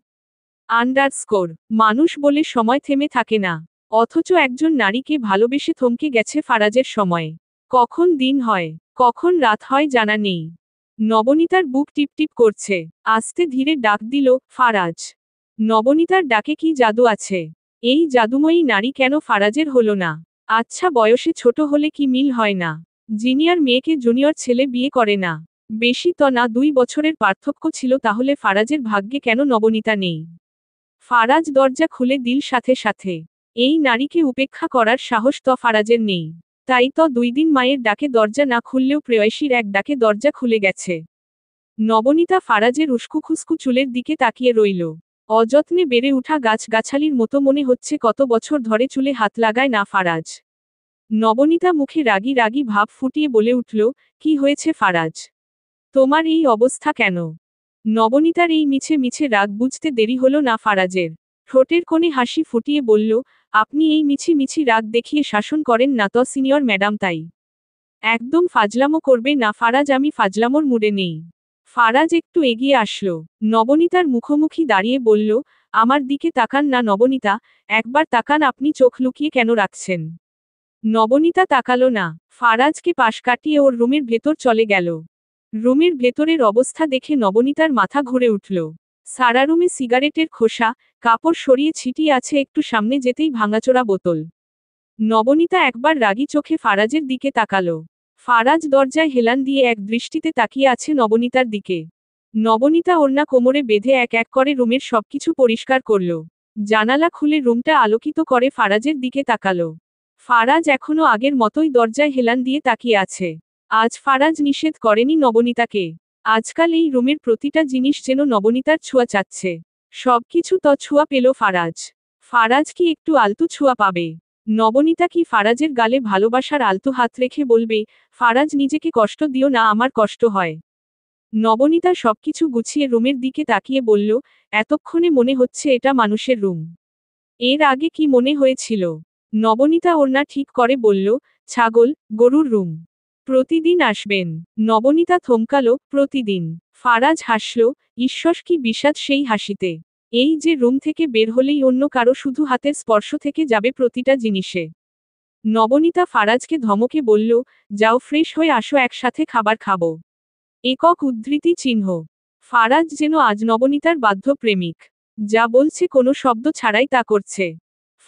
আন্ডারস্কোর। মানুষ বলে সময় থেমে থাকে না। অথচ একজন নারীকে ভালোবেসে থমকে গেছে ফারাজের সময়। কখন দিন হয়, কখন রাত হয় জানা নেই। নবনীতার বুক টিপটিপ করছে। আস্তে ধীরে ডাক দিল, ফারাজ। নবনীতার ডাকে কি জাদু আছে? এই জাদুময়ী নারী কেন ফারাজের হলো না? আচ্ছা, বয়সে ছোট হলে কি মিল হয় না? জিনিয়র মেয়েকে জুনিয়র ছেলে বিয়ে করে না। বেশি তো না 2 বছরের পার্থক্য ছিল, তাহলে ফারাজের ভাগ্যে কেন নবনীতা নেই? ফারাজ দরজা খুলে দিল সাথে সাথে। এই নারীকে উপেক্ষা করার সাহস তো ফারাজের নেই। তাই তো 2 দিন মায়ের ডাকে দরজা না খুললেও প্রেয়সীর এক ডাকে দরজা খুলে গেছে। নবনীতা ফারাজের উস্কু-খুস্কু চুলের দিকে তাকিয়ে রইল। অযত্নে বেড়ে উঠা গাছ-গাছালির মতো মনে হচ্ছে কত বছর ধরে চুলে হাত লাগায় না ফারাজ। নবনীতা মুখে রাগী রাগী ভাব ফুটিয়ে বলে উঠল, কি হয়েছে ফারাজ? তোমার এই অবস্থা কেন? নবনীতার এই মিছে মিছে রাগ বুঝতে দেরি হলো না ফারাজের। ঠোঁটের কোণে হাসি ফুটিয়ে বলল, আপনি এই মিছি মিছি রাগ দেখিয়ে শাসন করেন না তো সিনিয়র ম্যাডাম, তাই। একদম ফাজলামো করবে না ফারাজ, আমি ফাজলামোর মুডে নেই। ফারাজ একটু এগিয়ে আসলো। নবনীতার মুখোমুখি দাঁড়িয়ে বলল, আমার দিকে তাকান না নবনীতা, একবার তাকান, আপনি চোখ লুকিয়ে কেন রাখছেন? নবনীতা তাকালো না। ফারাজকে পাশ কাটিয়ে ওর রুমের ভেতর চলে গেল। রুমের ভেতরের অবস্থা দেখে নবনীতার মাথা ঘুরে উঠল। সারা রুমে সিগারেটের খোসা, কাপড় সরিয়ে ছিটিয়ে আছে, একটু সামনে যেতেই ভাঙাচোরা বোতল। নবনীতা একবার রাগী চোখে ফারাজের দিকে তাকালো। ফারাজ দরজায় হেলান দিয়ে এক দৃষ্টিতে তাকিয়ে আছে নবনীতার দিকে। নবনীতা ওড়না কোমরে বেঁধে এক এক করে রুমের সবকিছু পরিষ্কার করল। জানালা খুলে রুমটা আলোকিত করে ফারাজের দিকে তাকালো। ফারাজ এখনো আগের মতোই দরজায় হেলান দিয়ে তাকিয়ে আছে। আজ ফারাজ নিষেধ করেনি নবনীতাকে। আজকাল এই রুমের প্রতিটা জিনিস যেন নবনীতার ছোঁয়া চাচ্ছে। সবকিছু তো ছোঁয়া পেল ফারাজ। ফারাজ কি একটু আলতু ছোঁয়া পাবে? নবনীতা কি ফারাজের গালে ভালোবাসার আলতু হাত রেখে বলবে, ফারাজ নিজেকে কষ্ট দিও না, আমার কষ্ট হয়? নবনীতা সবকিছু গুছিয়ে রুমের দিকে তাকিয়ে বলল, এতক্ষণে মনে হচ্ছে এটা মানুষের রুম। এর আগে কি মনে হয়েছিল? নবনীতা ওড়না ঠিক করে বলল, ছাগল, গরুর রুম। প্রতিদিন আসবেন? নবনীতা থমকালো, প্রতিদিন? ফারাজ হাসল, ঈশ্বর কি বিষাদ সেই হাসিতে। এই যে রুম থেকে বের হলেই অন্য কারো শুধু হাতের স্পর্শ থেকে যাবে প্রতিটা জিনিসে। নবনীতা ফারাজকে ধমকে বলল, যাও ফ্রেশ হয়ে আসো, একসাথে খাবার খাবো। একক উদ্ধৃতি চিহ্ন। ফারাজ যেন আজ নবনীতার বাধ্য প্রেমিক। যা বলছে কোনো শব্দ ছাড়াই তা করছে।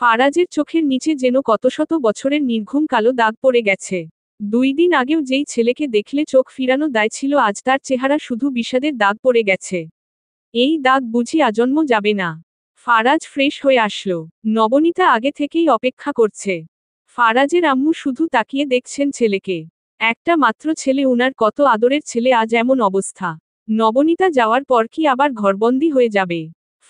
ফারাজের চোখের নিচে যেন কত শত বছরের নির্ঘুম কালো দাগ পড়ে গেছে। 2 দিন আগেও যেই ছেলেকে দেখলে চোখ ফিরানো দায় ছিল, আজ তার চেহারা শুধু বিষাদের দাগ পড়ে গেছে। এই দাগ বুঝি আজন্ম যাবে না? ফারাজ ফ্রেশ হয়ে আসলো। নবনীতা আগে থেকেই অপেক্ষা করছে। ফারাজের আম্মু শুধু তাকিয়ে দেখছেন ছেলেকে। একটা মাত্র ছেলে, উনার কত আদরের ছেলে, আজ এমন অবস্থা। নবনীতা যাওয়ার পর কি আবার ঘরবন্দি হয়ে যাবে?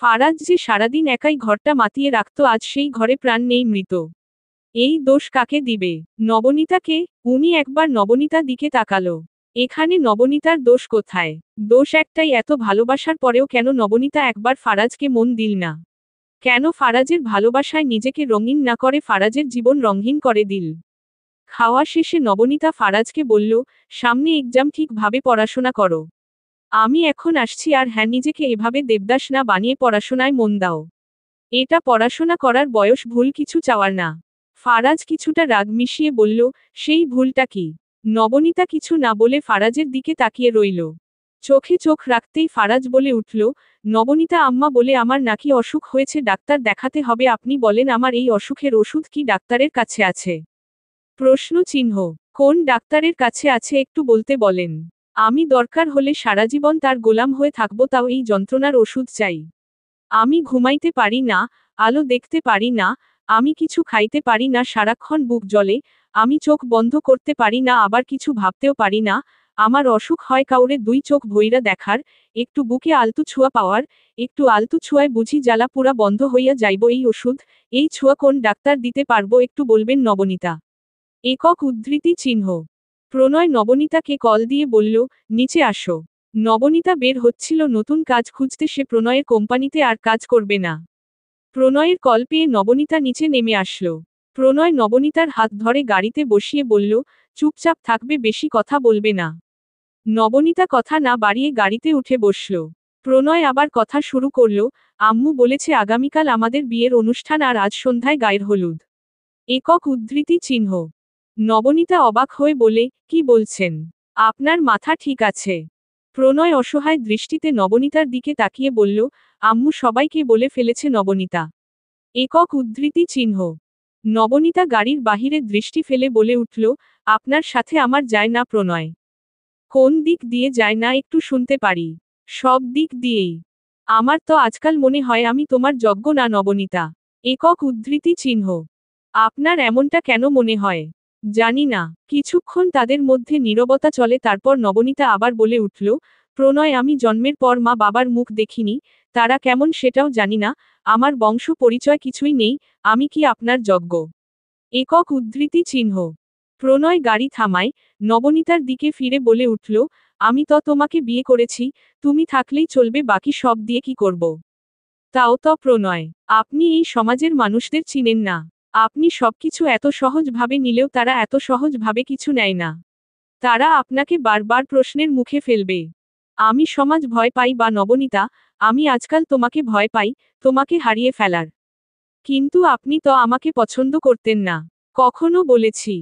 ফারাজ যে সারাদিন একাই ঘরটা মাতিয়ে রাখত, আজ সেই ঘরে প্রাণ নেই, মৃত। এই দোষ কাকে দিবে? নবনীতাকে? উনি একবার নবনীতা দিকে তাকালো। এখানে নবনীতার দোষ কোথায়? দোষ একটাই, এত ভালোবাসার পরেও কেন নবনীতা একবার ফারাজকে মন দিল না? কেন ফারাজের ভালোবাসায় নিজেকে রঙিন না করে ফারাজের জীবন রঙহীন করে দিল? খাওয়া শেষে নবনীতা ফারাজকে বলল, সামনে এক্সাম, ঠিকভাবে পড়াশোনা করো। আমি এখন আসছি, আর হ্যাঁ, নিজেকে এভাবে দেবদাস না বানিয়ে পড়াশোনায় মন দাও। এটা পড়াশোনা করার বয়স, ভুল কিছু চাওয়ার না। ফারাজ কিছুটা রাগ মিশিয়ে বলল, সেই ভুলটা কি? নবনীতা কিছু না বলে ফারাজের দিকে তাকিয়ে রইল। চোখে চোখ রাখতেই ফারাজ বলে উঠল, নবনীতা আম্মা বলে আমার নাকি অসুখ হয়েছে, ডাক্তার দেখাতে হবে, আপনি বলেন আমার এই অসুখের ওষুধ কি ডাক্তারের কাছে আছে? প্রশ্ন চিহ্ন। কোন ডাক্তারের কাছে আছে একটু বলতে বলেন। আমি দরকার হলে সারাজীবন তার গোলাম হয়ে থাকব, তাও এই যন্ত্রণার ওষুধ চাই। আমি ঘুমাইতে পারি না, আলো দেখতে পারি না, আমি কিছু খাইতে পারি না, সারাক্ষণ বুক জ্বলে, আমি চোখ বন্ধ করতে পারি না, আবার কিছু ভাবতেও পারি না। আমার অসুখ হয় কাউরে দুই চোখ ভইরা দেখার, একটু বুকে আলতু ছোঁয়া পাওয়ার, একটু আলতু ছোঁয়ায় বুঝি জ্বালা পুরা বন্ধ হইয়া যাইব, এই ওষুধ, এই ছোঁয়া কোন ডাক্তার দিতে পারবো একটু বলবেন নবনীতা? একক উদ্ধৃতি চিহ্ন। প্রণয় নবনীতাকে কল দিয়ে বলল, নিচে আসো। নবনীতা বের হচ্ছিল নতুন কাজ খুঁজতে, সে প্রণয়ের কোম্পানিতে আর কাজ করবে না। প্রণয়ের কল পেয়ে নবনীতা নিচে নেমে আসলো। প্রণয় নবনীতার হাত ধরে গাড়িতে বসিয়ে বলল, চুপচাপ থাকবে, বেশি কথা বলবে না। নবনীতা কথা না বাড়িয়ে গাড়িতে উঠে বসল। প্রণয় আবার কথা শুরু করল, আম্মু বলেছে আগামীকাল আমাদের বিয়ের অনুষ্ঠান, আর আজ সন্ধ্যায় গায়ের হলুদ। একক উদ্ধৃতি চিহ্ন। নবনীতা অবাক হয়ে বলে, কি বলছেন? আপনার মাথা ঠিক আছে? প্রণয় অসহায় দৃষ্টিতে নবনীতার দিকে তাকিয়ে বলল, আম্মু সবাইকে বলে ফেলেছে নবনীতা। একক উদ্ধৃতি চিহ্ন। নবনীতা গাড়ির বাহিরে দৃষ্টি ফেলে বলে উঠল, আপনার সাথে আমার যায় না প্রণয়। কোন দিক দিয়ে যায় না একটু শুনতে পারি? সব দিক দিয়েই। আমার তো আজকাল মনে হয় আমি তোমার যোগ্য না নবনীতা। একক উদ্ধৃতি চিহ্ন। আপনার এমনটা কেন মনে হয়? জানি না। কিছুক্ষণ তাদের মধ্যে নীরবতা চলে, তারপর নবনীতা আবার বলে উঠল, প্রণয় আমি জন্মের পর মা বাবার মুখ দেখিনি, তারা কেমন সেটাও জানি না, আমার বংশ পরিচয় কিছুই নেই, আমি কি আপনার যোগ্য? একক উদ্ধৃতি চিহ্ন। প্রণয় গাড়ি থামায়, নবনীতার দিকে ফিরে বলে উঠল, আমি তো তোমাকে বিয়ে করেছি, তুমি থাকলেই চলবে, বাকি সব দিয়ে কি করব? তাও তো প্রণয়, আপনি এই সমাজের মানুষদের চিনেন না। আপনি সবকিছু এত সহজভাবে নিলেও তারা এত সহজভাবে কিছু নেয় না। তারা আপনাকে বারবার প্রশ্নের মুখে ফেলবে। আমি সমাজ ভয় পাই বা নবনীতা, আমি আজকাল তোমাকে ভয় পাই, তোমাকে হারিয়ে ফেলার। কিন্তু আপনি তো আমাকে পছন্দ করতেন না। কখনো বলেছি?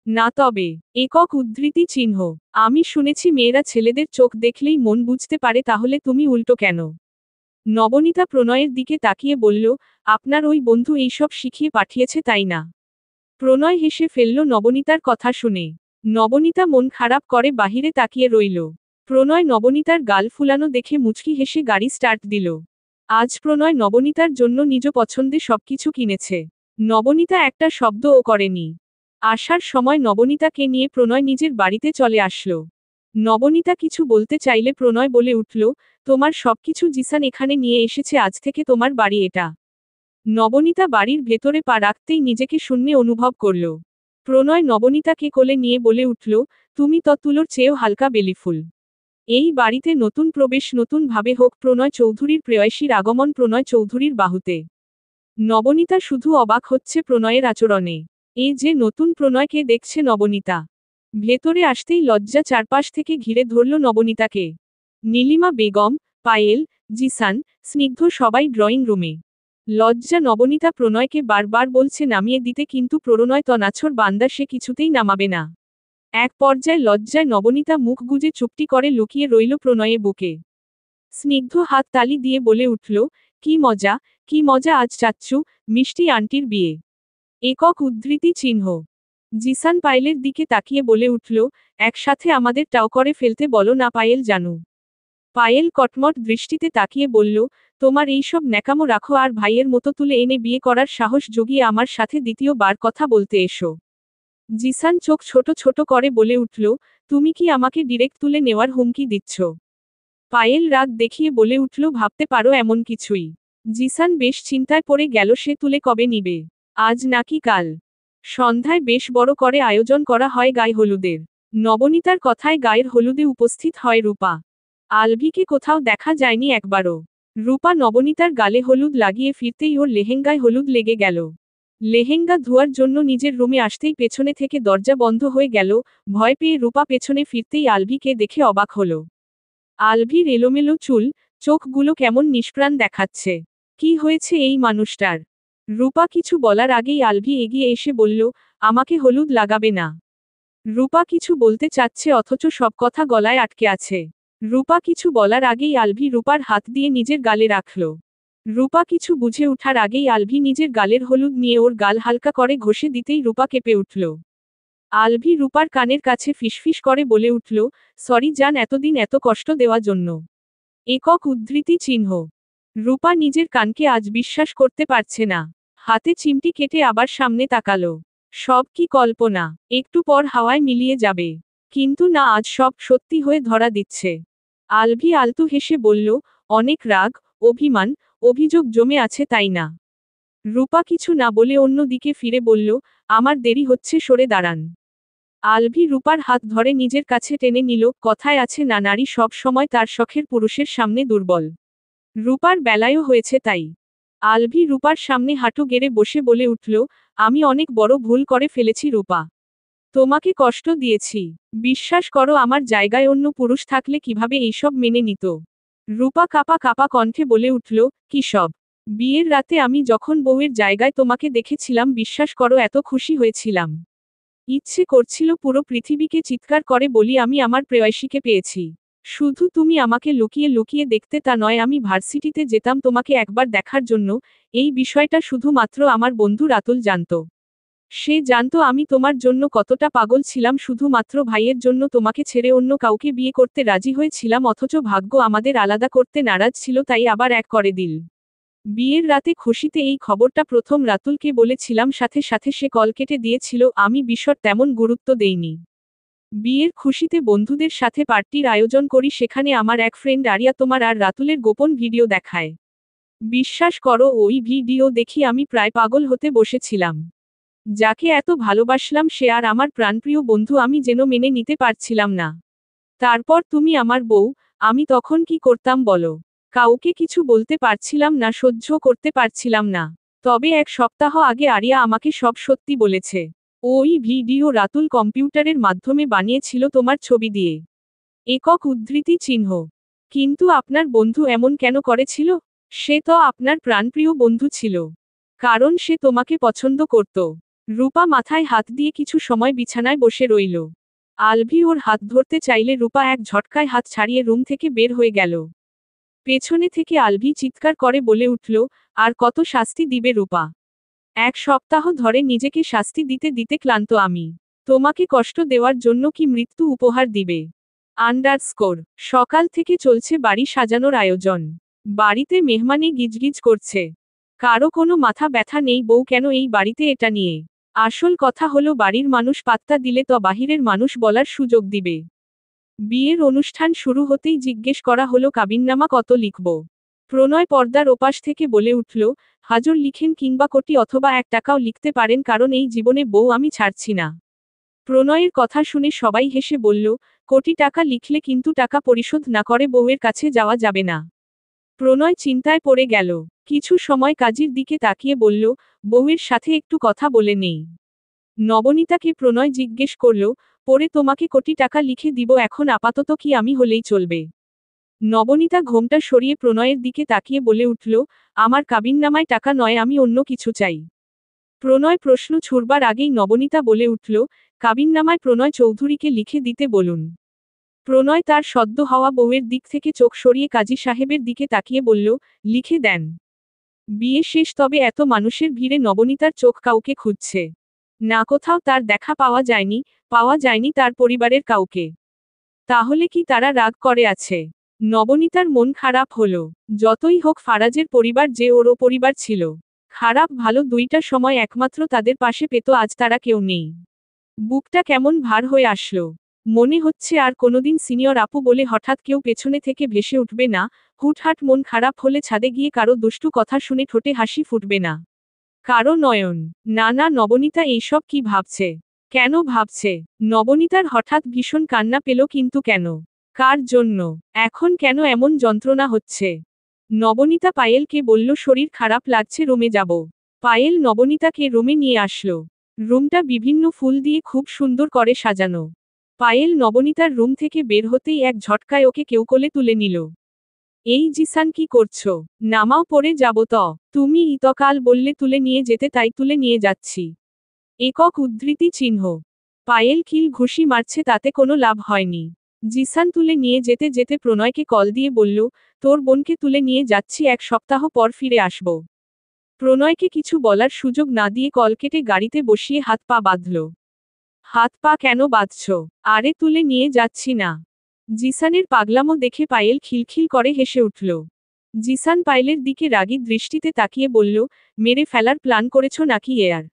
না। তবে একক উদ্ধৃতি চিহ্ন। আমি শুনেছি মেয়েরা ছেলেদের চোখ দেখলেই মন বুঝতে পারে, তাহলে তুমি উল্টো কেন? নবনীতা প্রণয়ের দিকে তাকিয়ে বলল, আপনার ওই বন্ধু এইসব শিখিয়ে পাঠিয়েছে তাই না? প্রণয় হেসে ফেলল নবনীতার কথা শুনে। নবনীতা মন খারাপ করে বাহিরে তাকিয়ে রইল। প্রণয় নবনীতার গাল ফুলানো দেখে মুচকি হেসে গাড়ি স্টার্ট দিল। আজ প্রণয় নবনীতার জন্য নিজ পছন্দে সবকিছু কিনেছে। নবনীতা একটা শব্দও করেনি। আসার সময় নবনীতাকে নিয়ে প্রণয় নিজের বাড়িতে চলে আসলো। নবনীতা কিছু বলতে চাইলে প্রণয় বলে উঠল, তোমার সবকিছু জিসান এখানে নিয়ে এসেছে, আজ থেকে তোমার বাড়ি এটা। নবনীতা বাড়ির ভেতরে পা রাখতেই নিজেকে শূন্যে অনুভব করল। প্রণয় নবনীতাকে কোলে নিয়ে বলে উঠল, তুমি তো তুলোর চেয়েও হালকা বেলিফুল। এই বাড়িতে নতুন প্রবেশ, নতুন ভাবে হোক। প্রণয় চৌধুরীর প্রেয়সীর আগমন প্রণয় চৌধুরীর বাহুতে। নবনীতা শুধু অবাক হচ্ছে প্রণয়ের আচরণে। এই যে নতুন প্রণয়কে দেখছে নবনীতা। ভেতরে আসতেই লজ্জা চারপাশ থেকে ঘিরে ধরল নবনীতাকে। নীলিমা বেগম, পায়েল, জিসান, স্নিগ্ধ সবাই ড্রয়িং রুমে। লজ্জা নবনীতা প্রণয়কে বারবার বলছে নামিয়ে দিতে, কিন্তু প্রণয় তো নাছর বান্দা, সে কিছুতেই নামাবে না। এক পর্যায়ে লজ্জায় নবনীতা মুখ গুজে চুপটি করে লুকিয়ে রইল প্রণয়ে বুকে। স্নিগ্ধ হাত তালি দিয়ে বলে উঠল, কি মজা, কি মজা আজ চাচ্চু, মিষ্টি আন্টির বিয়ে। একক উদ্ধৃতি চিহ্ন। জিসান পায়েলের দিকে তাকিয়ে বলে উঠল, একসাথে আমাদের টাও করে ফেলতে বলো না পায়েল জানু। পায়েল কটমট দৃষ্টিতে তাকিয়ে বলল, তোমার এইসব ন্যাকামো রাখো, আর ভাইয়ের মতো তুলে এনে বিয়ে করার সাহস জুগিয়ে আমার সাথে দ্বিতীয়বার কথা বলতে এসো। জিসান চোখ ছোট ছোট করে বলে উঠল, তুমি কি আমাকে ডিরেক্ট তুলে নেওয়ার হুমকি দিচ্ছ? পায়েল রাগ দেখিয়ে বলে উঠল, ভাবতে পারো এমন কিছুই। জিসান বেশ চিন্তায় পড়ে গেল, সে তুলে কবে নিবে? আজ নাকি কাল? সন্ধ্যায় বেশ বড় করে আয়োজন করা হয় গায়ে হলুদের। নবনীতার কথায় গায়ের হলুদে উপস্থিত হয় রূপা। আলভিকে কোথাও দেখা যায়নি একবারও। রূপা নবনীতার গালে হলুদ লাগিয়ে ফিরতেই ওর লেহেঙ্গায় হলুদ লেগে গেল। লেহেঙ্গা ধোয়ার জন্য নিজের রুমে আসতেই পেছনে থেকে দরজা বন্ধ হয়ে গেল। ভয় পেয়ে রূপা পেছনে ফিরতেই আলভিকে দেখে অবাক হল। আলভির এলোমেলো চুল, চোখগুলো কেমন নিষ্প্রাণ দেখাচ্ছে। কি হয়েছে এই মানুষটার? রূপা কিছু বলার আগেই আলভি এগিয়ে এসে বলল, আমাকে হলুদ লাগাবে না। রূপা কিছু বলতে চাচ্ছে অথচ সব কথা গলায় আটকে আছে। রূপা কিছু বলার আগেই আলভি রূপার হাত দিয়ে নিজের গালে রাখল। রূপা কিছু বুঝে ওঠার আগেই আলভি নিজের গালের হলুদ নিয়ে ওর গাল হালকা করে ঘষে দিতেই রূপা কেঁপে উঠল। আলভি রূপার কানের কাছে ফিসফিস করে বলে উঠল, সরি জান, এতদিন এত কষ্ট দেওয়ার জন্য। একক উদ্ধৃতি চিহ্ন। রূপা নিজের কানকে আজ বিশ্বাস করতে পারছে না। হাতে চিমটি কেটে আবার সামনে তাকালো। সব কি কল্পনা? একটু পর হাওয়ায় মিলিয়ে যাবে। কিন্তু না, আজ সব সত্যি হয়ে ধরা দিচ্ছে। আলভি আলতু হেসে বলল, অনেক রাগ, অভিমান, অভিযোগ জমে আছে তাই না? রূপা কিছু না বলে অন্য দিকে ফিরে বলল, আমার দেরি হচ্ছে, সরে দাঁড়ান। আলভি রূপার হাত ধরে নিজের কাছে টেনে নিল। কথায় আছে না, নারী সব সময় তার শখের পুরুষের সামনে দুর্বল। রূপার বেলায়ও হয়েছে তাই। আলভি রূপার সামনে হাঁটু গেড়ে বসে বলে উঠল, আমি অনেক বড় ভুল করে ফেলেছি রূপা। তোমাকে কষ্ট দিয়েছি। বিশ্বাস করো, আমার জায়গায় অন্য পুরুষ থাকলে কিভাবে এইসব মেনে নিত। রূপা কাঁপা কাঁপা কণ্ঠে বলে উঠল, কি সব? বিয়ের রাতে আমি যখন বউয়ের জায়গায় তোমাকে দেখেছিলাম, বিশ্বাস করো এত খুশি হয়েছিলাম। ইচ্ছে করছিল পুরো পৃথিবীকে চিৎকার করে বলি আমি আমার প্রেয়সীকে পেয়েছি। শুধু তুমি আমাকে লুকিয়ে লুকিয়ে দেখতে তা নয়, আমি ভার্সিটিতে যেতাম তোমাকে একবার দেখার জন্য। এই বিষয়টা শুধুমাত্র আমার বন্ধু রাতুল জানত। সে জানতো আমি তোমার জন্য কতটা পাগল ছিলাম, শুধুমাত্র ভাইয়ের জন্য তোমাকে ছেড়ে অন্য কাউকে বিয়ে করতে রাজি হয়েছিলাম, অথচ ভাগ্য আমাদের আলাদা করতে নারাজ ছিল, তাই আবার এক করে দিল। বিয়ের রাতে খুশিতে এই খবরটা প্রথম রাতুলকে বলেছিলাম, সাথে সাথে সে কল কেটে দিয়েছিল, আমি বিষয় তেমন গুরুত্ব দেইনি। বিয়ের খুশিতে বন্ধুদের সাথে পার্টির আয়োজন করি, সেখানে আমার এক ফ্রেন্ড আরিয়া তোমার আর রাতুলের গোপন ভিডিও দেখায়। বিশ্বাস করো, ওই ভিডিও দেখি আমি প্রায় পাগল হতে বসেছিলাম। যাকে এত ভালোবাসলাম সে আর আমার প্রাণপ্রিয় বন্ধু, আমি যেন মেনে নিতে পারছিলাম না। তারপর তুমি আমার বউ, আমি তখন কি করতাম বলো? কাউকে কিছু বলতে পারছিলাম না, সহ্য করতে পারছিলাম না। তবে এক সপ্তাহ আগে আরিয়া আমাকে সব সত্যি বলেছে। ওই ভিডিও রাতুল কম্পিউটারের মাধ্যমে বানিয়েছিল তোমার ছবি দিয়ে। একক উদ্ধৃতি চিহ্ন। কিন্তু আপনার বন্ধু এমন কেন করেছিল? সে তো আপনার প্রাণপ্রিয় বন্ধু ছিল। কারণ সে তোমাকে পছন্দ করত। রূপা মাথায় হাত দিয়ে কিছু সময় বিছানায় বসে রইল। আলভি ওর হাত ধরতে চাইলে রূপা এক ঝটকায় হাত ছাড়িয়ে রুম থেকে বের হয়ে গেল। পেছনে থেকে আলভি চিৎকার করে বলে উঠল, আর কত শাস্তি দিবে রূপা? এক সপ্তাহ ধরে নিজেকে শাস্তি দিতে দিতে ক্লান্ত আমি। তোমাকে কষ্ট দেওয়ার জন্য কি মৃত্যু উপহার দিবে? আন্ডারস্কোর। সকাল থেকে চলছে বাড়ি সাজানোর আয়োজন। বাড়িতে মেহমানে গিজগিজ করছে। কারো কোনো মাথা ব্যথা নেই বউ কেন এই বাড়িতে এটা নিয়ে। আসল কথা হলো, বাড়ির মানুষ পাত্তা দিলে তো বাহিরের মানুষ বলার সুযোগ দিবে। বিয়ের অনুষ্ঠান শুরু হতেই জিজ্ঞেস করা হলো, কাবিননামা কত লিখব? প্রণয় পর্দার ওপাশ থেকে বলে উঠল, হাজর লিখেন কিংবা কোটি অথবা 1 টাকাও লিখতে পারেন, কারণ এই জীবনে বউ আমি ছাড়ছি না। প্রণয়ের কথা শুনে সবাই হেসে বলল, কোটি টাকা লিখলে কিন্তু টাকা পরিশোধ না করে বউয়ের কাছে যাওয়া যাবে না। প্রণয় চিন্তায় পড়ে গেল। কিছু সময় কাজীর দিকে তাকিয়ে বলল, বউয়ের সাথে একটু কথা বলে নেই। নবনীতাকে প্রণয় জিজ্ঞেস করল, পরে তোমাকে কোটি টাকা লিখে দিব, এখন আপাতত কি আমি হলেই চলবে? নবনীতা ঘোমটা সরিয়ে প্রণয়ের দিকে তাকিয়ে বলে উঠল, আমার কাবিননামায় টাকা নয়, আমি অন্য কিছু চাই। প্রণয় প্রশ্ন ছুড়বার আগেই নবনীতা বলে উঠল, কাবিননামায় প্রণয় চৌধুরীকে লিখে দিতে বলুন। প্রণয় তার সদ্য হওয়া বউয়ের দিক থেকে চোখ সরিয়ে কাজী সাহেবের দিকে তাকিয়ে বলল, লিখে দেন। বিয়ে শেষ, তবে এত মানুষের ভিড়ে নবনীতার চোখ কাউকে খুঁজছে না, কোথাও তার দেখা পাওয়া যায়নি তার পরিবারের কাউকে। তাহলে কি তারা রাগ করে আছে? নবনীতার মন খারাপ হলো। যতই হোক ফারাজের পরিবার যে ওরও পরিবার ছিল। খারাপ ভালো দুইটা সময় একমাত্র তাদের পাশে পেত, আজ তারা কেউ নেই। বুকটা কেমন ভার হয়ে আসলো। মনে হচ্ছে আর কোনোদিন সিনিয়র আপু বলে হঠাৎ কেউ পেছনে থেকে ভেসে উঠবে না। হুটহাট মন খারাপ হলে ছাদে গিয়ে কারো দুষ্টু কথা শুনে ঠোঁটে হাসি ফুটবে না। কারো নয়ন। না না, নবনীতা এইসব কি ভাবছে? কেন ভাবছে? নবনীতার হঠাৎ ভীষণ কান্না পেল, কিন্তু কেন? কার জন্য? এখন কেন এমন যন্ত্রণা হচ্ছে? নবনীতা পায়েলকে বলল শরীর খারাপ লাগছে, রুমে যাব। পায়েল নবনীতাকে রুমে নিয়ে আসলো। রুমটা বিভিন্ন ফুল দিয়ে খুব সুন্দর করে সাজানো। পায়েল নবনীতার রুম থেকে বের হতেই এক ঝটকায় ওকে কেউ কোলে তুলে নিল। এই জিসান, কি করছো? নামাও, পড়ে যাব তো। তুমি ইতকাল বললে তুলে নিয়ে যেতে, তাই তুলে নিয়ে যাচ্ছি। একক উদ্ধৃতি চিহ্ন। পায়েল খিল ঘুষি মারছে, তাতে কোনো লাভ হয়নি। জিসান তুলে নিয়ে যেতে যেতে প্রণয়কে কল দিয়ে বলল, তোর বোনকে তুলে নিয়ে যাচ্ছি, 1 সপ্তাহ পর ফিরে আসব। প্রণয়কে কিছু বলার সুযোগ না দিয়ে কল কেটে গাড়িতে বসিয়ে হাত পা বাঁধল। হাত পা কেন বাঁধছ? আরে তুলে নিয়ে যাচ্ছি না। জিসানের পাগলামো দেখে পায়েল খিলখিল করে হেসে উঠল। জিসান পায়েলের দিকে রাগী দৃষ্টিতে তাকিয়ে বলল, মেরে ফেলার প্ল্যান করেছ নাকি এয়ার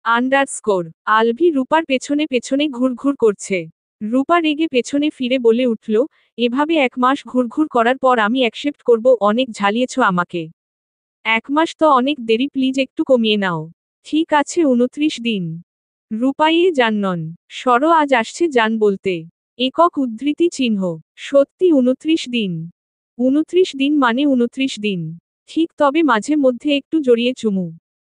আন্ডারস্কোর আলভি রূপার পেছনে পেছনে ঘুরঘুর করছে। রূপা রেগে পেছনে ফিরে বলে উঠল, এভাবে 1 মাস ঘুরঘুর করার পর আমি অ্যাকসেপ্ট করব? অনেক ঝালিয়েছ আমাকে। 1 মাস তো অনেক দেরি, প্লিজ একটু কমিয়ে নাও। ঠিক আছে 29 দিন। রূপাইয়ে জাননন। সর, আজ আসছে জান বলতে। একক উদ্ধৃতি চিহ্ন। সত্যি 29 দিন? 29 দিন মানে 29 দিন। ঠিক, তবে মাঝে মধ্যে একটু জড়িয়ে চুমু।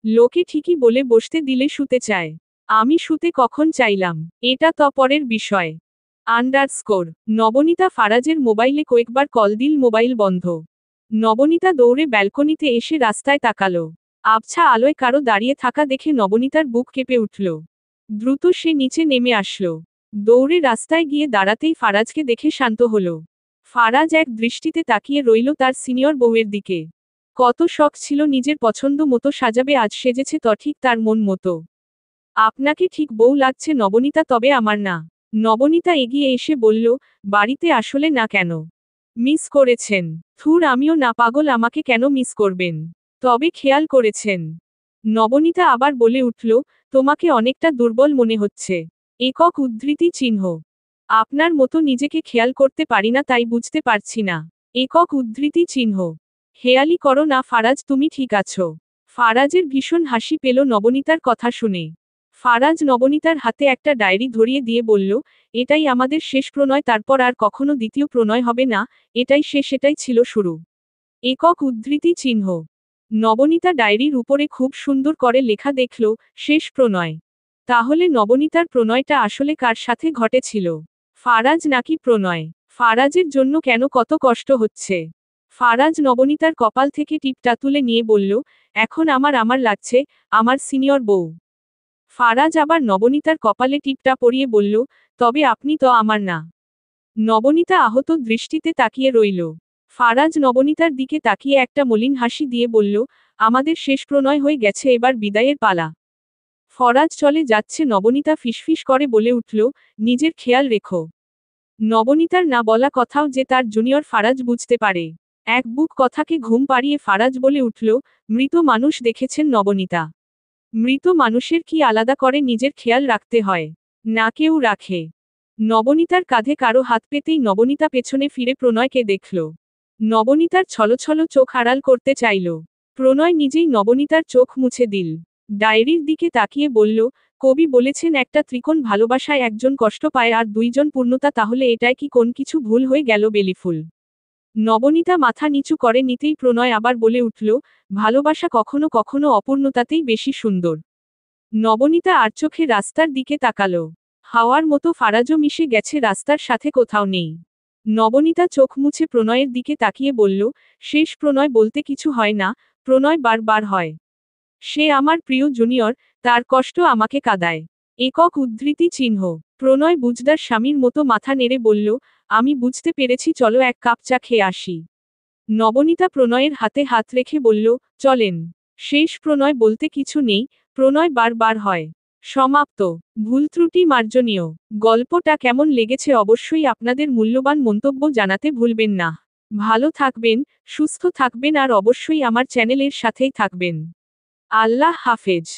লোকে ঠিকই বলে বসতে দিলে শুতে চায়। আমি শুতে কখন চাইলাম? এটা তো পরের বিষয়। আন্ডারস্কোর নবনীতা ফারাজের মোবাইলে কয়েকবার কল দিল, মোবাইল বন্ধ। নবনীতা দৌড়ে ব্যালকনিতে এসে রাস্তায় তাকালো। আবছা আলোয় কারো দাঁড়িয়ে থাকা দেখে নবনীতার বুক কেঁপে উঠল। দ্রুত সে নিচে নেমে আসলো। দৌড়ে রাস্তায় গিয়ে দাঁড়াতেই ফারাজকে দেখে শান্ত হলো। ফারাজ এক দৃষ্টিতে তাকিয়ে রইল তার সিনিয়র বউয়ের দিকে। কত শখ ছিল নিজের পছন্দ মতো সাজাবে, আজ সেজেছে তো ঠিক তার মন মতো। আপনাকে ঠিক বউ লাগছে নবনীতা, তবে আমার না। নবনীতা এগিয়ে এসে বলল, বাড়িতে আসলে না কেন? মিস করেছেন? থুর, আমিও না পাগল, আমাকে কেন মিস করবেন? তবে খেয়াল করেছেন? নবনীতা আবার বলে উঠল, তোমাকে অনেকটা দুর্বল মনে হচ্ছে। একক উদ্ধৃতি চিহ্ন। আপনার মতো নিজেকে খেয়াল করতে পারি না, তাই বুঝতে পারছি না। একক উদ্ধৃতি চিহ্ন। হেয়ালি করো না ফারাজ, তুমি ঠিক আছো? ফারাজের ভীষণ হাসি পেল নবনীতার কথা শুনে। ফারাজ নবনীতার হাতে একটা ডায়েরি ধরিয়ে দিয়ে বলল, এটাই আমাদের শেষ প্রণয়, তারপর আর কখনো দ্বিতীয় প্রণয় হবে না। এটাই শেষ, এটাই ছিল শুরু। একক উদ্ধৃতি চিহ্ন। নবনীতা ডায়েরির উপরে খুব সুন্দর করে লেখা দেখল, শেষ প্রণয়। তাহলে নবনীতার প্রণয়টা আসলে কার সাথে ঘটেছিল? ফারাজ নাকি প্রণয়? ফারাজের জন্য কেন কত কষ্ট হচ্ছে? ফারাজ নবনীতার কপাল থেকে টিপটা তুলে নিয়ে বলল, এখন আমার লাগছে, আমার সিনিয়র বউ। ফারাজ আবার নবনীতার কপালে টিপটা পরিয়ে বলল, তবে আপনি তো আমার না। নবনীতা আহত দৃষ্টিতে তাকিয়ে রইল। ফারাজ নবনীতার দিকে তাকিয়ে একটা মলিন হাসি দিয়ে বলল, আমাদের শেষ প্রণয় হয়ে গেছে, এবার বিদায়ের পালা। ফরাজ চলে যাচ্ছে, নবনীতা ফিসফিস করে বলে উঠল, নিজের খেয়াল রেখো। নবনীতার না বলা কথাও যে তার জুনিয়র ফারাজ বুঝতে পারে। এক বুক কথাকে ঘুম পাড়িয়ে ফারাজ বলে উঠল, মৃত মানুষ দেখেছেন নবনীতা? মৃত মানুষের কি আলাদা করে নিজের খেয়াল রাখতে হয়? না কেউ রাখে। নবনীতার কাঁধে কারো হাত পেতেই নবনীতা পেছনে ফিরে প্রণয়কে দেখল। নবনীতার ছলছল চোখ আড়াল করতে চাইল। প্রণয় নিজেই নবনীতার চোখ মুছে দিল। ডায়েরির দিকে তাকিয়ে বলল, কবি বলেছেন একটা ত্রিকোণ ভালোবাসায় একজন কষ্ট পায় আর 2 জন পূর্ণতা, তাহলে এটাই কি কোন কিছু ভুল হয়ে গেল বেলিফুল? নবনীতা মাথা নিচু করে নিতেই প্রণয় আবার বলে উঠল, ভালোবাসা কখনো কখনো অপূর্ণতাতেই বেশি সুন্দর। নবনীতা আর চোখে রাস্তার দিকে তাকালো। হাওয়ার মতো ফারাজও মিশে গেছে রাস্তার সাথে, কোথাও নেই। নবনীতা চোখ মুছে প্রণয়ের দিকে তাকিয়ে বলল, শেষ প্রণয় বলতে কিছু হয় না, প্রণয় বারবার হয়। সে আমার প্রিয় জুনিয়র, তার কষ্ট আমাকে কাঁদায়। একক উদ্ধৃতি চিহ্ন। প্রণয় বুঝদার স্বামীর মতো মাথা নেড়ে বলল, আমি বুঝতে পেরেছি, চলো 1 কাপ চা খেয়ে আসি। নবনীতা প্রণয়ের হাতে হাত রেখে বলল, চলেন। শেষ প্রণয় বলতে কিছু নেই, প্রণয় বারবার হয়। সমাপ্ত। ভুল ত্রুটি মার্জনীয়। গল্পটা কেমন লেগেছে অবশ্যই আপনাদের মূল্যবান মন্তব্য জানাতে ভুলবেন না। ভালো থাকবেন, সুস্থ থাকবেন আর অবশ্যই আমার চ্যানেলের সাথেই থাকবেন। আল্লাহ হাফেজ।